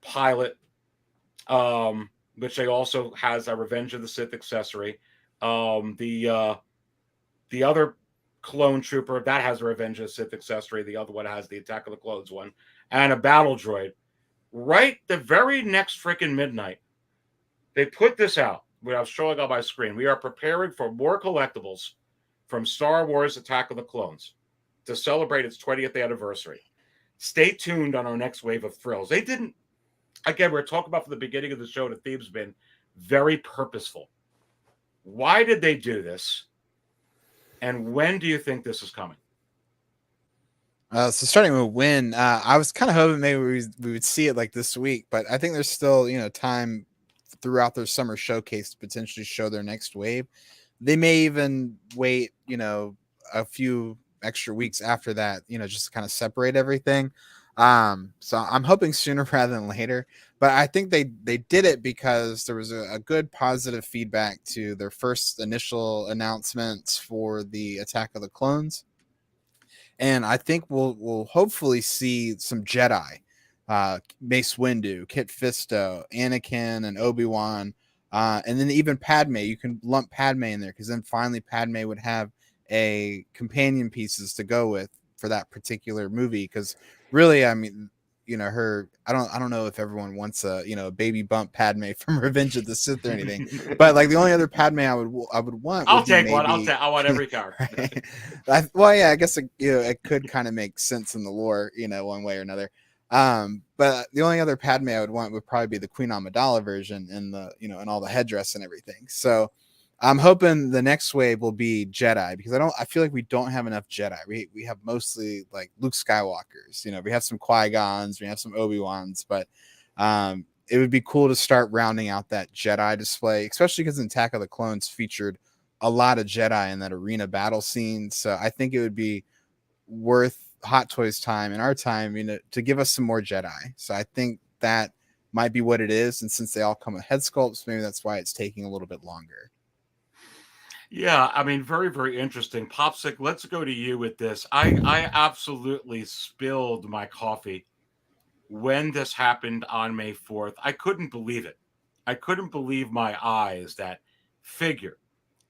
pilot, which they also has a Revenge of the Sith accessory. The other Clone Trooper, that has a Revenge of the Sith accessory. The other one has the Attack of the Clones one. And a battle droid. Right the very next freaking midnight, they put this out, what I was showing on my screen. We are preparing for more collectibles from Star Wars Attack of the Clones to celebrate its 20th anniversary. Stay tuned on our next wave of thrills. They didn't, again, we're talking about from the beginning of the show, the theme's been very purposeful. Why did they do this? And when do you think this is coming? So starting with when, I was kind of hoping maybe we would see it like this week, but I think there's still, time throughout their summer showcase to potentially show their next wave. They may even wait, a few extra weeks after that, just to kind of separate everything. So I'm hoping sooner rather than later, but I think they did it because there was a good positive feedback to their first initial announcements for the Attack of the Clones. And I think we'll hopefully see some Jedi, Mace Windu, Kit Fisto, Anakin, and Obi-Wan, and then even Padme. You can lump Padme in there because then finally Padme would have a companion pieces to go with for that particular movie. Because really, I mean, you know, I don't know if everyone wants a, you know, a baby bump Padme from Revenge of the Sith or anything, but like the only other Padme I would want I'll would be take one. maybe, I want every character. right? Well, yeah, I guess you know, it could kind of make sense in the lore, you know, one way or another. But the only other Padme I would want would probably be the Queen Amidala version and the, you know, and all the headdress and everything. So I'm hoping the next wave will be Jedi, because I feel like we don't have enough Jedi. We have mostly like Luke Skywalkers, you know, we have some Qui-Gons, we have some Obi-Wans, but it would be cool to start rounding out that Jedi display, especially because Attack of the Clones featured a lot of Jedi in that arena battle scene. So I think it would be worth Hot Toys time and our time, you know, to give us some more Jedi. So I think that might be what it is. And since they all come with head sculpts, maybe that's why it's taking a little bit longer. Yeah, I mean, very, very interesting. Popsic, let's go to you with this. I absolutely spilled my coffee when this happened on May 4th. I couldn't believe it. I couldn't believe my eyes that figure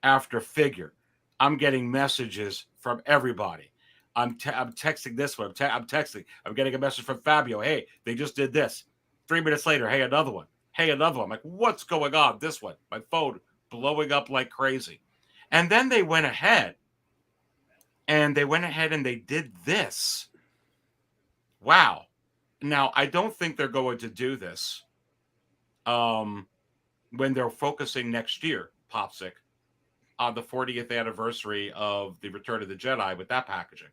after figure. I'm getting messages from everybody. I'm texting this one. I'm texting. I'm getting a message from Fabio. Hey, they just did this. 3 minutes later, hey, another one. Hey, another one. I'm like, what's going on? This one. My phone blowing up like crazy. And then they went ahead and they did this. Wow. Now, I don't think they're going to do this when they're focusing next year, Popsic, on the 40th anniversary of the Return of the Jedi with that packaging.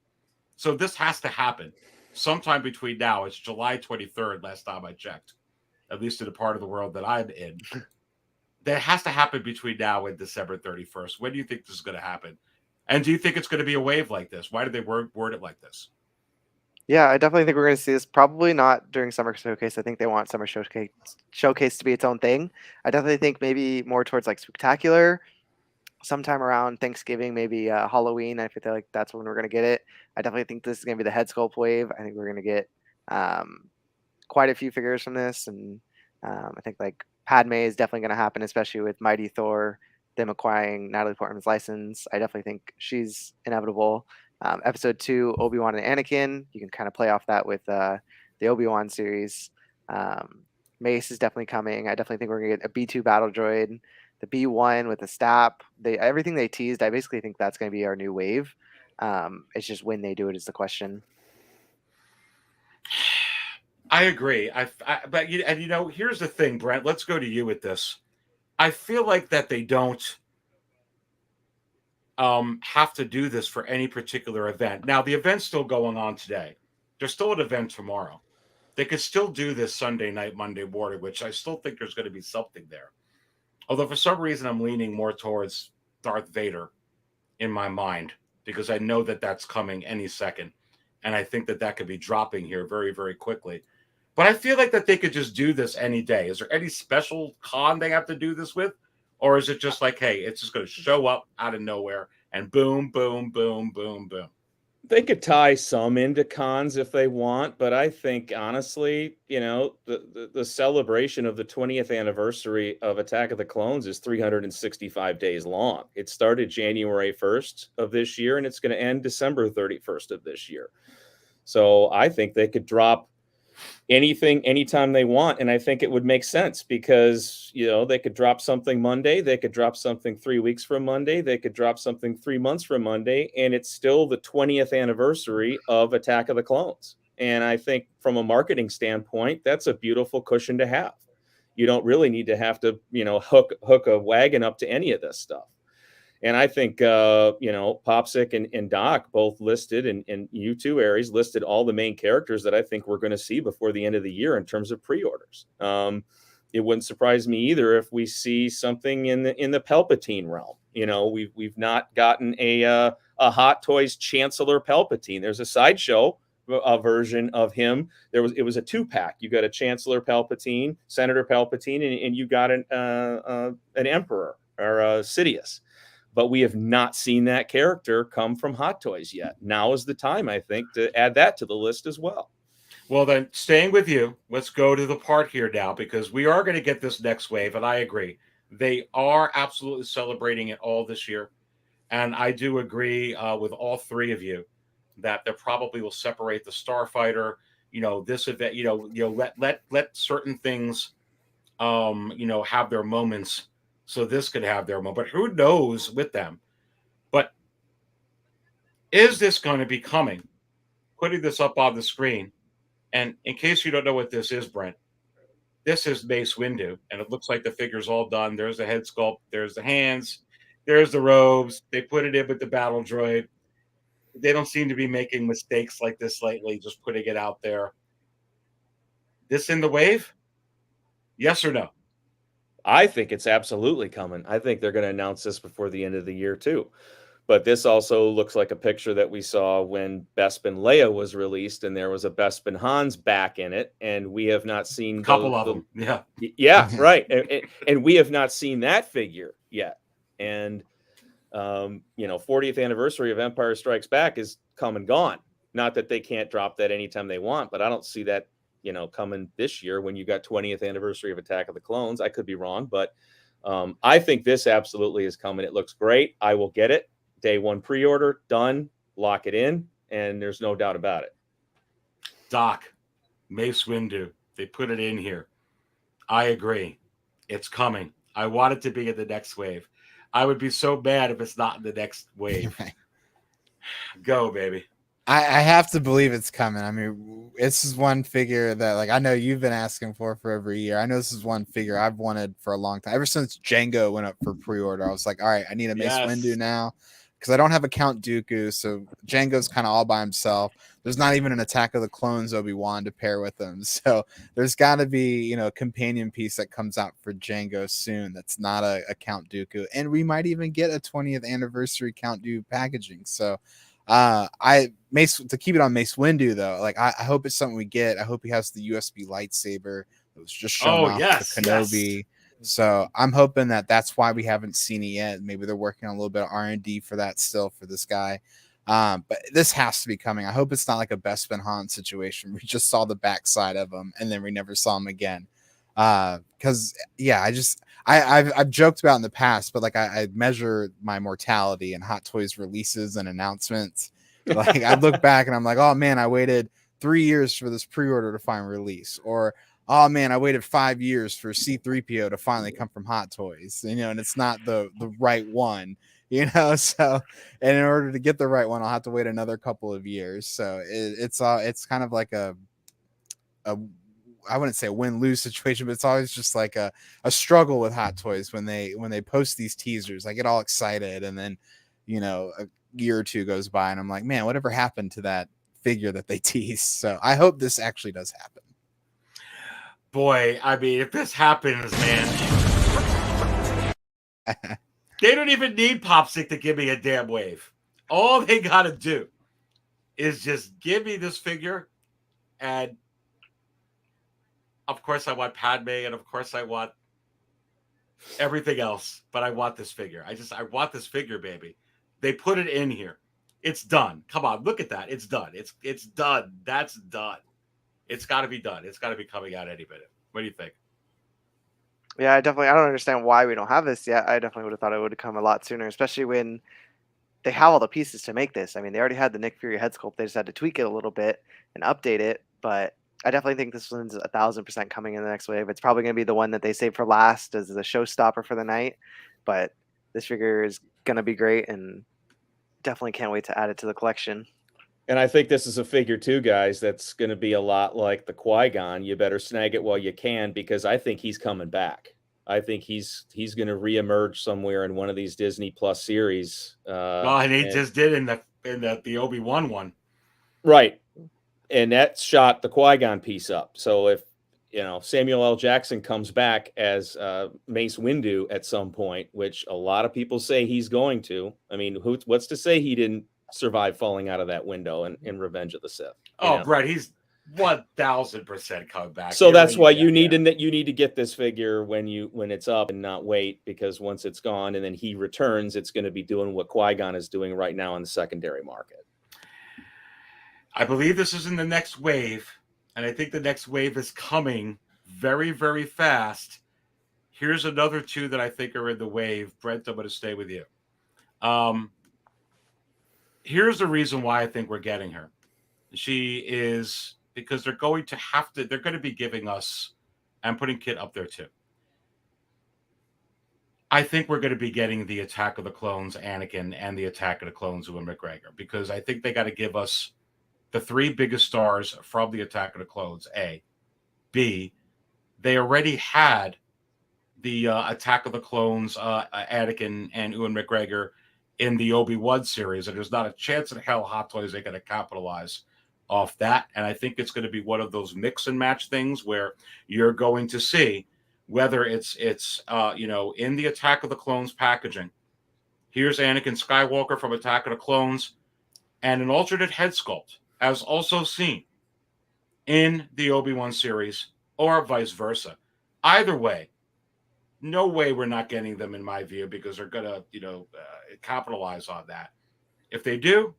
So this has to happen sometime between now. It's July 23rd, last time I checked, at least in the part of the world that I'm in. That has to happen between now and December 31st. When do you think this is going to happen? And do you think it's going to be a wave like this? Why did they word it like this? Yeah, I definitely think we're going to see this. Probably not during Summer Showcase. I think they want Summer Showcase to be its own thing. I definitely think maybe more towards like Spectacular, sometime around Thanksgiving, maybe Halloween. I feel like that's when we're going to get it. I definitely think this is going to be the head sculpt wave. I think we're going to get quite a few figures from this. And I think like Padme is definitely going to happen, especially with Mighty Thor, them acquiring Natalie Portman's license. I definitely think she's inevitable. Episode 2, Obi-Wan and Anakin. You can kind of play off that with the Obi-Wan series. Mace is definitely coming. I definitely think we're going to get a B2 battle droid, the B1 with the Stap. Everything they teased, I basically think that's going to be our new wave. It's just when they do it is the question. I agree. But you know, here's the thing, Brent. Let's go to you with this. I feel like that they don't have to do this for any particular event. Now, the event's still going on today. There's still an event tomorrow. They could still do this Sunday night, Monday morning, which I still think there's going to be something there. Although for some reason I'm leaning more towards Darth Vader in my mind, because I know that that's coming any second. And I think that could be dropping here very, very quickly. But I feel like that they could just do this any day. Is there any special con they have to do this with? Or is it just like, hey, it's just going to show up out of nowhere and boom, boom, boom, boom, boom? They could tie some into cons if they want, but I think honestly, you know, the celebration of the 20th anniversary of Attack of the Clones is 365 days long. It started January 1st of this year, and it's going to end December 31st of this year. So I think they could drop anything anytime they want, and I think it would make sense because, you know, they could drop something Monday, they could drop something 3 weeks from Monday, they could drop something 3 months from Monday, and it's still the 20th anniversary of Attack of the Clones. And I think from a marketing standpoint, that's a beautiful cushion to have. You don't really need to have to, you know, hook a wagon up to any of this stuff. And I think, you know, Popsic and Doc both listed, and you too, Aries, listed all the main characters that I think we're going to see before the end of the year in terms of pre-orders. It wouldn't surprise me either if we see something in the Palpatine realm. You know, we've not gotten a Hot Toys Chancellor Palpatine. There's a Sideshow version of him. It was a 2-pack. You got a Chancellor Palpatine, Senator Palpatine, and you got an Emperor or Sidious. But we have not seen that character come from Hot Toys yet. Now is the time, I think, to add that to the list as well. Well, then, staying with you, let's go to the part here now, because we are going to get this next wave, and I agree. They are absolutely celebrating it all this year. And I do agree with all three of you that they probably will separate the Starfighter. This event. Let certain things, have their moments. So this could have their moment, but who knows with them? But is this going to be coming? Putting this up on the screen, and in case you don't know what this is, Brent, this is Mace Windu, and it looks like the figure's all done. There's the head sculpt, there's the hands, there's the robes. They put it in with the battle droid. They don't seem to be making mistakes like this lately, just putting it out there. This in the wave? Yes or no? I think it's absolutely coming. I think they're going to announce this before the end of the year too. But this also looks like a picture that we saw when Bespin Leia was released, and there was a Bespin Han's back in it, and we have not seen a couple of them. Yeah, right. And we have not seen that figure yet. And 40th anniversary of Empire Strikes Back is come and gone. Not that they can't drop that anytime they want, but I don't see that coming this year when you got 20th anniversary of Attack of the Clones. I could be wrong, but I think this absolutely is coming. It looks great. I will get it. Day one pre-order, done, lock it in, and there's no doubt about it. Doc, Mace Windu, they put it in here. I agree. It's coming. I want it to be in the next wave. I would be so mad if it's not in the next wave. Right. Go, baby. I have to believe it's coming. I mean, this is one figure that, I know you've been asking for every year. I know this is one figure I've wanted for a long time. Ever since Django went up for pre-order, I was like, all right, I need a Mace Windu now. Because I don't have a Count Dooku, so Django's kind of all by himself. There's not even an Attack of the Clones Obi-Wan to pair with him. So there's got to be, a companion piece that comes out for Django soon that's not a Count Dooku. And we might even get a 20th anniversary Count Dooku packaging. So to keep it on Mace Windu, though, I hope it's something we get. I hope he has the USB lightsaber that was just shown off to Kenobi. Yes. So I'm hoping that's why we haven't seen it yet. Maybe they're working on a little bit of R&D for that still for this guy. But this has to be coming. I hope it's not like a Bespin Han situation. We just saw the backside of him and then we never saw him again. Because I've joked about in the past, but I measure my mortality in Hot Toys releases and announcements. I look back and I'm like, oh man, I waited 3 years for this pre-order to find release, or oh man, I waited 5 years for C-3PO to finally come from Hot Toys, and it's not the right one, so, and in order to get the right one, I'll have to wait another couple of years. So it's kind of like a I wouldn't say a win-lose situation, but it's always just like a struggle with Hot Toys when they post these teasers. I get all excited, and then a year or two goes by and I'm like, man, whatever happened to that figure that they teased? So I hope this actually does happen. Boy, I mean, if this happens, man, they don't even need Popsick to give me a damn wave. All they got to do is just give me this figure. And of course, I want Padme, and of course, I want everything else. But I want this figure. I want this figure, baby. They put it in here. It's done. Come on, look at that. It's done. It's done. That's done. It's got to be done. It's got to be coming out any minute. What do you think? Yeah, I don't understand why we don't have this yet. I definitely would have thought it would have come a lot sooner, especially when they have all the pieces to make this. I mean, they already had the Nick Fury head sculpt. They just had to tweak it a little bit and update it. But I definitely think this one's 1,000% coming in the next wave. It's probably going to be the one that they save for last as the showstopper for the night. But this figure is going to be great, and definitely can't wait to add it to the collection. And I think this is a figure too, guys, that's going to be a lot like the Qui-Gon. You better snag it while you can, because I think he's coming back. I think he's going to reemerge somewhere in one of these Disney Plus series. And he just did in the Obi-Wan one. Right. And that shot the Qui-Gon piece up. So if Samuel L. Jackson comes back as Mace Windu at some point, which a lot of people say he's going to. I mean, what's to say he didn't survive falling out of that window in Revenge of the Sith? Brett, he's 1,000% coming back. So that's why you need to get this figure when it's up and not wait, because once it's gone and then he returns, it's going to be doing what Qui-Gon is doing right now on the secondary market. I believe this is in the next wave, and I think the next wave is coming very, very fast. Here's another two that I think are in the wave. Brent, I'm going to stay with you. Here's the reason why I think we're getting her. She is because they're going to be giving us, I'm putting Kit up there too. I think we're going to be getting the Attack of the Clones Anakin and the Attack of the Clones Ewan McGregor, because I think they got to give us the three biggest stars from the Attack of the Clones, A. B, they already had the Attack of the Clones, Anakin and Ewan McGregor in the Obi-Wan series, and there's not a chance in hell Hot Toys are going to capitalize off that. And I think it's going to be one of those mix and match things where you're going to see whether it's in the Attack of the Clones packaging. Here's Anakin Skywalker from Attack of the Clones, and an alternate head sculpt, as also seen in the Obi-Wan series, or vice versa. Either way, no way we're not getting them, in my view, because they're going to, capitalize on that. If they do,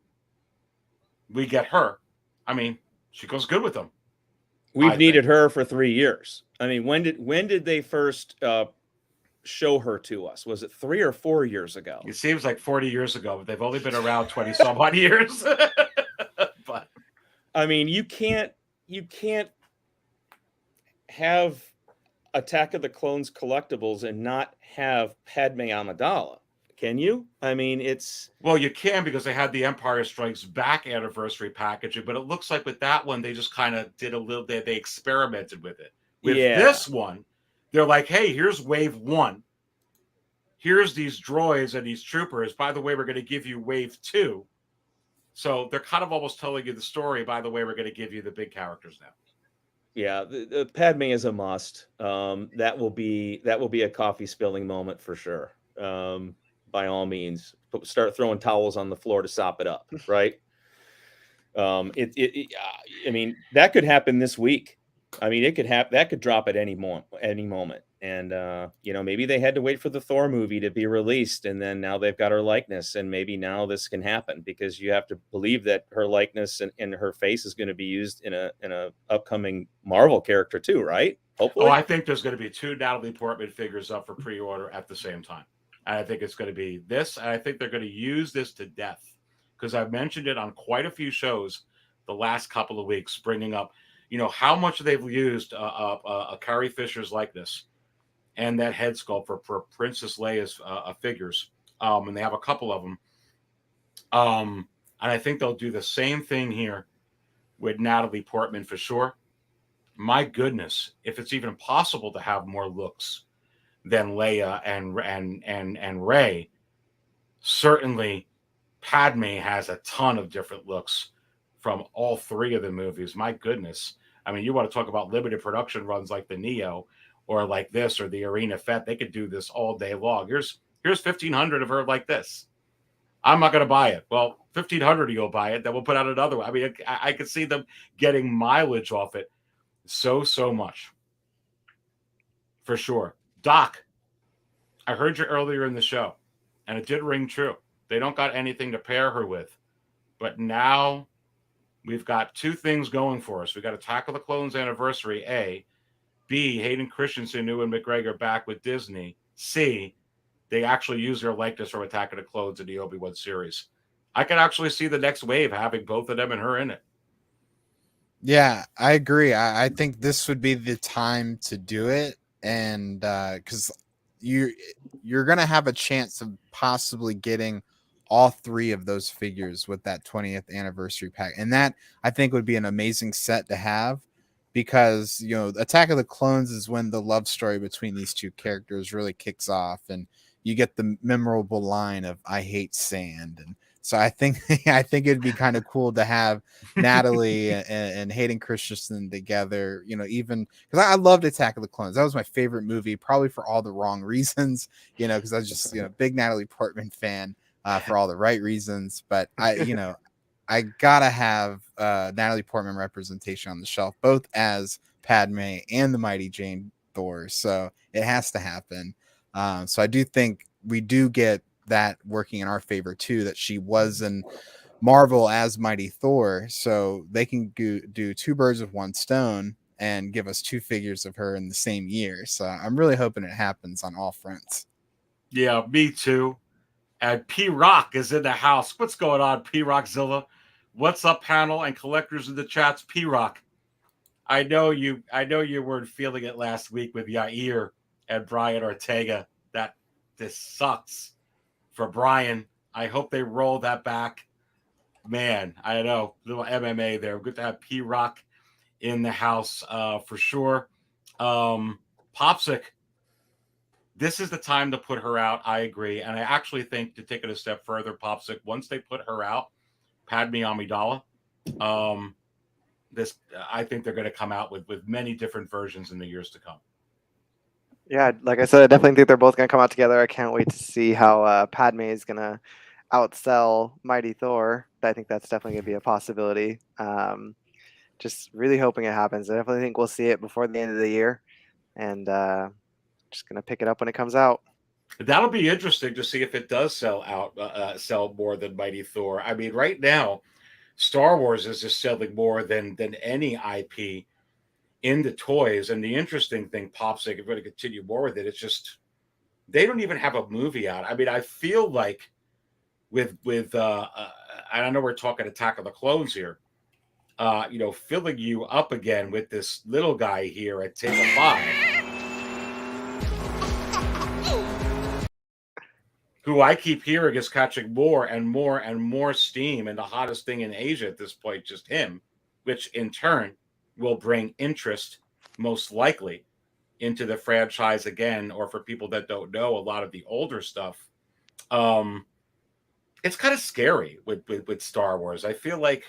we get her. I mean, she goes good with them. We've needed her for 3 years. I mean, when did they first show her to us? Was it 3 or 4 years ago? It seems like 40 years ago, but they've only been around 20 some odd years. But I mean, you can't have Attack of the Clones collectibles and not have Padme Amidala. Can you? I mean, well, you can, because they had the Empire Strikes Back anniversary packaging, but it looks like with that one, they just kind of did a little bit, they experimented with it. With this one, they're like, hey, here's wave 1. Here's these droids and these troopers. By the way, we're going to give you wave 2. So they're kind of almost telling you the story. By the way, we're going to give you the big characters now. Yeah, the Padme is a must. That will be a coffee spilling moment for sure. By all means, start throwing towels on the floor to sop it up, right? I mean, that could happen this week. I mean, that could drop at any moment. And maybe they had to wait for the Thor movie to be released, and then now they've got her likeness, and maybe now this can happen, because you have to believe that her likeness and her face is going to be used in a upcoming Marvel character too, right? Hopefully. Oh, I think there's going to be 2 Natalie Portman figures up for pre-order at the same time. And I think it's going to be this, and I think they're going to use this to death, because I've mentioned it on quite a few shows the last couple of weeks, bringing up, how much they've used a Carrie Fisher's likeness and that head sculpt for Princess Leia's figures. And they have a couple of them. And I think they'll do the same thing here with Natalie Portman for sure. My goodness, if it's even possible to have more looks than Leia and Rey, certainly Padme has a ton of different looks from all 3 of the movies. My goodness. I mean, you want to talk about limited production runs like the Neo, or like this, or the Arena Fett. They could do this all day long. Here's 1,500 of her like this. I'm not going to buy it. Well, 1,500 of you'll buy it. Then we'll put out another one. I mean, I could see them getting mileage off it so much. For sure. Doc, I heard you earlier in the show, and it did ring true. They don't got anything to pair her with. But now we've got 2 things going for us. We got Attack of the Clones anniversary, A. B, Hayden Christensen, Ewan McGregor back with Disney. C, they actually use their likeness from Attack of the Clones in the Obi-Wan series. I can actually see the next wave having both of them and her in it. Yeah, I agree. I think this would be the time to do it, and because you're gonna have a chance of possibly getting all 3 of those figures with that 20th anniversary pack, and that I think would be an amazing set to have, because Attack of the Clones is when the love story between these 2 characters really kicks off, and you get the memorable line of "I hate sand." And so I think it'd be kind of cool to have Natalie and Hayden Christensen together, even because I loved Attack of the Clones. That was my favorite movie, probably for all the wrong reasons, because I was just big Natalie Portman fan for all the right reasons. But I gotta have Natalie Portman representation on the shelf, both as Padme and the Mighty Jane Thor. So it has to happen. So I do think we do get that working in our favor too, that she was in Marvel as Mighty Thor. So they can do 2 birds with 1 stone and give us 2 figures of her in the same year. So I'm really hoping it happens on all fronts. Yeah, me too. And P Rock is in the house. What's going on, P Rockzilla? What's up, panel and collectors in the chats? P Rock. I know you weren't feeling it last week with Yair and Brian Ortega. That this sucks for Brian. I hope they roll that back. Man, I know. Little MMA there. Good to have P Rock in the house for sure. Popsic. This is the time to put her out. I agree. And I actually think, to take it a step further, Popsic, once they put her out, Padme Amidala, I think they're going to come out with many different versions in the years to come. Yeah, like I said, I definitely think they're both going to come out together. I can't wait to see how Padme is going to outsell Mighty Thor. I think that's definitely going to be a possibility. Just really hoping it happens. I definitely think we'll see it before the end of the year. And just going to pick it up when it comes out. That'll be interesting to see if it does sell more than Mighty Thor. I mean, right now, Star Wars is just selling more than any IP in the toys. And the interesting thing, Popsic, if we're going to continue more with it, it's just they don't even have a movie out. I mean, I feel like with I know we're talking Attack of the Clones here, filling you up again with this little guy here at table 5. Who I keep hearing is catching more and more and more steam, and the hottest thing in Asia at this point, just him, which in turn will bring interest, most likely, into the franchise again, or for people that don't know a lot of the older stuff. It's kind of scary with Star Wars. I feel like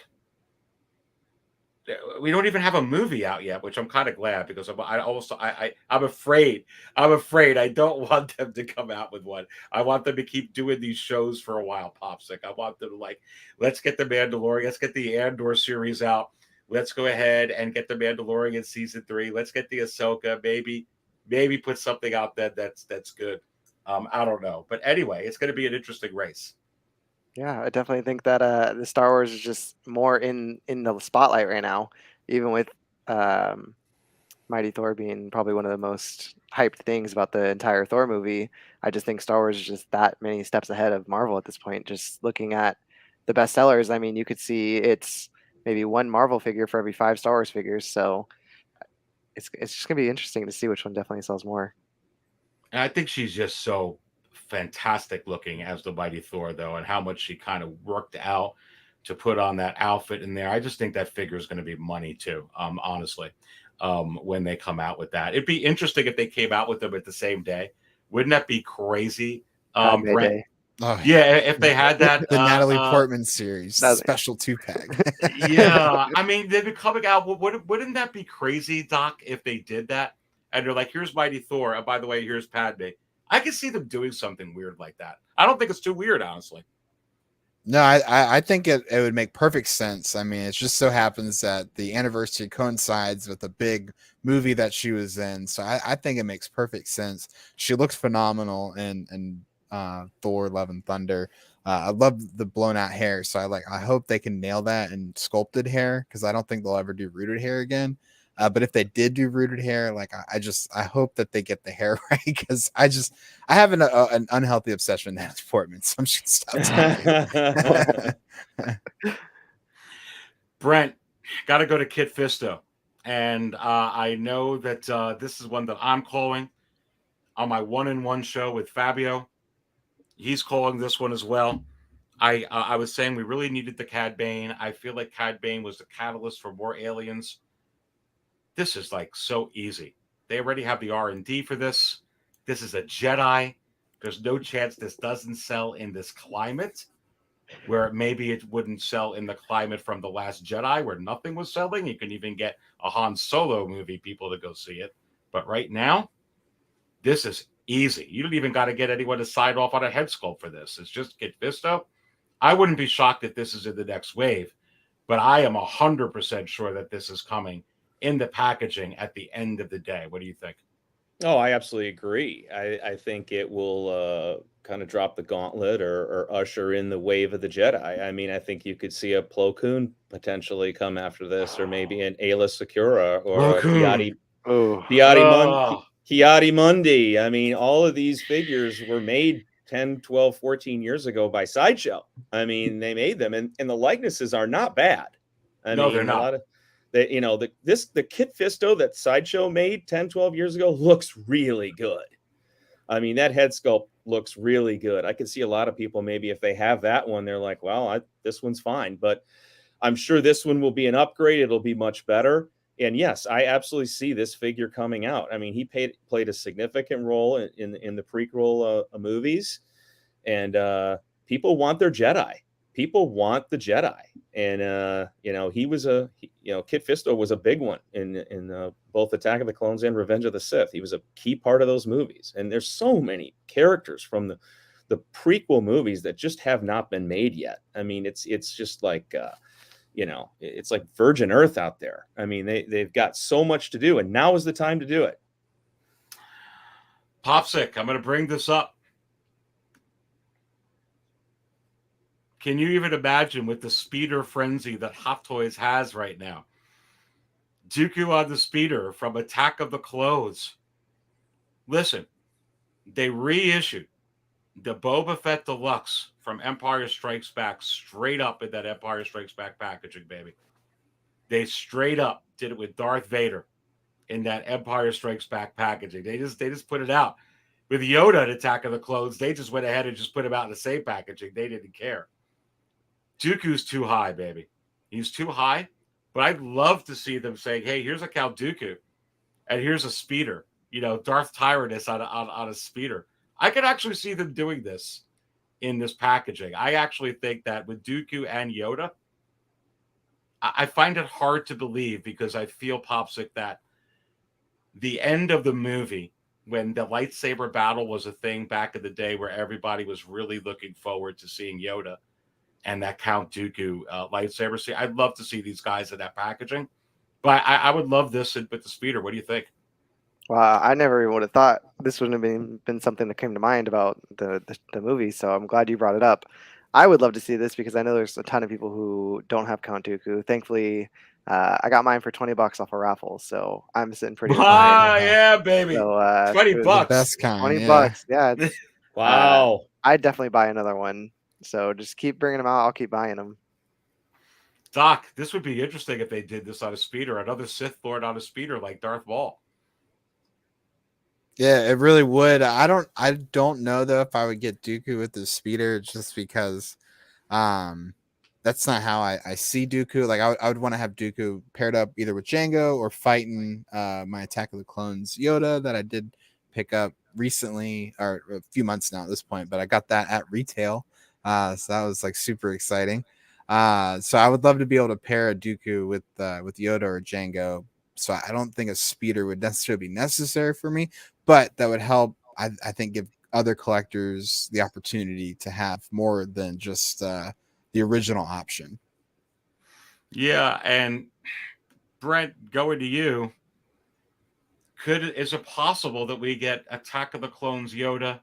we don't even have a movie out yet, which I'm kind of glad, because I'm afraid I don't want them to come out with one. I want them to keep doing these shows for a while, Popsic. I want them to let's get the Mandalorian, let's get the Andor series out. Let's go ahead and get the Mandalorian season 3. Let's get the Ahsoka, maybe put something out there that's good. I don't know, but anyway, it's going to be an interesting race. Yeah, I definitely think that the Star Wars is just more in the spotlight right now, even with Mighty Thor being probably one of the most hyped things about the entire Thor movie. I just think Star Wars is just that many steps ahead of Marvel at this point. Just looking at the bestsellers, I mean, you could see it's maybe one Marvel figure for every 5 Star Wars figures. So it's just gonna be interesting to see which one definitely sells more. And I think she's just so fantastic looking as the Mighty Thor, though, and how much she kind of worked out to put on that outfit in there. I just think that figure is going to be money too, honestly, when they come out with that. It'd be interesting if they came out with them at the same day. Wouldn't that be crazy? Brent? Oh, yeah, if they had that. The Natalie Portman series, special 2-pack. Yeah, I mean, they've been coming out. Wouldn't that be crazy, Doc, if they did that? And they're like, here's Mighty Thor. And by the way, here's Padme. I can see them doing something weird like that. I don't think it's too weird, honestly. No, I think it would make perfect sense. I mean, it just so happens that the anniversary coincides with a big movie that she was in. So I think it makes perfect sense. She looks phenomenal in Thor Love and Thunder. I love the blown out hair. So I hope they can nail that in sculpted hair, because I don't think they'll ever do rooted hair again. But if they did do rooted hair, I hope that they get the hair right, because I have an unhealthy obsession with Natalie Portman, so I'm just gonna stop talking. Brent, got to go to Kit Fisto, and I know that this is one that I'm calling on my 1-in-1 show with Fabio. He's calling this one as well. I was saying we really needed the Cad Bane. I feel like Cad Bane was the catalyst for more aliens. This is so easy. They already have the R&D for this. This is a Jedi. There's no chance this doesn't sell in this climate, where maybe it wouldn't sell in the climate from The Last Jedi, where nothing was selling. You can even get a Han Solo movie people to go see it. But right now, this is easy. You don't even got to get anyone to sign off on a head sculpt for this. It's just Kit Fisto. I wouldn't be shocked if this is in the next wave, but I am 100% sure that this is coming in the packaging at the end of the day. What do you think? Oh, I absolutely agree. I think it will kind of drop the gauntlet or usher in the wave of the Jedi. I mean, I think you could see a Plo Koon potentially come after this, or maybe an Ayla Secura or a Hiati Mundi. I mean, all of these figures were made 10, 12, 14 years ago by Sideshow. I mean, they made them, and the likenesses are not bad. No, they're not. A lot of the Kit Fisto that Sideshow made 10, 12 years ago looks really good. I mean, that head sculpt looks really good. I can see a lot of people, maybe if they have that one, they're like, well, this one's fine. But I'm sure this one will be an upgrade. It'll be much better. And yes, I absolutely see this figure coming out. I mean, he played a significant role in the prequel movies. And people want their Jedi. People want the Jedi. And, he was Kit Fisto was a big one in both Attack of the Clones and Revenge of the Sith. He was a key part of those movies. And there's so many characters from the prequel movies that just have not been made yet. I mean, it's just like, it's like Virgin Earth out there. I mean, they've got so much to do, and now is the time to do it. Popsick, I'm going to bring this up. Can you even imagine with the speeder frenzy that Hot Toys has right now? Dooku on the speeder from Attack of the Clones. Listen, they reissued the Boba Fett Deluxe from Empire Strikes Back straight up in that Empire Strikes Back packaging, baby. They straight up did it with Darth Vader in that Empire Strikes Back packaging. They just put it out. With Yoda at Attack of the Clones, they just went ahead and just put him out in the same packaging. They didn't care. Dooku's too high, baby. He's too high. But I'd love to see them saying, hey, here's a Count Dooku, and here's a speeder. Darth Tyrannus on a speeder. I could actually see them doing this in this packaging. I actually think that with Dooku and Yoda, I find it hard to believe, because I feel, Popsick, that the end of the movie, when the lightsaber battle was a thing back in the day where everybody was really looking forward to seeing Yoda and that Count Dooku lightsaber. See, I'd love to see these guys in that packaging, but I would love this with the speeder. What do you think? Wow, I never even would have thought this wouldn't have been something that came to mind about the movie. So I'm glad you brought it up. I would love to see this because I know there's a ton of people who don't have Count Dooku. Thankfully, I got mine for $20 off a raffle, so I'm sitting pretty. Yeah, baby. So, $20. The best kind. $20. Yeah. Wow. I'd definitely buy another one. So just keep bringing them out. I'll keep buying them. Doc, this would be interesting if they did this on a speeder, another Sith Lord on a speeder like Darth Maul. Yeah, it really would. I don't know though if I would get Dooku with the speeder, just because that's not how I see Dooku. Like I would want to have Dooku paired up either with Jango or fighting my Attack of the Clones Yoda that I did pick up recently, or a few months now at this point, but I got that at retail. So that was like super exciting. So I would love to be able to pair a Dooku with Yoda or Jango. So I don't think a speeder would necessarily be necessary for me, but that would help. I think give other collectors the opportunity to have more than just the original option. Yeah, and Brent, going to you. Is it possible that we get Attack of the Clones Yoda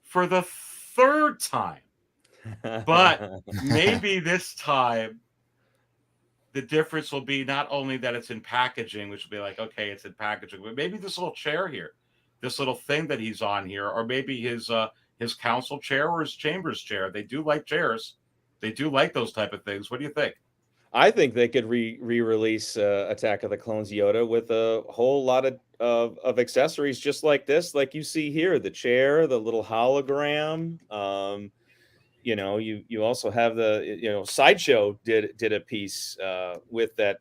for the third time? But maybe this time the difference will be not only that it's in packaging, which will be like, okay, it's in packaging, but maybe this little chair here, this little thing that he's on here, or maybe his council chair or his chambers chair. They do like chairs. They do like those type of things. What do you think? I think they could re-release Attack of the Clones Yoda with a whole lot of accessories just like this, like you see here, the chair, the little hologram. You also have the Sideshow did a piece with that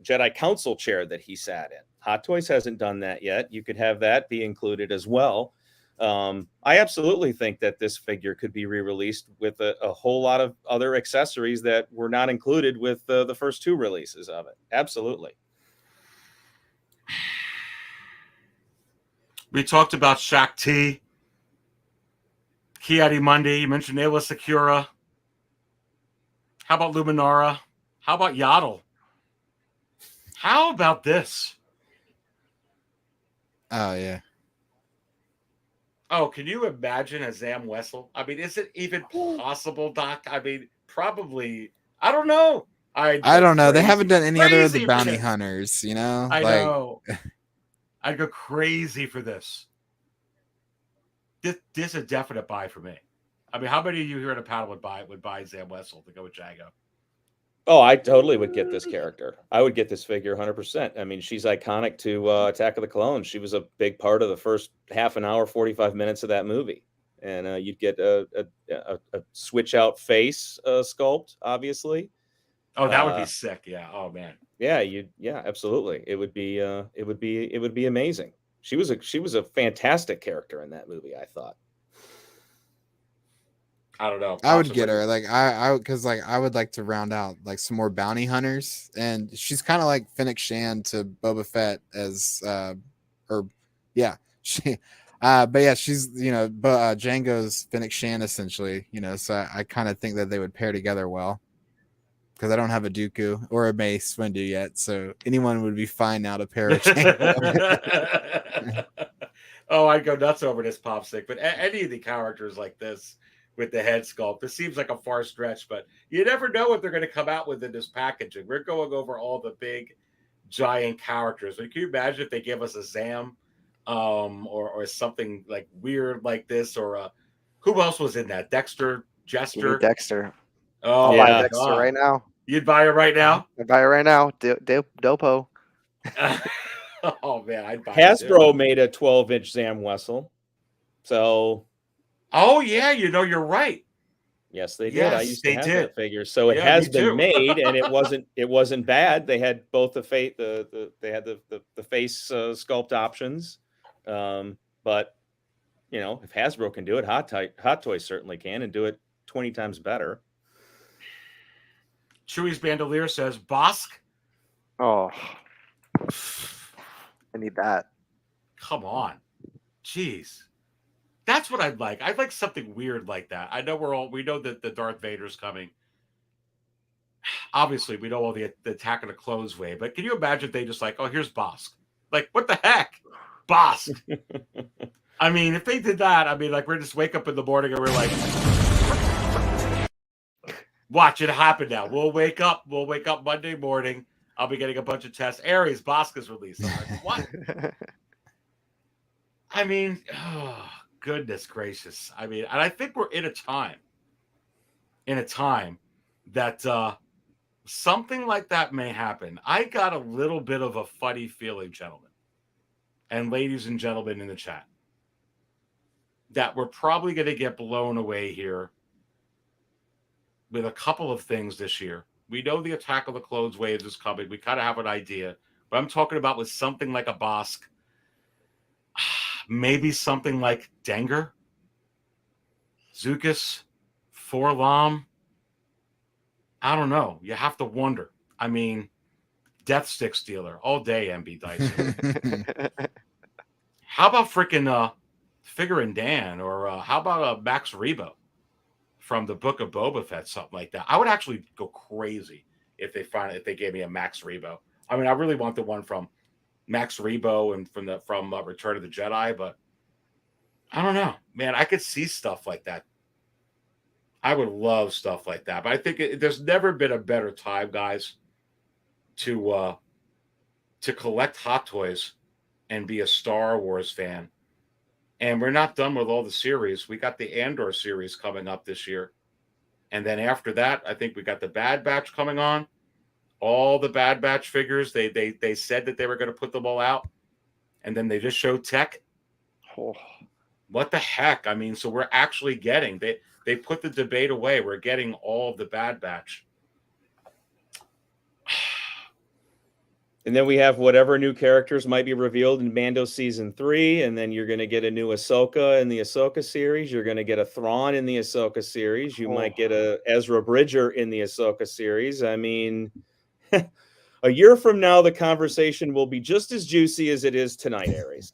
Jedi Council chair that he sat in. Hot Toys hasn't done that yet. You could have that be included as well. I absolutely think that this figure could be re-released with a whole lot of other accessories that were not included with the first two releases of it. Absolutely. We talked about Shaq T, Ki-Adi-Mundi. You mentioned Ayla Secura. How about Luminara? How about Yaddle? How about this? Oh, yeah. Oh, can you imagine a Zam Wessel? I mean, is it even possible, Doc? I mean, probably. I don't know. I don't know. They haven't done any other of the bounty hunters, I know. I'd go crazy for this. this is a definite buy for me. I mean, how many of you here at a panel would buy Zam Wessel to go with Django? Oh, I totally would get this character. I would get this figure 100%. I mean, she's iconic to Attack of the Clones. She was a big part of the first half an hour, 45 minutes of that movie. And you'd get a switch out face sculpt, obviously. Oh, that would be sick. Yeah. Oh man. Yeah, absolutely. It would be amazing. She was a fantastic character in that movie, I thought. I don't know. I would get her. Like because like I would like to round out like some more bounty hunters, and she's kind of like Fennec Shan to Boba Fett as she but yeah, she's Django's Fennec Shan essentially, so I kind of think that they would pair together well, because I don't have a Dooku or a Mace Windu yet, so anyone would be fine now to pair with Django. Oh, I'd go nuts over this Popsick, but any of the characters like this with the head sculpt, this seems like a far stretch, but you never know what they're going to come out with in this packaging. We're going over all the big giant characters. But can you imagine if they give us a Zam or something like weird like this, or who else was in that? Jester. Dexter. Oh, I'll buy Dexter right now. You'd buy it right now? I'd buy it right now. Dopo. Oh man, I'd buy Hasbro it made a 12-inch Zam Wessel. So oh yeah, you're right. Yes, they did. Yes, I used to have did. that figure. So it has been made, and it wasn't bad. They had both the face sculpt options. But if Hasbro can do it, Hot Toys certainly can, and do it 20 times better. Chewy's Bandolier says Bosk. Oh, I need that. Come on. Jeez. That's what I'd like. I'd like something weird like that. I know we know that the Darth Vader's coming. Obviously, we know all the Attack of the Clones way, but can you imagine if they just like, oh, here's Bosk? Like, what the heck? Bosk. I mean, if they did that, I mean, like, we're just wake up in the morning and we're like, watch it happen now. We'll wake up Monday morning. I'll be getting a bunch of tests. Aries, Bosk is released. I'm like, what? I mean, oh, goodness gracious. I mean, and I think we're in a time that something like that may happen. I got a little bit of a funny feeling, gentlemen and ladies and gentlemen in the chat, that we're probably going to get blown away here with a couple of things this year. We know the Attack of the Clones wave is coming. We kind of have an idea, but I'm talking about with something like a Bosk, maybe something like Dengar, Zukas, Forlam. I don't know. You have to wonder. I mean, Death Stick Stealer all day, MB Dice. How about freaking Figure and Dan, or how about Max Rebo from the Book of Boba Fett, something like that? I would actually go crazy if they gave me a Max Rebo. I mean, I really want the one from Max Rebo and from Return of the Jedi, but I don't know, man. I could see stuff like that. I would love stuff like that, but I think there's never been a better time, guys, to collect Hot Toys and be a Star Wars fan. And we're not done with all the series. We got the Andor series coming up this year, and then after that, I think we got the Bad Batch coming on. All the Bad Batch figures, they said that they were going to put them all out, and then they just showed tech. Oh. What the heck? I mean, so we're actually getting they put the debate away. We're getting all of the Bad Batch. And then we have whatever new characters might be revealed in Mando Season 3, and then you're going to get a new Ahsoka in the Ahsoka series. You're going to get a Thrawn in the Ahsoka series. You might get a Ezra Bridger in the Ahsoka series. I mean, a year from now, the conversation will be just as juicy as it is tonight, Aries.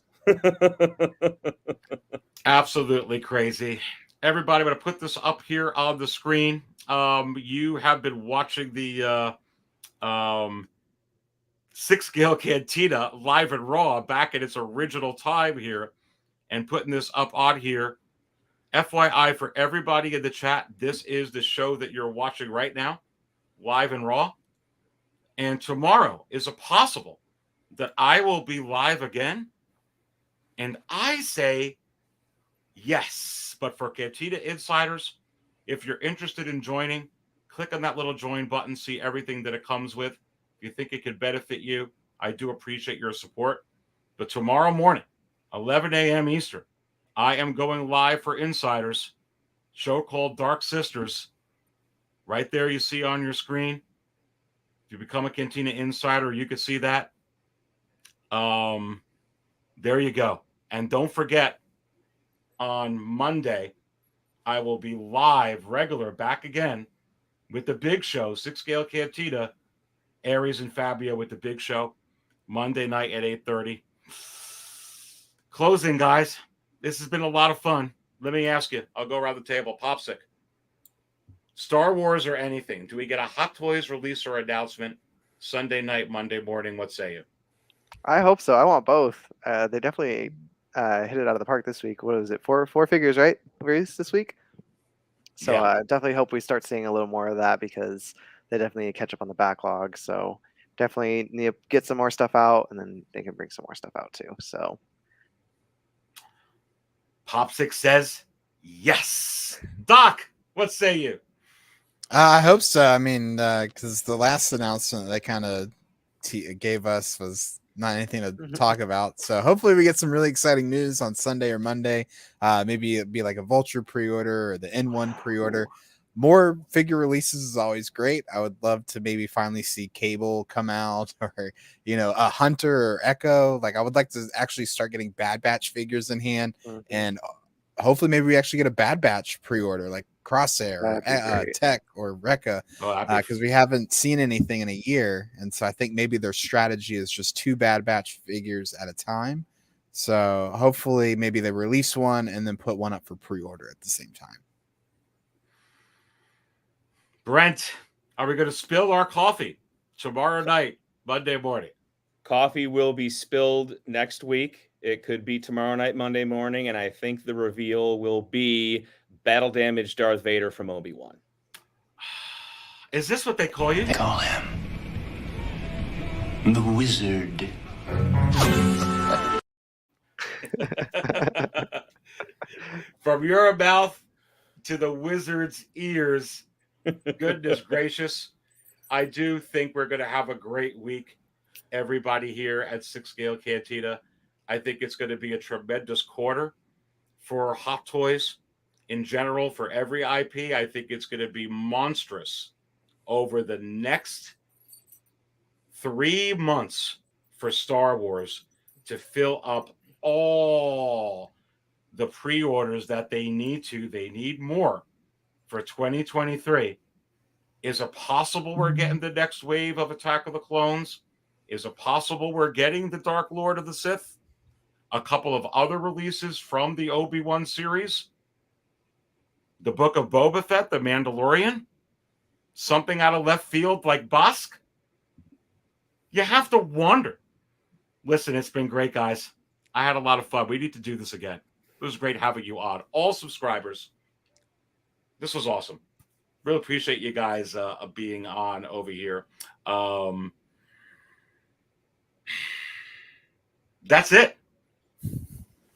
Absolutely crazy. Everybody, I'm going to put this up here on the screen. You have been watching the Sixth Scale Cantina live and raw back in its original time here, and putting this up on here. FYI for everybody in the chat, this is the show that you're watching right now, live and raw. And tomorrow is a possible that I will be live again. And I say Yes, but for Cantina Insiders, if you're interested in joining, click on that little join button, see everything that it comes with. If you think it could benefit you, I do appreciate your support. But tomorrow morning, 11 a.m. Eastern, I am going live for Insiders, show called Dark Sisters. Right there you see on your screen. If you become a Cantina Insider, you can see that. There you go. And don't forget, on Monday, I will be live, regular, back again with the big show, Sixth Scale Cantina, Aries and Fabio with the big show, Monday night at 8:30. Closing, guys. This has been a lot of fun. Let me ask you. I'll go around the table. Popsic. Star Wars or anything. Do we get a Hot Toys release or announcement Sunday night, Monday morning? What say you? I hope so. I want both. They definitely hit it out of the park this week. What is it? Four figures, right? Released this week. So Yeah. definitely hope we start seeing a little more of that because they definitely need to catch up on the backlog. So definitely need to get some more stuff out, and then they can bring some more stuff out too. So Popsic says yes. Doc, what say you? I hope so. I mean, because the last announcement they kind of gave us was not anything to talk about. So hopefully we get some really exciting news on Sunday or Monday. Maybe it'd be like a Vulture pre-order or the N1 pre-order. More figure releases is always great. I would love to maybe finally see Cable come out, or a Hunter or Echo. Like I would like to actually start getting Bad Batch figures in hand, and hopefully maybe we actually get a Bad Batch pre-order like Crosshair, or Tech, or Rekka, because we haven't seen anything in a year, and so I think maybe their strategy is just 2 Bad Batch figures at a time. So hopefully maybe they release one and then put one up for pre-order at the same time. Brent, are we going to spill our coffee tomorrow night, Monday morning? Coffee will be spilled next week. It could be tomorrow night, Monday morning, and I think the reveal will be battle damaged Darth Vader from Obi-Wan. Is this what they call you? They call him the Wizard. From your mouth to the Wizard's ears. Goodness gracious. I do think we're going to have a great week, everybody here at Sixth Scale Cantina. I think it's going to be a tremendous quarter for Hot Toys in general, for every IP. I think it's going to be monstrous over the next 3 months for Star Wars to fill up all the pre-orders that they need to. They need more for 2023. Is it possible we're getting the next wave of Attack of the Clones? Is it possible we're getting the Dark Lord of the Sith? A couple of other releases from the Obi-Wan series? The Book of Boba Fett, The Mandalorian? Something out of left field like Bosk? You have to wonder. Listen, it's been great, guys. I had a lot of fun. We need to do this again. It was great having you on. All subscribers. This was awesome. Really appreciate you guys being on over here. That's it.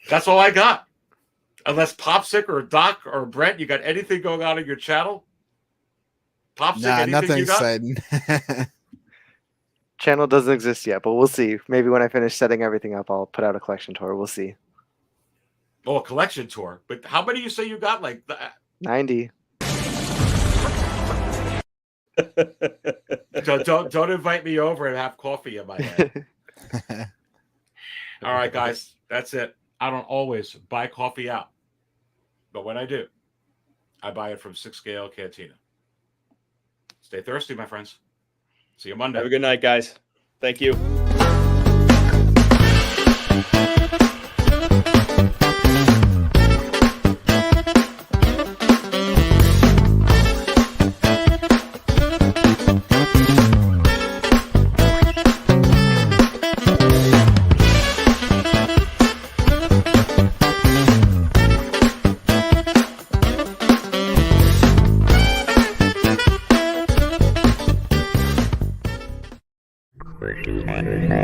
That's all I got. Unless Popsic or Doc or Brent, you got anything going on in your channel? Popsic, anything nothing you got? exciting. channel doesn't exist yet, but we'll see. Maybe when I finish setting everything up, I'll put out a collection tour. We'll see. Oh, a collection tour. But how many you say you got? Like 90. Don't invite me over and have coffee in my head. All right, guys, that's it. I don't always buy coffee out, but when I do, I buy it from Sixth Scale Cantina. Stay thirsty, my friends. See you Monday. Have a good night, guys. Thank you.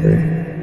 Thank you.